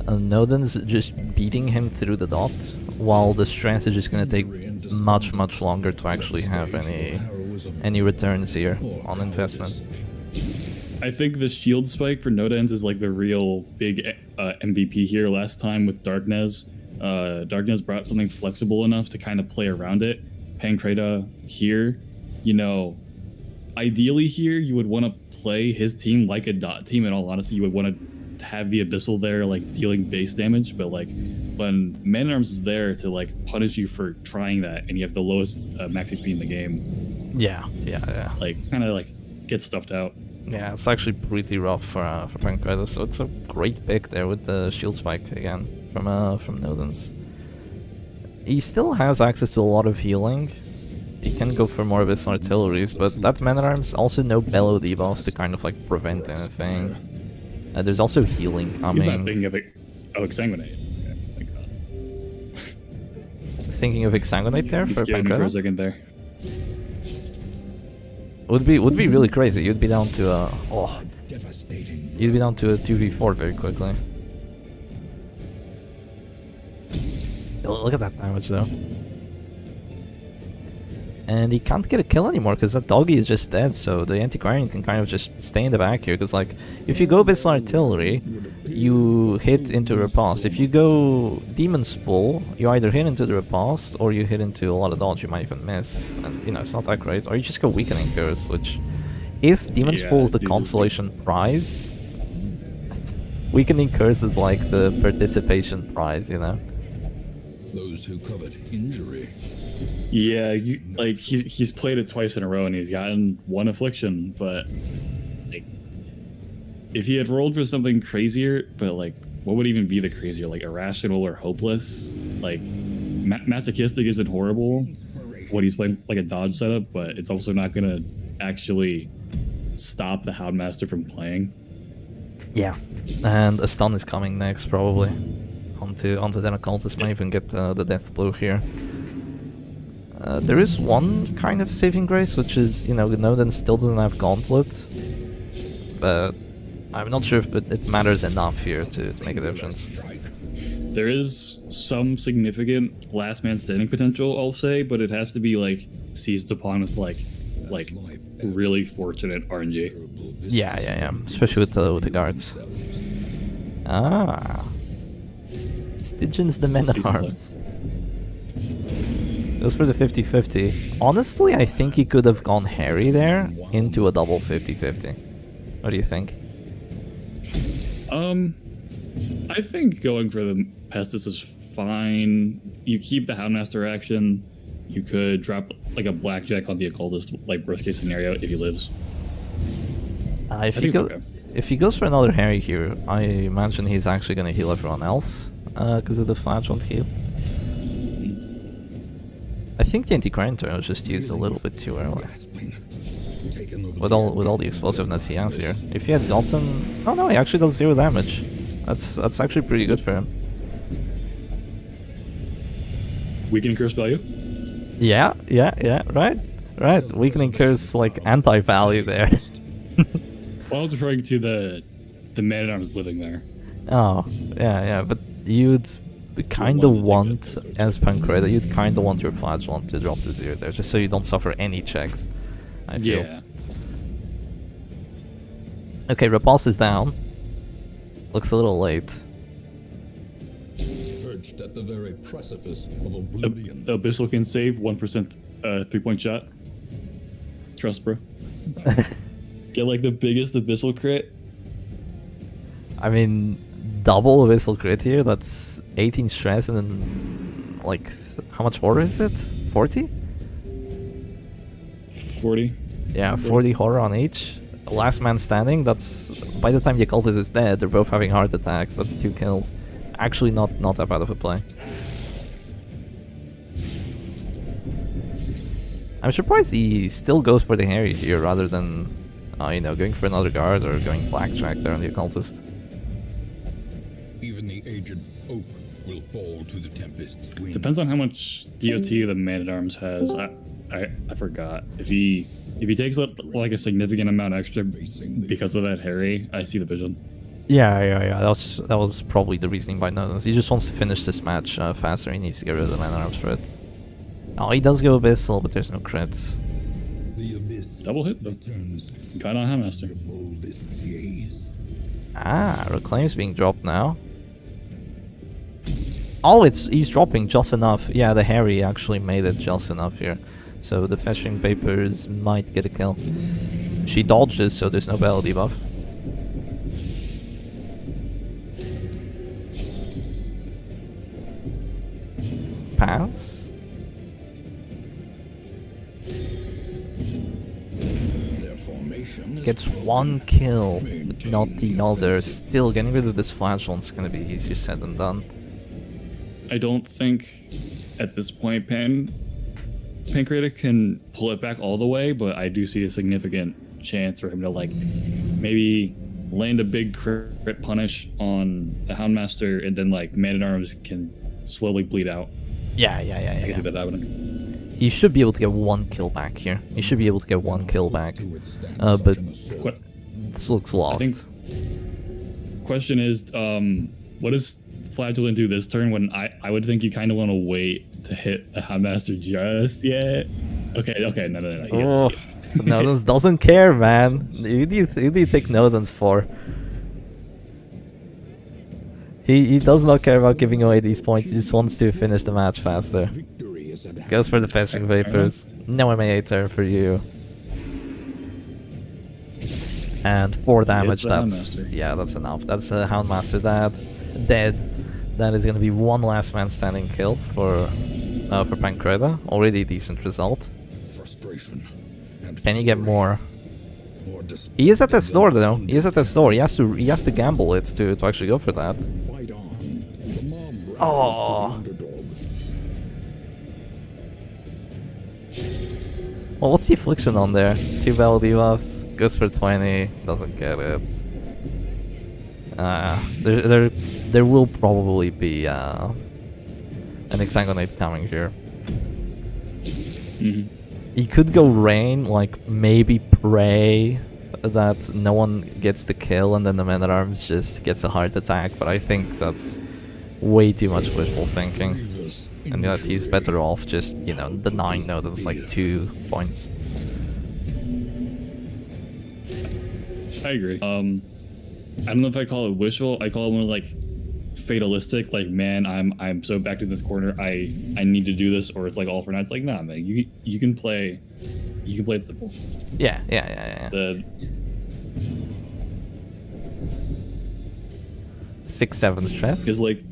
Nodens just beating him through the dot, while the Stress is just gonna take much longer to actually have any returns here on investment.
I think the shield spike for Nodens is like the real big MVP here. Last time with Darkness, Darkness brought something flexible enough to kind of play around it. Pancreda here, you know, ideally here you would want to play his team like a dot team. In all honesty, you would want to have the Abyssal there, like dealing base damage, but like when Man-at-Arms is there to like punish you for trying that, and you have the lowest max HP in the game. Yeah. Like kind of like get stuffed out.
Yeah, it's actually pretty rough for Pancreda, so it's a great pick there with the shield spike again from Nodens. He still has access to a lot of healing. He can go for more of his artilleries, but that man-at-arms also no bellow debuffs to kind of like prevent anything. There's also healing coming.
He's not thinking of it. Oh, exsanguinate. Okay, thank God.
Thinking of exsanguinate there
He
for
scared me for a
Pancreda?
second there.
Would be really crazy. You'd be down to a
Devastating.
you'd be down to a 2v4 very quickly. Look at that damage though. And he can't get a kill anymore because that doggy is just dead, so the Antiquarian can kind of just stay in the back here, because like, if you go Abyssal Artillery, you hit into Riposte. If you go Demon Spool, you either hit into the Riposte, or you hit into a lot of dodge you might even miss, and you know, it's not that great. Or you just go Weakening Curse, which, if Demon
Yeah,
Spool is the
Jesus.
consolation prize, Weakening Curse is like the participation prize, you know?
Those who covet injury.
Yeah, like he's played it twice in a row and he's gotten one affliction, but like if he had rolled for something crazier, but like what would even be the crazier, like irrational or hopeless? Like masochistic isn't horrible when he's playing like a dodge setup, but it's also not gonna actually stop the Houndmaster from playing.
Yeah, and a stun is coming next probably. Onto then Occultist might even get the death blow here. There is one kind of saving grace, which is, you know, Nodens still doesn't have Gauntlet, but I'm not sure if it matters enough here to make a difference.
There is some significant last man standing potential, I'll say, but it has to be like seized upon with like really fortunate RNG.
Yeah, especially with the guards. Ah, Stygian's the men-at-arms. Goes for the 50-50. Honestly, I think he could have gone Harry there into a double 50-50. What do you think?
I think going for the Pestis is fine. You keep the Houndmaster action. You could drop like a Blackjack on the Occultist, like worst case scenario, if he lives.
If
I
he
think it's okay.
if he goes for another Harry here, I imagine he's actually going to heal everyone else because of the flagellant heal. I think the Antiquarian turn was just used a little bit too early. With all the explosiveness he has here. If he had gotten... Oh no, he actually does 0 damage. That's actually pretty good for him.
Weakening curse value?
Yeah, right. Weakening curse, like, anti-value there.
Well, I was referring to the Man-at-Arms living there.
Oh, yeah, but you'd kind of want, as Pancreda, you'd kind of want your Flagellant to drop to 0 there, just so you don't suffer any checks, I feel.
Yeah.
Okay, Repulse is down. Looks a little late.
Perched at the very precipice of oblivion.
The Abyssal can save 1% 3-point shot. Trust, bro. Get like the biggest Abyssal crit.
I mean, double Abyssal crit here, that's 18 stress and then, like, how much horror is it? 40?
40.
Yeah, 40 horror on each. Last man standing, that's... By the time the Occultist is dead, they're both having heart attacks, that's 2 kills. Actually not that bad of a play. I'm surprised he still goes for the Harry here rather than, you know, going for another guard or going Blackjack there on the Occultist.
Even the aged oak will fall to the tempest's wing.
Depends on how much DOT the Man-at-Arms has. I forgot. If he takes up like a significant amount extra because of that Harry, I see the vision.
Yeah. That was probably the reasoning by Nodens. He just wants to finish this match faster. He needs to get rid of the Man-at-Arms for it. Oh, he does go Abyssal, but there's no crits.
The abyss
Double hit though.
returns
Got on Houndmaster.
the boldest gaze.
Ah, Reclaim's being dropped now. Oh, he's dropping just enough. Yeah, the Harry actually made it just enough here. So the Festering Vapors might get a kill. She dodges, so there's no battle debuff. Pass?
Their formation is
Gets 1 kill, but not the other. Still, getting rid of this Flagellant's gonna be easier said than done.
I don't think at this point Pancreda can pull it back all the way, but I do see a significant chance for him to like maybe land a big crit punish on the Houndmaster, and then like Man-at-Arms can slowly bleed out.
Yeah.
I can see that happening.
He should be able to get 1 kill back here. He should be able to get 1 kill back. But this looks lost.
I think question is, what does Flatulent do this turn when I would think you kind of want to wait to hit a Houndmaster just yet? Okay, no. He gets
Oh, Nodens doesn't care, man. Who do you take Nodens for? He does not care about giving away these points. He just wants to finish the match faster. Goes for the Festering Vapors. No MAA turn for you. And 4 damage. That's enough. That's a Houndmaster dead. That is gonna be 1 last man standing kill for Pancreda. Already a decent result. Can he get more? He is at the door though. He is at the door. He has to gamble it to actually go for that. Oh. Well, what's the affliction on there? 2 battle debuffs, goes for 20, doesn't get it. There will probably be an Exsanguinate coming here.
Mm-hmm.
You could go Rain, like maybe pray that no one gets the kill and then the Man-at-Arms just gets a heart attack, but I think that's way too much wishful thinking. And that he's better off just, you know, denying Nodens like 2 points.
I agree. I don't know if I call it wishful. I call it more like fatalistic. Like, man, I'm so backed in this corner. I need to do this, or it's like all for naught. It's like, nah, man. You can play it simple.
Yeah.
The
6-7 stress.
Because like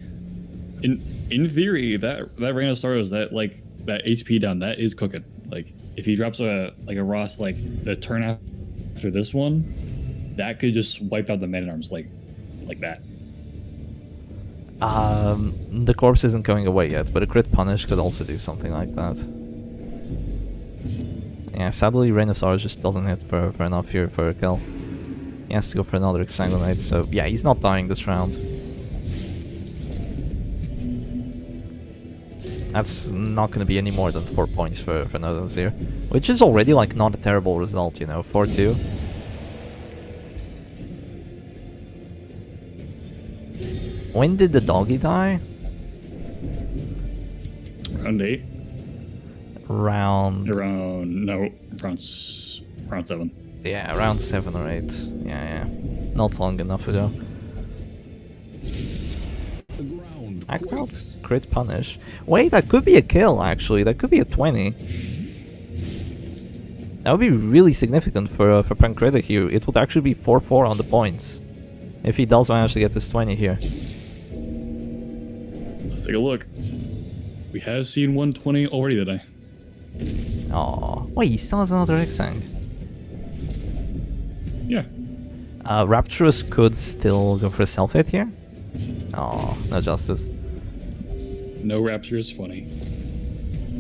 in theory, that Reign of Sorrows, that like that HP down, that is cooking. Like if he drops a Ross like the turn after this one, that could just wipe out the Man-at-Arms like that.
The corpse isn't going away yet, but a crit punish could also do something like that. Yeah, sadly Reign of Sorrows just doesn't hit for enough here for a kill. He has to go for another Exsanguinate, so yeah, he's not dying this round. That's not going to be any more than 4 points for Nodens here, which is already like not a terrible result, you know, 4-2. When did the doggy die?
Round 8.
Round
7.
Yeah, around 7 or 8. Yeah. Not long enough ago. Act out, crit punish. Wait, that could be a kill actually. That could be a 20. That would be really significant for Pancreda here. It would actually be 4-4 on the points if he does manage to get his 20 here.
Let's take a look. We have seen 120 already today.
Oh, wait, he still has another Exang.
Yeah.
Rapturous could still go for a self-hit here. Oh, no justice.
No Rapture is funny.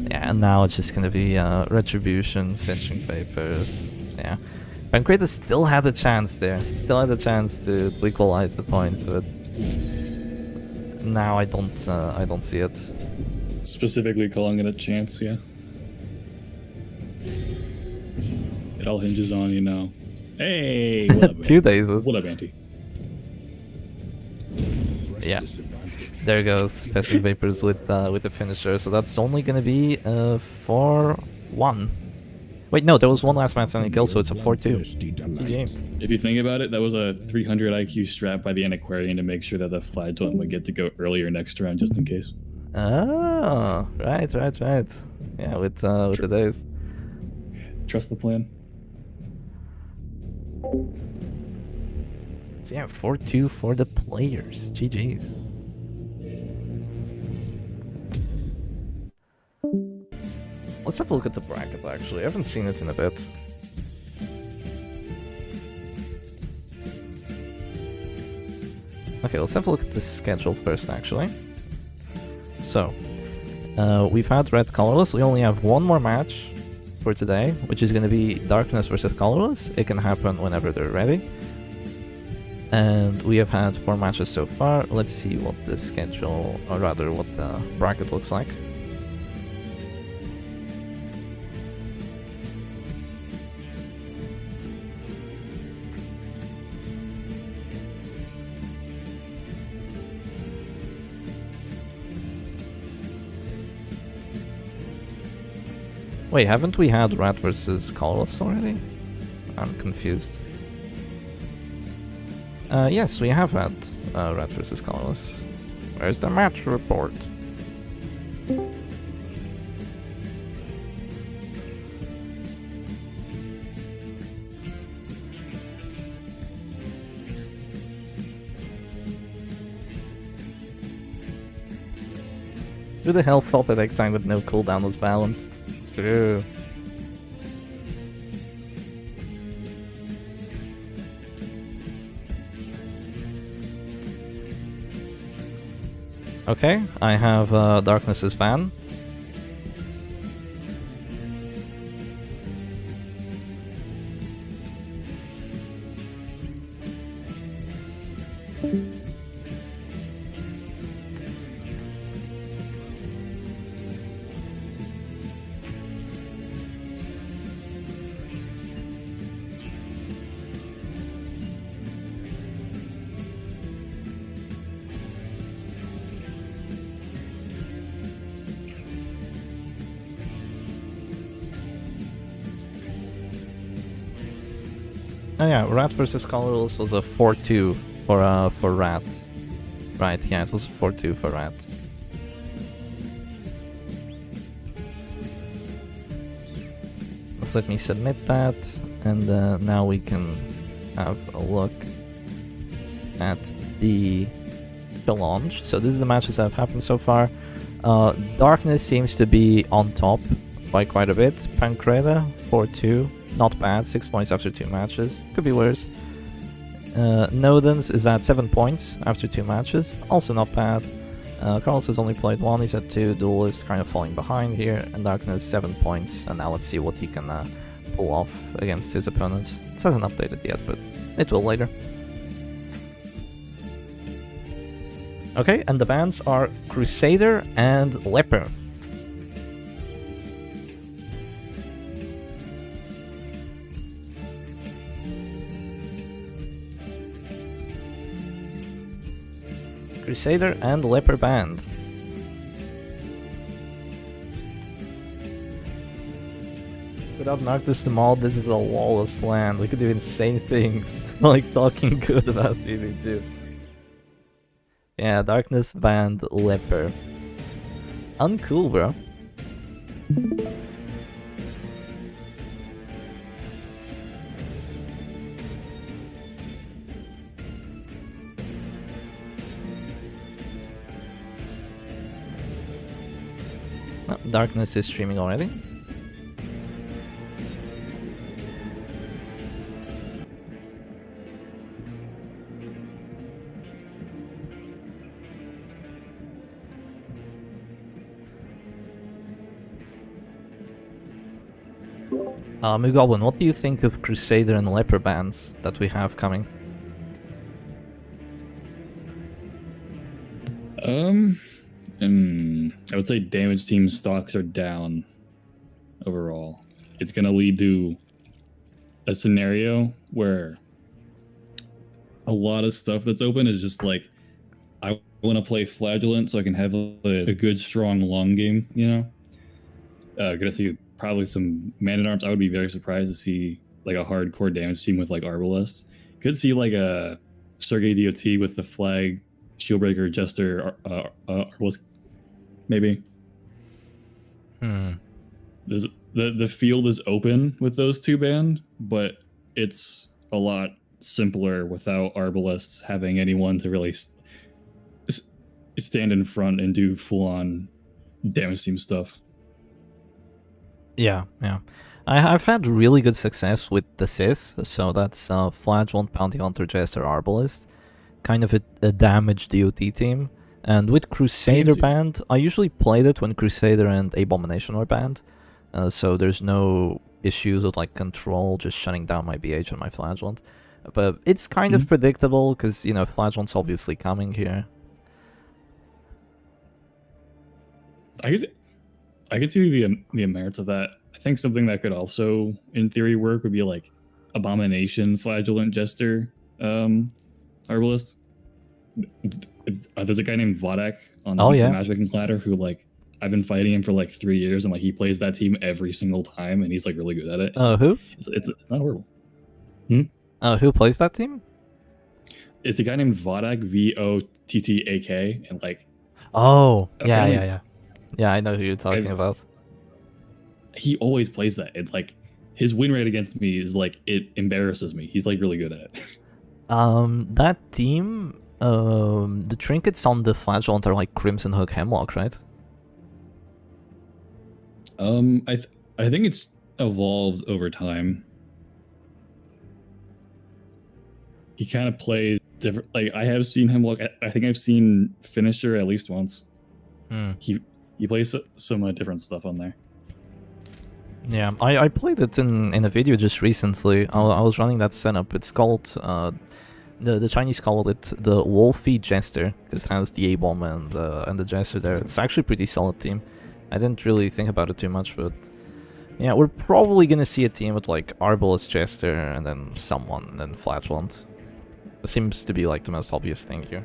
Yeah, and now it's just gonna be Retribution, Festering Vapors. Yeah. Pancreda still had a chance there. Still had a chance to equalize the points, but now I don't see it.
Specifically calling it a chance, yeah. It all hinges on, you know. Hey, what up,
2 days.
What up, Auntie?
Yeah. There goes Festering Vapors with the finisher. So that's only gonna be 4-1. Wait, no, there was one last man standing kill, so it's a 4-2. GG.
If you think about it, that was a 300 IQ strat by the Antiquarian to make sure that the Flagellant would get to go earlier next round, just in case.
Oh, right. Yeah, with the days.
Trust the plan.
So yeah, 4-2 for the players. GG's. Let's have a look at the bracket, actually. I haven't seen it in a bit. Okay, let's have a look at the schedule first, actually. So, we've had red colorless. We only have one more match for today, which is going to be darkness versus colorless. It can happen whenever they're ready. And we have had 4 matches so far. Let's see what the schedule, or rather what the bracket looks like. Wait, haven't we had red versus colorless already? I'm confused. Yes, we have had red versus colorless. Where's the match report? Who the hell thought that Exile with no cooldown was balanced? True. Okay, I have Darkness's ban. Oh yeah, Rat versus Colorless was a 4-2 for Rat. Right, yeah, it was a 4-2 for Rat. So let me submit that, and now we can have a look at the launch. So this is the matches that have happened so far. Darkness seems to be on top by quite a bit. Pancreda 4-2. Not bad, 6 points after 2 matches. Could be worse. Nodens is at 7 points after 2 matches. Also not bad. Carlos has only played 1, he's at 2. Duelist kind of falling behind here. And Darkness 7 points. And now let's see what he can pull off against his opponents. It hasn't updated yet, but it will later. Okay, and the bans are Crusader and Leper. Crusader and Leper banned. Without Noctis to Maul, this is a lawless land. We could do insane things, like talking good about PvP. Yeah, Darkness banned Leper. Uncool, bro. Oh, Darkness is streaming already. Mugoblin, what do you think of Crusader and Leper bans that we have coming?
I would say damage team stocks are down overall. It's going to lead to a scenario where a lot of stuff that's open is just like, I want to play Flagellant so I can have a good, strong, long game, you know? Gonna see probably some Man-at-Arms. I would be very surprised to see like a hardcore damage team with like Arbalest. Could see like a Sergei DOT with the Flag, Shieldbreaker, Jester, Arbalest, maybe. The field is open with those 2 banned, but it's a lot simpler without Arbalests having anyone to really stand in front and do full-on damage team stuff.
Yeah. I've had really good success with the Sys, so that's Flagellant, Bounty Hunter, Jester, Arbalest. Kind of a damage DOT team. And with Crusader banned, I usually played it when Crusader and Abomination were banned. So there's no issues with like control just shutting down my BH and my Flagellant. But it's kind of predictable because, you know, Flagellant's obviously coming here.
I could see the merits of that. I think something that could also, in theory, work would be like Abomination, Flagellant, Jester, Herbalist. There's a guy named Vodak on the Matchmaking Ladder who, like, I've been fighting him for like 3 years, and like he plays that team every single time, and he's like really good at it.
Who?
It's not horrible.
Who plays that team?
It's a guy named Vodak, Vottak, and like.
Oh, yeah. Yeah, I know who you're talking about.
He always plays that. It like his win rate against me is like it embarrasses me. He's like really good at it.
That team, the trinkets on the Flagellant are like Crimson Hook Hemlock, right?
I think it's evolved over time. He kind of plays different. Like I have seen Hemlock. I think I've seen Finisher at least once. He plays some different stuff on there.
Yeah, I played it in a video just recently. I was running that setup. It's called, the Chinese call it the Wolfie Jester, because it has the A-bomb and the Jester there. It's actually a pretty solid team. I didn't really think about it too much, but yeah, we're probably gonna see a team with like Arbalest, Jester, and then someone, and then Flagellant. It seems to be like the most obvious thing here.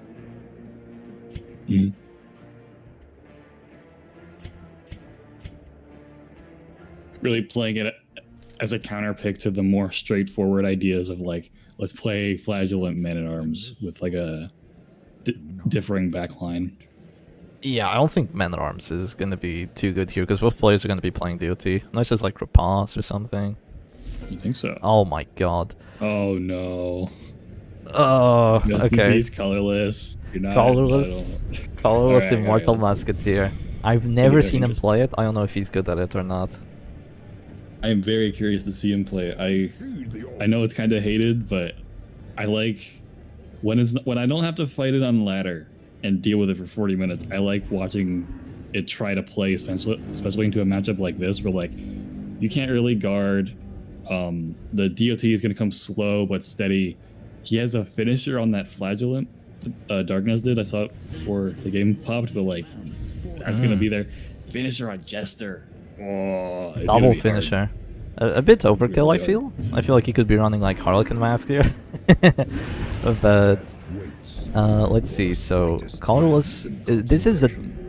Really playing it as a counter pick to the more straightforward ideas of like, let's play Flagellant Man-at-Arms with like a differing backline.
Yeah, I don't think Man-at-Arms is going to be too good here, because both players are going to be playing DOT. Unless it's like Rapace or something.
You think so?
Oh my god.
Oh no.
Oh, okay.
He's colorless. You're not,
colorless. Colorless
right,
Immortal Musketeer. I've never seen him play it. I don't know if he's good at it or not.
I am very curious to see him play. I know it's kind of hated, but I like when I don't have to fight it on ladder and deal with it for 40 minutes. I like watching it try to play, especially into a matchup like this, where like you can't really guard. The DOT is going to come slow but steady. He has a finisher on that Flagellant. Darkness did. I saw it before the game popped, but like that's going to be there. Finisher on Jester. Oh,
double finisher. A bit overkill, I feel. I feel like he could be running like Harlequin Mask here. But let's see. So colorless. This is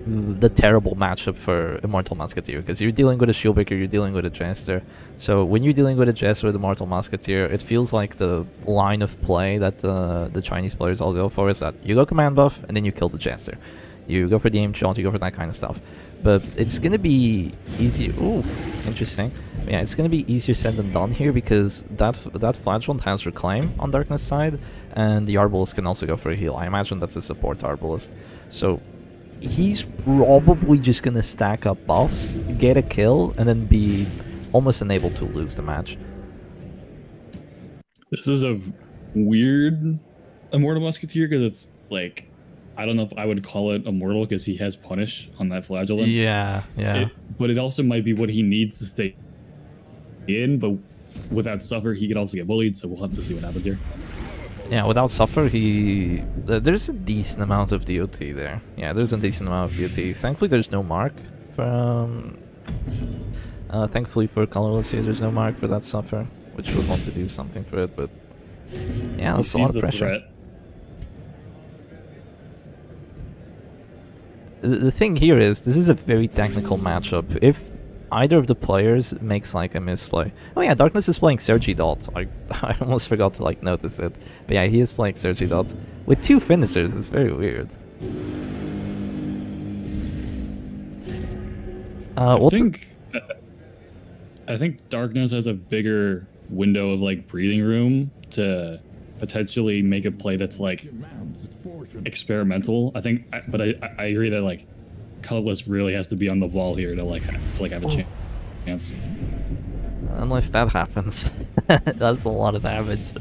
the terrible matchup for Immortal Musketeer, because you're dealing with a Shieldbreaker, you're dealing with a Jester. So when you're dealing with a Jester with Immortal Musketeer, it feels like the line of play that the Chinese players all go for is that you go command buff and then you kill the Jester. You go for the aim shot, you go for that kind of stuff. But it's gonna be easy. Ooh, interesting. Yeah, it's gonna be easier said than done here, because that Flagellant has Reclaim on Darkness side, and the Arbalest can also go for a heal. I imagine that's a support Arbalest. So he's probably just gonna stack up buffs, get a kill, and then be almost unable to lose the match.
This is a weird Immortal Musketeer, because it's like, I don't know if I would call it immortal, because he has Punish on that Flagellant.
Yeah.
But it also might be what he needs to stay in, but without Suffer, he could also get bullied, so we'll have to see what happens here.
Yeah, without Suffer, there's a decent amount of DOT there. Yeah, there's a decent amount of DOT. Thankfully, there's no mark. Thankfully for colorless here, there's no mark for that Suffer, which would want to do something for it, but yeah, that's a lot of pressure. The thing here is, this is a very technical matchup. If either of the players makes like a misplay. Oh yeah, Darkness is playing Sergi Dot. I almost forgot to like notice it. But yeah, he is playing Sergi Dot with two finishers. It's very weird.
I think Darkness has a bigger window of like breathing room to potentially make a play that's like experimental. I think, but I agree that like colorless really has to be on the ball here to have a chance.
Unless that happens, that's a lot of damage.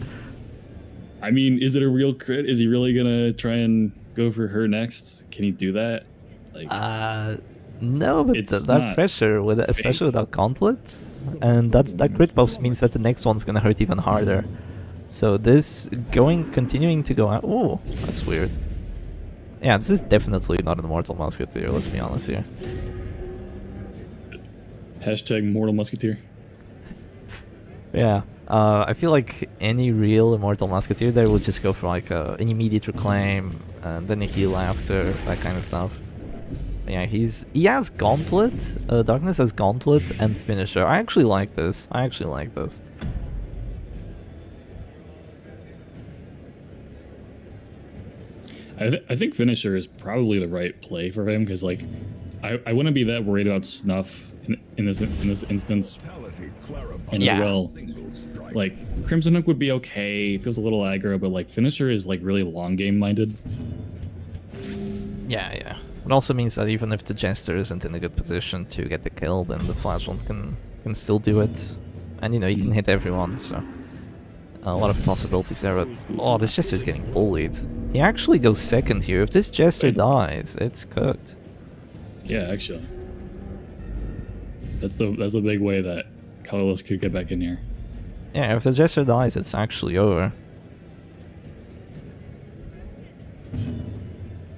I mean, is it a real crit? Is he really gonna try and go for her next? Can he do that? Like,
No, but
It's
that
not
pressure, with especially without Gauntlet, and that crit buff means that the next one's gonna hurt even harder. So this continuing to go out. Oh, that's weird. Yeah, this is definitely not an Immortal Musketeer. Let's be honest here.
hashtag Mortal Musketeer.
Yeah, I feel like any real Immortal Musketeer there would just go for like an immediate reclaim, and then a heal after, that kind of stuff. Yeah, he has Gauntlet. Darkness has Gauntlet and Finisher. I actually like this. I
think Finisher is probably the right play for him because, like, I wouldn't be that worried about Snuff in this instance. And
Yeah.
as well, like, Crimson Hook would be okay. It feels a little aggro, but like Finisher is like really long game minded.
Yeah. It also means that even if the Jester isn't in a good position to get the kill, then the Flash one can still do it. And, you know, he can hit everyone, so... A lot of possibilities there, but... Oh, this Jester is getting bullied. He actually goes second here. If this Jester dies, it's cooked.
Yeah, actually, that's the big way that Colorless could get back in here.
Yeah, if the Jester dies, it's actually over.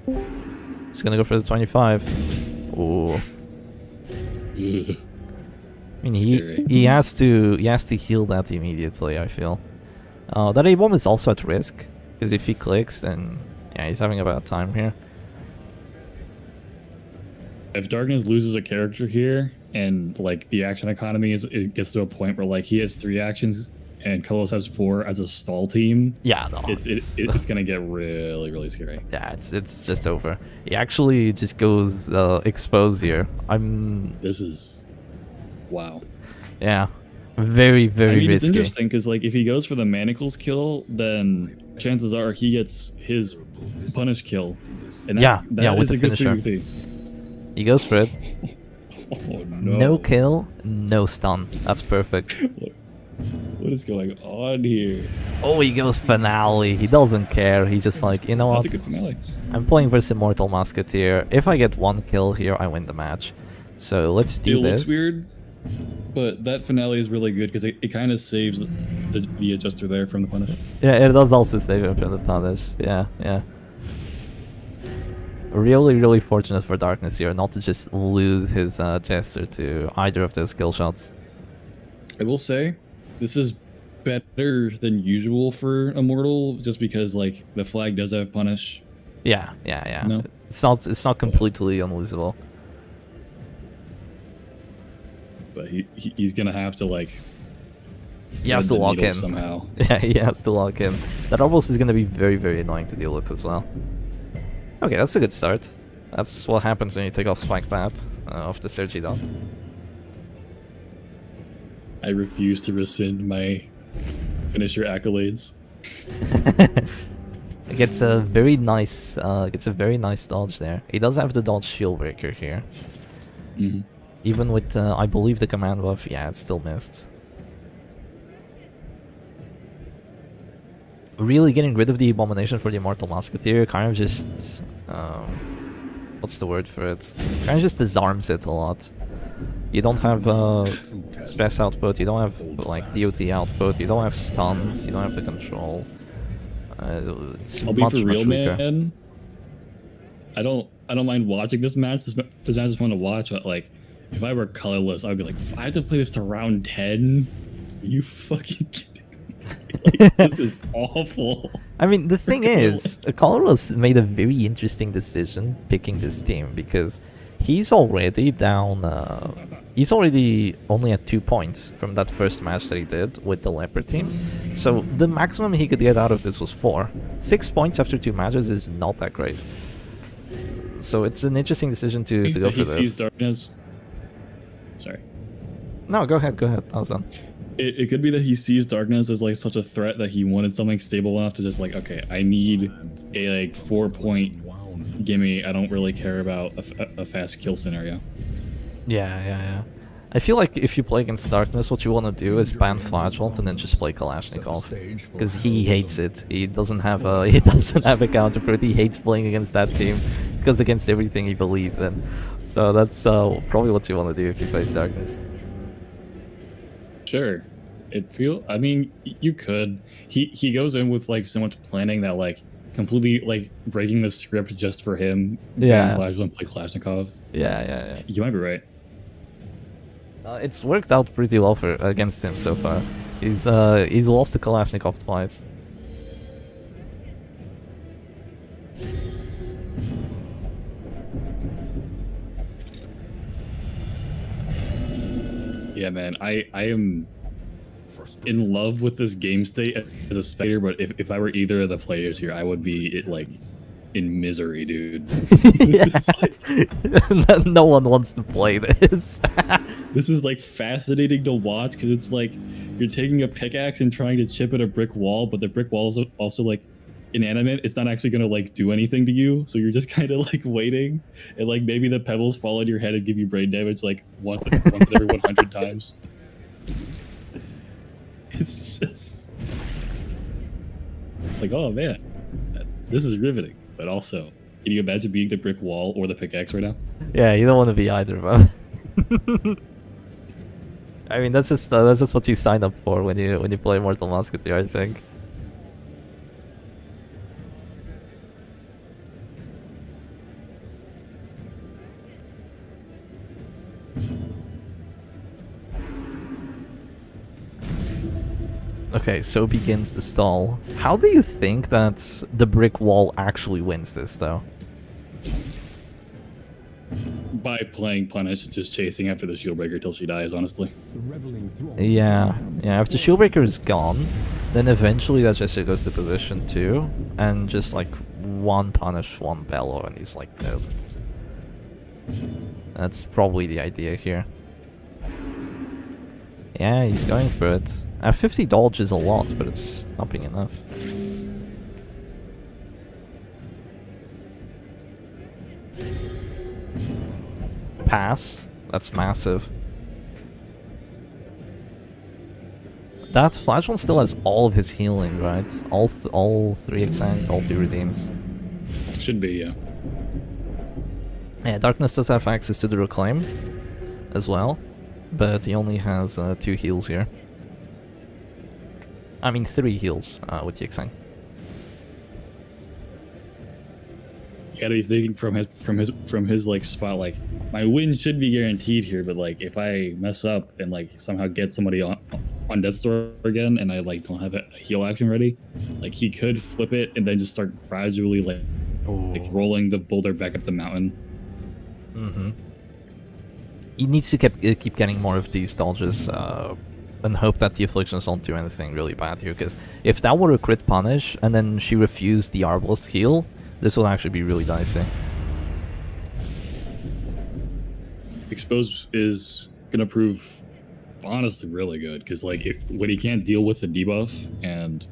He's gonna go for the 25. Ooh.
Ugh.
I mean,
Scary.
he has to heal that immediately, I feel. That A-bomb is also at risk, because if he clicks, then yeah, he's having a bad time here.
If Darkness loses a character here, and like the action economy it gets to a point where like he has 3 actions and Colorless has 4 as a stall team,
Yeah, no,
it's gonna get really, really scary.
yeah, it's just over. He actually just goes expose here.
This is wow.
Yeah, very, very
I mean, it's
risky.
interesting because like if he goes for the manacles kill, then chances are he gets his punish kill. And
Yeah,
that
with
is
the
a good
finisher.
PvP.
He goes for it.
Oh no!
No kill, no stun. That's perfect.
What is going on here?
Oh, he goes finale. He doesn't care. He's just like, you know what?
That's a good finale.
I'm playing versus Immortal Musketeer. If I get 1 kill here, I win the match. So let's do
It
this.
looks weird, but that finale is really good because it kind of saves the adjuster there from the punish.
Yeah, it does also save him from the punish. Yeah. Really, really fortunate for Darkness here not to just lose his Jester to either of those kill shots.
I will say, this is better than usual for Immortal, just because like the flag does have punish.
Yeah.
No.
It's not completely unlosable.
But he's gonna have to like.
He has to
thread the
lock
needle
in.
somehow.
Yeah, he has to lock in. That almost is going to be very, very annoying to deal with as well. Okay, that's a good start. That's what happens when you take off Spike Path off the Sergi Dot.
I refuse to rescind my finisher accolades.
It gets a very nice dodge there. He does have the dodge shield breaker here.
Mm-hmm.
Even with, I believe, the command buff, yeah, it's still missed. Really getting rid of the Abomination for the Immortal Musketeer kind of just... what's the word for it? Kind of just disarms it a lot. You don't have stress output, you don't have like DOT output, you don't have stuns, you don't have the control. It's
I'll be
much,
for real,
much weaker.
man. I don't mind watching this match. This match is fun to watch, but like, if I were colorless, I'd be like, I have to play this to round 10. Are you fucking kidding? Like, this is awful.
I mean, the thing is, Colorless made a very interesting decision picking this team because he's already down. He's already only at 2 points from that first match that he did with the Leopard team. So the maximum he could get out of this was 4. 6 points after 2 matches is not that great. So it's an interesting decision to go for
He
this.
sees Darkness. Sorry.
No, go ahead. I was done.
It could be that he sees Darkness as like such a threat that he wanted something stable enough to just like, okay, I need a like 4-point gimme. I don't really care about a fast kill scenario.
Yeah. I feel like if you play against Darkness, what you want to do is ban Flagellant and then just play Kalashnikov, because he hates it. He doesn't have a counter for it. He hates playing against that team. It goes against everything he believes in. So that's probably what you want to do if you face Darkness.
Sure. I mean, you could. He goes in with like so much planning that like completely like breaking the script just for him.
Yeah.
Flagellant play Kalashnikov.
Yeah.
You might be right.
It's worked out pretty well against him so far. He's lost to Kalashnikov twice.
Yeah, man. I am in love with this game state as a spectator, but if I were either of the players here, I would be like in misery, dude.
No one wants to play this.
This is like fascinating to watch because it's like you're taking a pickaxe and trying to chip at a brick wall, but the brick wall is also like inanimate. It's not actually gonna like do anything to you, so you're just kind of like waiting, and like maybe the pebbles fall on your head and give you brain damage like once every 100 times. It's just like, oh man, this is riveting. But also, can you imagine being the brick wall or the pickaxe right now?
Yeah, you don't want to be either, man. I mean, that's just what you sign up for when you play Mortal Musketeer, I think. Okay, so begins the stall. How do you think that the brick wall actually wins this, though?
By playing Punish, just chasing after the Shieldbreaker till she dies, honestly.
Yeah. If the Shieldbreaker is gone, then eventually that Jester goes to position 2, and just like one Punish, one Bellow, and he's like dead. That's probably the idea here. Yeah, he's going for it. 50 dodge is a lot, but it's not being enough. Pass. That's massive. That Flagellant still has all of his healing, right? All 3 extends, all 2 redeems.
Should be, yeah.
Yeah, Darkness does have access to the Reclaim as well, but he only has 2 heals here. I mean 3 heals with Yixang.
You gotta be thinking from his like spot, like my win should be guaranteed here, but like if I mess up and like somehow get somebody on Death's Door again and I like don't have a heal action ready, like he could flip it and then just start gradually like rolling the boulder back up the mountain.
Mm-hmm. He needs to keep getting more of these dodges and hope that the Afflictions don't do anything really bad here, because if that were a crit punish and then she refused the Arbalest heal, this would actually be really dicey.
Expose is gonna prove honestly really good, because like when he can't deal with the debuff and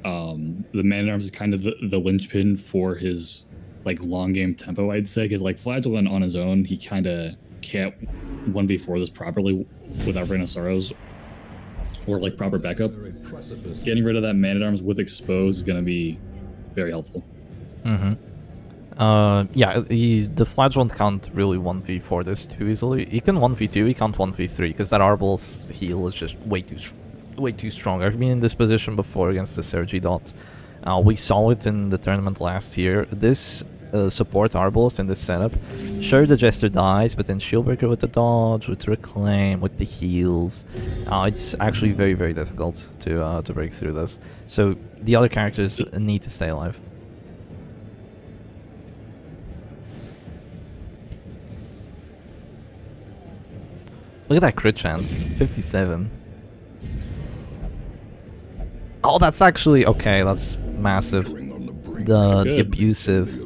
the Man-at-Arms is kind of the linchpin for his like long game tempo, I'd say, because like Flagellant on his own, he kind of can't 1v4 this properly without Reign of Sorrows or like proper backup. Getting rid of that Man-at-Arms with Expose is going to be very helpful.
Mm-hmm. Yeah, the Flagellant can't really 1v4 this too easily. He can 1v2, he can't 1v3, because that Arbalest heal is just way too strong. I've been in this position before against the Sergi Dot. We saw it in the tournament last year. This support Arbalest in this setup, sure the Jester dies, but then Shieldbreaker with the dodge, with the Reclaim, with the heals, it's actually very, very difficult to break through this. So the other characters need to stay alive. Look at that crit chance, 57. Oh, that's actually okay. That's massive. The abusive.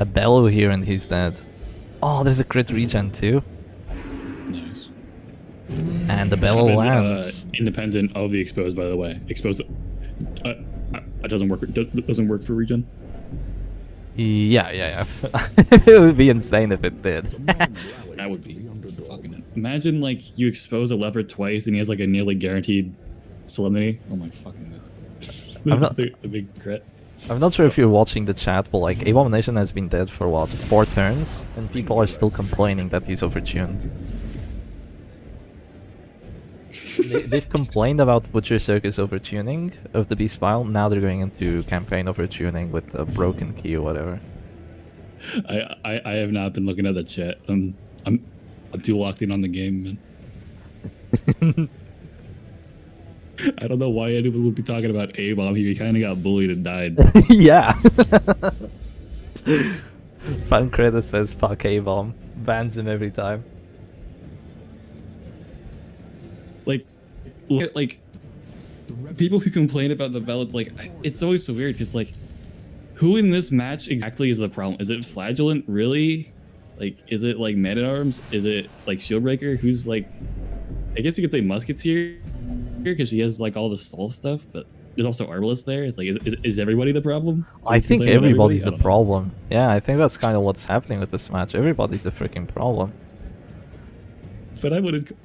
A Bellow here and he's dead. Oh, there's a crit regen too.
Nice.
And the Bellow lands.
Independent of the Expose, by the way. Expose. It doesn't work. Doesn't work for regen.
Yeah. It would be insane if it did.
That would be. Imagine like you expose a leopard twice and he has like a nearly guaranteed solemnity. Oh my fucking god.
I'm not-
the big crit.
I'm not sure if you're watching the chat, but like Abomination has been dead for what, 4 turns, and people are still complaining that he's overtuned. They've complained about Butcher Circus overtuning of the Beast Pile. Now they're going into campaign overtuning with a broken key or whatever.
I have not been looking at the chat. I'm too locked in on the game, man. I don't know why anyone would be talking about A-bomb. He kind of got bullied and died.
Yeah. Pancreda says fuck A-bomb. Bans him every time.
Like people who complain about the valid, like, it's always so weird because like, who in this match exactly is the problem? Is it Flagellant really? Like, is it like Man-at-Arms? Is it like Shieldbreaker? Who's like, I guess you could say Musketeer because she has like all the stall stuff, but there's also Arbalest there. It's like, is everybody the problem?
I think
complaining about
everybody's the
everybody? I don't know.
problem. Yeah, I think that's kind of what's happening with this match. Everybody's the freaking problem.
But I wouldn't.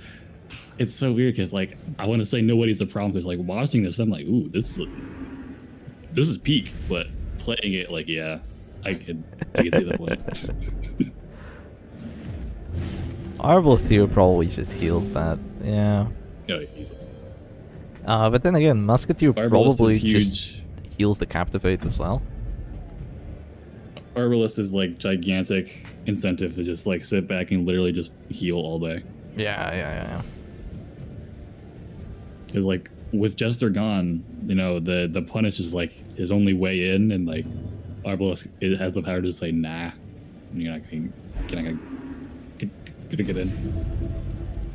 It's so weird because like I want to say nobody's the problem because like watching this I'm like, ooh, this is peak, but playing it like, yeah, I could see the point.
Arbalest here probably just heals that. Yeah.
Yeah, easily.
But then again, Musketeer
Arbalest
probably
is huge.
just heals the Captivate as well.
Arbalest is like gigantic incentive to just like sit back and literally just heal all day.
Yeah.
Because like with Jester gone, you know, the punish is like his only way in, and like Arbalest, it has the power to say nah, and you're not gonna get in.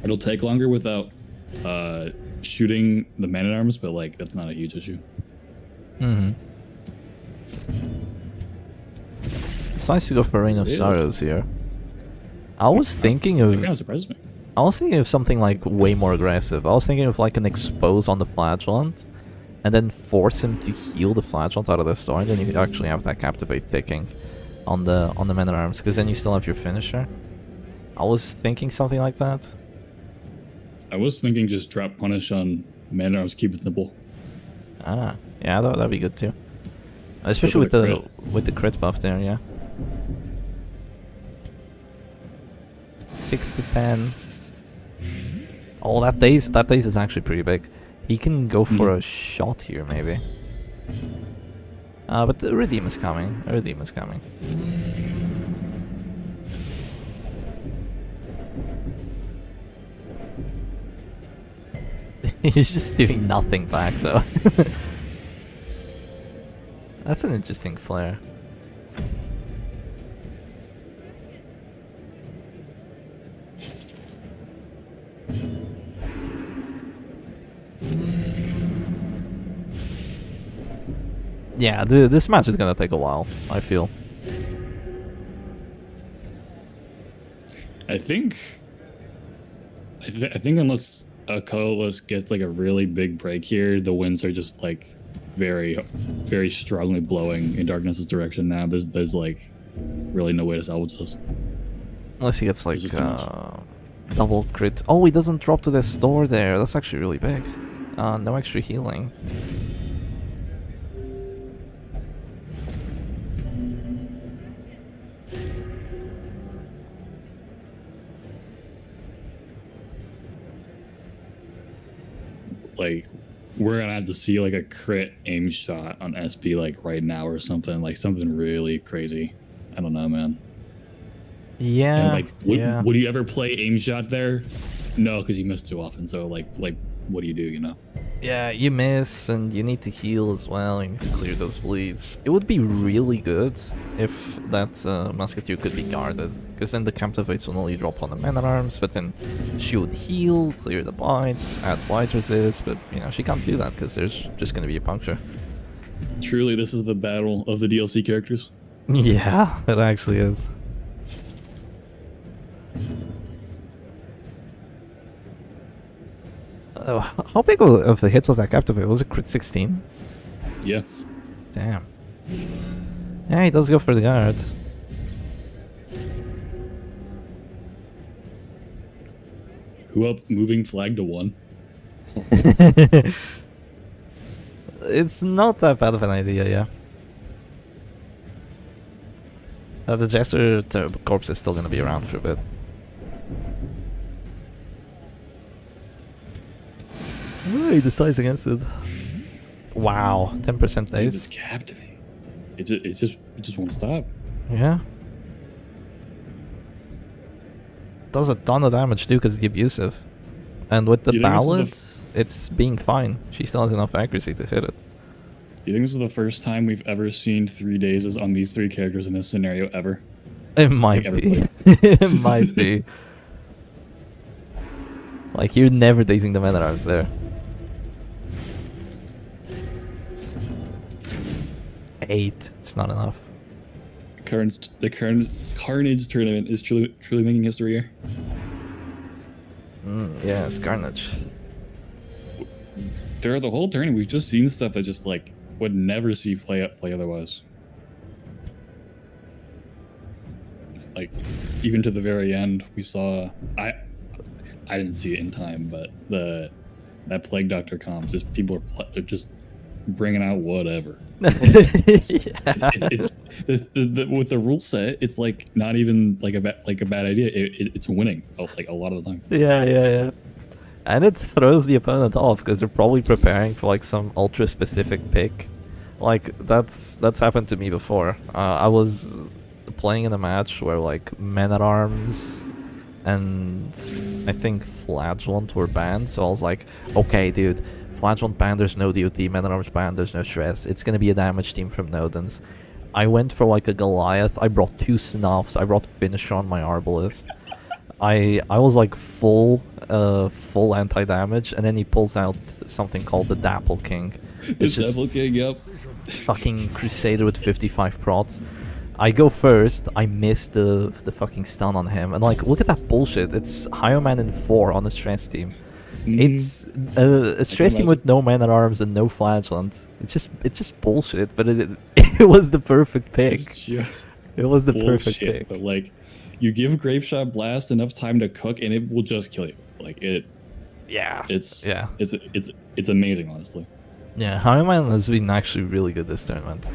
It'll take longer without shooting the Man-at-Arms, but like that's not a huge issue.
Mm-hmm. It's nice to go for Reign of
Really?
Sorrows here. I was thinking of
It kind of surprises me.
I was thinking of something like way more aggressive. I was thinking of like an expose on the Flagellant, and then force him to heal the Flagellant out of the store, and then you could actually have that Captivate ticking on the Man-at-Arms, because then you still have your finisher. I was thinking something like that.
I was thinking just drop punish on Man-at-Arms, keep it simple.
Ah, yeah, that'd be good too. Especially with the crit buff there, yeah. 6 to 10. Oh, that daze is actually pretty big. He can go for a shot here, maybe. But the Redeem is coming. A Redeem is coming. He's just doing nothing back, though. That's an interesting flare. Yeah, this match is gonna take a while, I feel.
I think unless a colorless gets like a really big break here, the winds are just like very, very strongly blowing in Darkness's direction now. There's like really no way to salvage this.
Unless he gets like
It's just too much.
double crit. Oh, he doesn't drop to the store there. That's actually really big. No extra healing.
Like we're gonna have to see like a crit aim shot on SP like right now or something, like something really crazy. I don't know, man.
Yeah.
And like
yeah.
would you ever play aim shot there? No, because you miss too often. So like what do you do, you know?
Yeah, you miss, and you need to heal as well, you need to clear those bleeds. It would be really good if that Musketeer could be guarded, because then the Captivates will only drop on the Man-at-Arms, but then she would heal, clear the bites, add wide resist, but you know, she can't do that because there's just going to be a puncture.
Truly, this is the battle of the DLC characters.
Yeah, it actually is. How big of a hit was that Captivate? Was it crit 16?
Yeah.
Damn. Yeah, he does go for the guard.
Who up moving flag to 1?
It's not that bad of an idea, yeah. The Jester corpse is still gonna be around for a bit. Oh, he decides against it. Wow, 10%
Dude,
days.
it's captivating. It just won't stop.
Yeah. Does a ton of damage too because it's abusive. And with the
You think this is the
ballad, it's being fine. She still has enough accuracy to hit it.
Do you think this is the first time we've ever seen 3 days on these 3 characters in this scenario ever?
It might
ever
be. It might be. Like, you're never dazing the mana arms there. 8. It's not enough.
The Carnage tournament is truly making history here.
Yeah, it's Carnage.
Throughout the whole tournament, we've just seen stuff that just like would never see play otherwise. Like, even to the very end, we saw I didn't see it in time, but that Plague Doctor comp, just people are just bringing out whatever. It's with the rule set, it's like not even like a bad idea. It's winning like a lot of the time.
Yeah. And it throws the opponent off because they're probably preparing for like some ultra specific pick. Like that's happened to me before. I was playing in a match where like Men at Arms and I think Flagellant were banned, so I was like, okay dude, Flagellant banned, there's no DOT, Men at Arms banned, there's no stress, it's gonna be a damage team from Nodens. I went for like a Goliath, I brought 2 Snuffs, I brought Finisher on my Arbalist. I was like full anti-damage, and then he pulls out something called the Dapple King. It's just
Dapple King, yep.
fucking Crusader with 55 prots. I go first, I miss the fucking stun on him, and like, look at that bullshit. It's Hyoman in 4 on a stress team. It's a stress team with no Man at Arms and no Flagellant. It's just bullshit, but it was the perfect pick. It was the perfect pick.
But like, you give Grapeshot Blast enough time to cook, and it will just kill you. Like it.
Yeah.
It's amazing, honestly.
Yeah, Hyoman has been actually really good this tournament.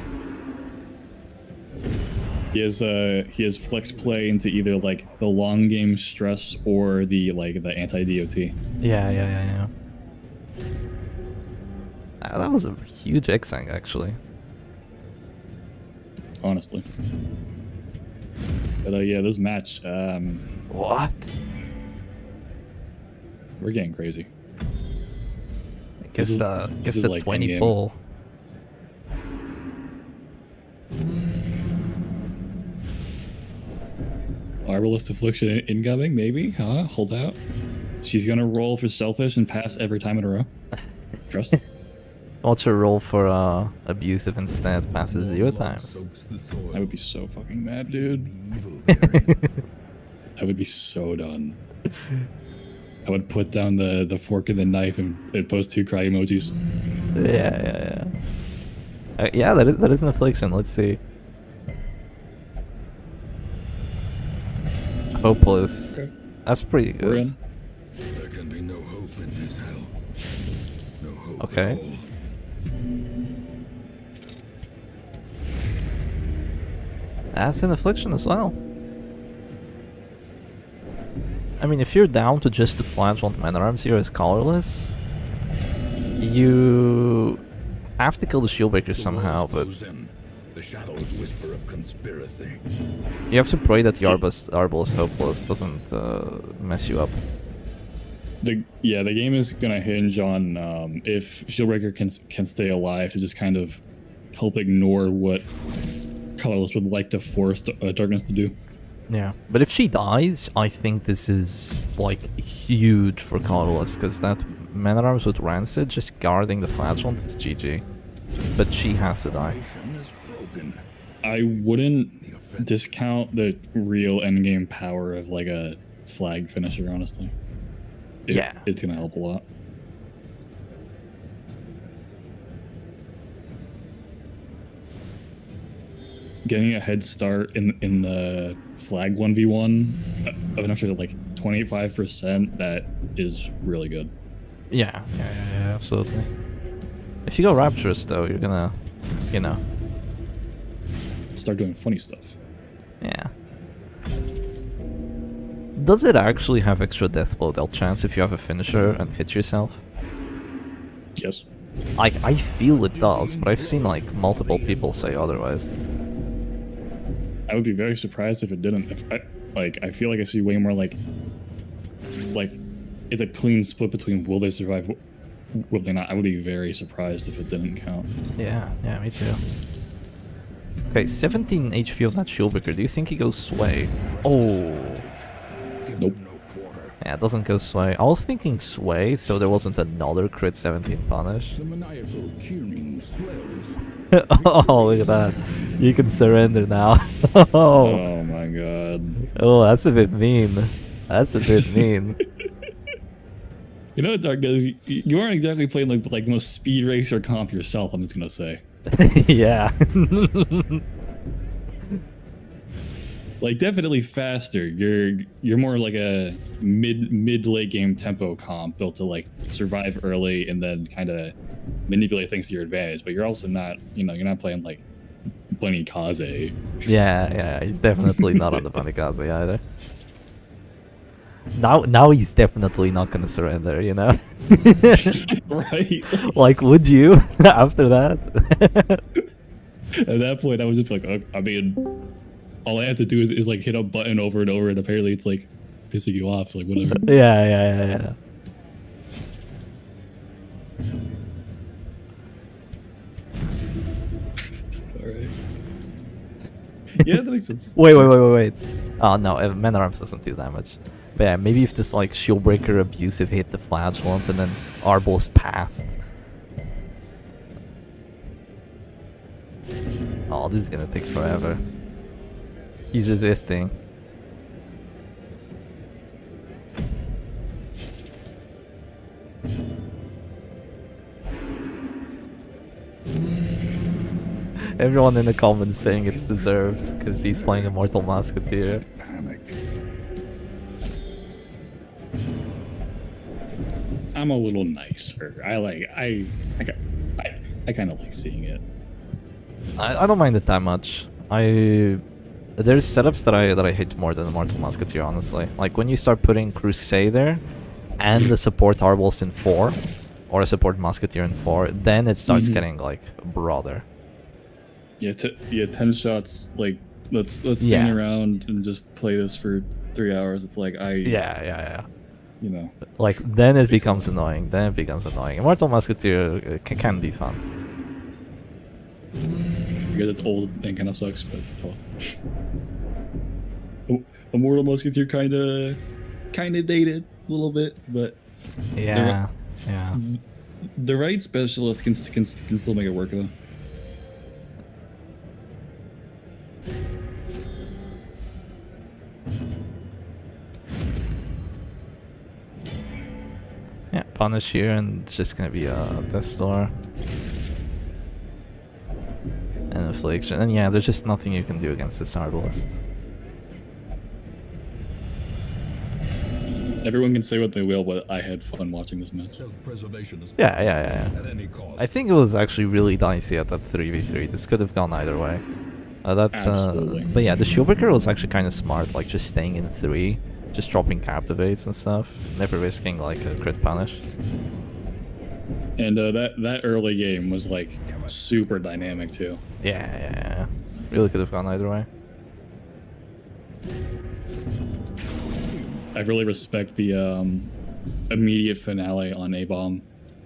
He has flex play into either like the long game stress or the anti-DOT.
Yeah. That was a huge X-Ang actually.
Honestly. But yeah, this match,
What?
we're getting crazy.
Guess
is
the
like
20
endgame.
pull.
Arbalist Affliction incoming, maybe? Huh? Hold out. She's gonna roll for Selfish and pass every time in a row. Trust.
What's your roll for abusive instead? Passes 0 times.
I would be so fucking mad, dude. I would be so done. I would put down the fork and the knife and post 2 cry emojis.
Yeah. Yeah, that is an affliction. Let's see. Hopeless.
Okay.
That's pretty good.
We're in.
There can be no hope in this hell. No hope
Okay.
at all.
That's an affliction as well. I mean, if you're down to just the Flagellant Man at Arms here as colorless, you have to kill the Shieldbreaker somehow, but
The shadows whisper of conspiracy.
you have to pray that the Arbalist Hopeless doesn't mess you up.
The game is gonna hinge on if Shieldbreaker can stay alive to just kind of help ignore what Colorless would like to force Darkness to do.
Yeah, but if she dies, I think this is like huge for Colorless, because that Man at Arms with Rancid just guarding the Flagellant is GG. But she has to die.
I wouldn't discount the real endgame power of like a flag finisher, honestly. It's gonna help a lot. getting a head start in the flag 1v1 of an extra like 25%, that is really good.
Yeah, absolutely. If you go Rapturous, though, you're gonna, you know.
Start doing funny stuff.
Yeah. Does it actually have extra death blow dealt chance if you have a finisher and hit yourself?
Yes.
I feel it does, but I've seen like multiple people say otherwise.
I would be very surprised if it didn't. If I feel like I see way more like it's a clean split between will they survive, will they not. I would be very surprised if it didn't count.
Yeah, me too. Okay, 17 HP on that Shieldbreaker. Do you think he goes Sway? Oh.
Nope.
Yeah, it doesn't go Sway. I was thinking Sway, so there wasn't another crit 17 punish.
The maniacal tuning swells.
Oh, look at that. You can surrender now.
Oh my god.
Oh, that's a bit mean. That's a bit mean.
You know what, Dark does? You aren't exactly playing like the most speed racer comp yourself, I'm just gonna say.
Yeah.
Like definitely faster. You're more like a mid late game tempo comp built to like survive early and then kind of manipulate things to your advantage. But you're also not, you're not playing like Bunny Kaze.
Yeah, he's definitely not on the Bunny Kaze either. Now he's definitely not gonna surrender, you know?
Right?
Like, would you after that?
At that point, I was just like, I mean, all I have to do is like hit a button over and over, and apparently it's like pissing you off, so like whatever.
Yeah.
Alright. Yeah, that makes sense.
Wait. Oh no, Man Arms doesn't do damage. But yeah, maybe if this like Shieldbreaker abusive hit the Flagellant and then Arbal's passed. Oh, this is gonna take forever. He's resisting. Everyone in the comments saying it's deserved because he's playing Immortal Musketeer.
Panic.
I'm a little nicer. I kind of like seeing it.
I don't mind it that much. There's setups that I hate more than Immortal Musketeer, honestly. Like when you start putting Crusader and the support Arbals in 4, or a support Musketeer in 4, then it starts getting like broader.
Yeah, 10 shots. Like let's stand around and just play this for 3 hours. It's like
Yeah.
You know.
Like then it becomes annoying. Immortal Musketeer can be fun.
Because it's old and kind of sucks, but Immortal Musketeer kind of dated a little bit, but
Yeah.
the right specialist can still make it work though.
Yeah, punish here, and it's just gonna be a Death Star. And Affliction. And yeah, there's just nothing you can do against this Arbalist.
Everyone can say what they will, but I had fun watching this match.
Self-preservation is
Yeah.
at any cost.
I think it was actually really dicey at that 3v3. This could have gone either way.
Absolutely.
But yeah, the Shieldbreaker was actually kind of smart, like just staying in 3, just dropping Captivates and stuff, never risking like a crit punish.
And that early game was like super dynamic too.
Yeah. Really could have gone either way.
I really respect the immediate finale on A-Bomb.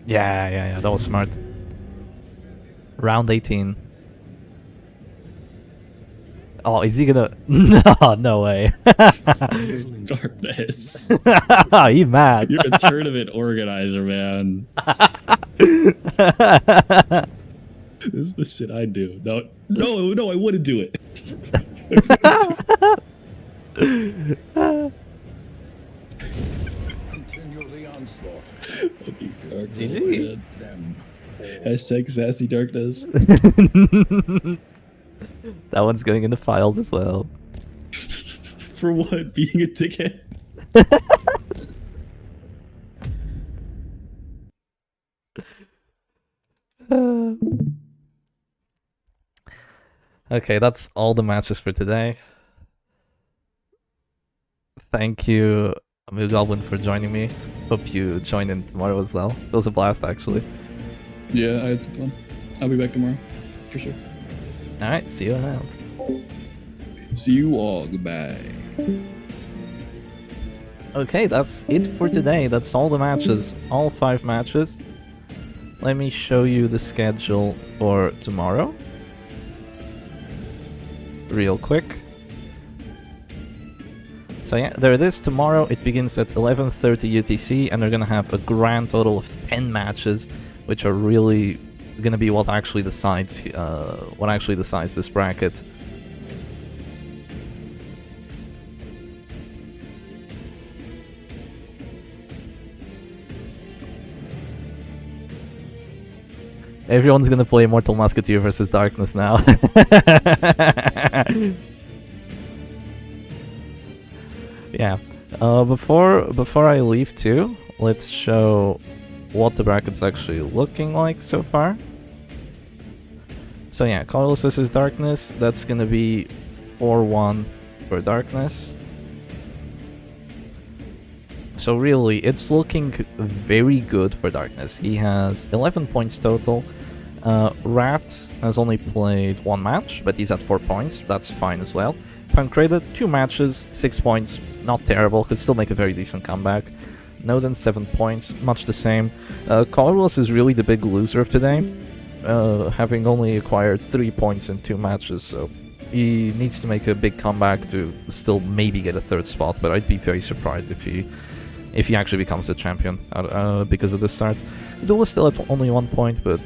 Yeah, that was smart. Round 18. Oh, is he gonna... No way.
Darkness.
He mad.
You're a tournament organizer, man. This is the shit I do. No, I wouldn't do it.
Continue the onslaught.
GG.
Them.
Hashtag sassy darkness.
That one's going in the files as well.
For what? Being a dickhead?
Okay, that's all the matches for today. Thank you, Moo Goblin, for joining me. Hope you join in tomorrow as well. It was a blast, actually.
Yeah, I had some fun. I'll be back tomorrow, for sure.
Alright, see you around.
See you all. Goodbye.
Okay, that's it for today. That's all the matches. All 5 matches. Let me show you the schedule for tomorrow. Real quick. So yeah, there it is. Tomorrow it begins at 11:30 UTC, and we're gonna have a grand total of 10 matches, which are really gonna be what actually decides this bracket. Everyone's gonna play Immortal Musketeer versus Darkness now. Yeah. Before I leave too, let's show what the bracket's actually looking like so far. So yeah, colorless versus Darkness. That's gonna be 4-1 for Darkness. So really, it's looking very good for Darkness. He has 11 points total. Rat has only played 1 match, but he's at 4 points. That's fine as well. Pancreda, 2 matches, 6 points. Not terrible, could still make a very decent comeback. Nodens, 7 points, much the same. Colorless is really the big loser of today, having only acquired 3 points in 2 matches, so he needs to make a big comeback to still maybe get a 3rd spot, but I'd be very surprised if he actually becomes the champion because of the start. Duelist still at only 1 point, but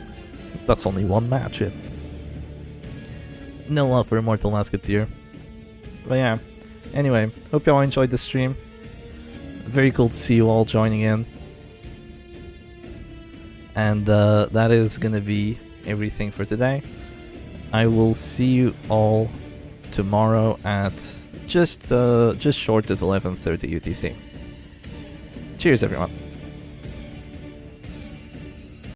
that's only 1 match in. No love for Immortal Musketeer. But yeah, anyway, hope you all enjoyed the stream. Very cool to see you all joining in. And that is gonna be everything for today. I will see you all tomorrow at just short of 11:30 UTC. Cheers, everyone.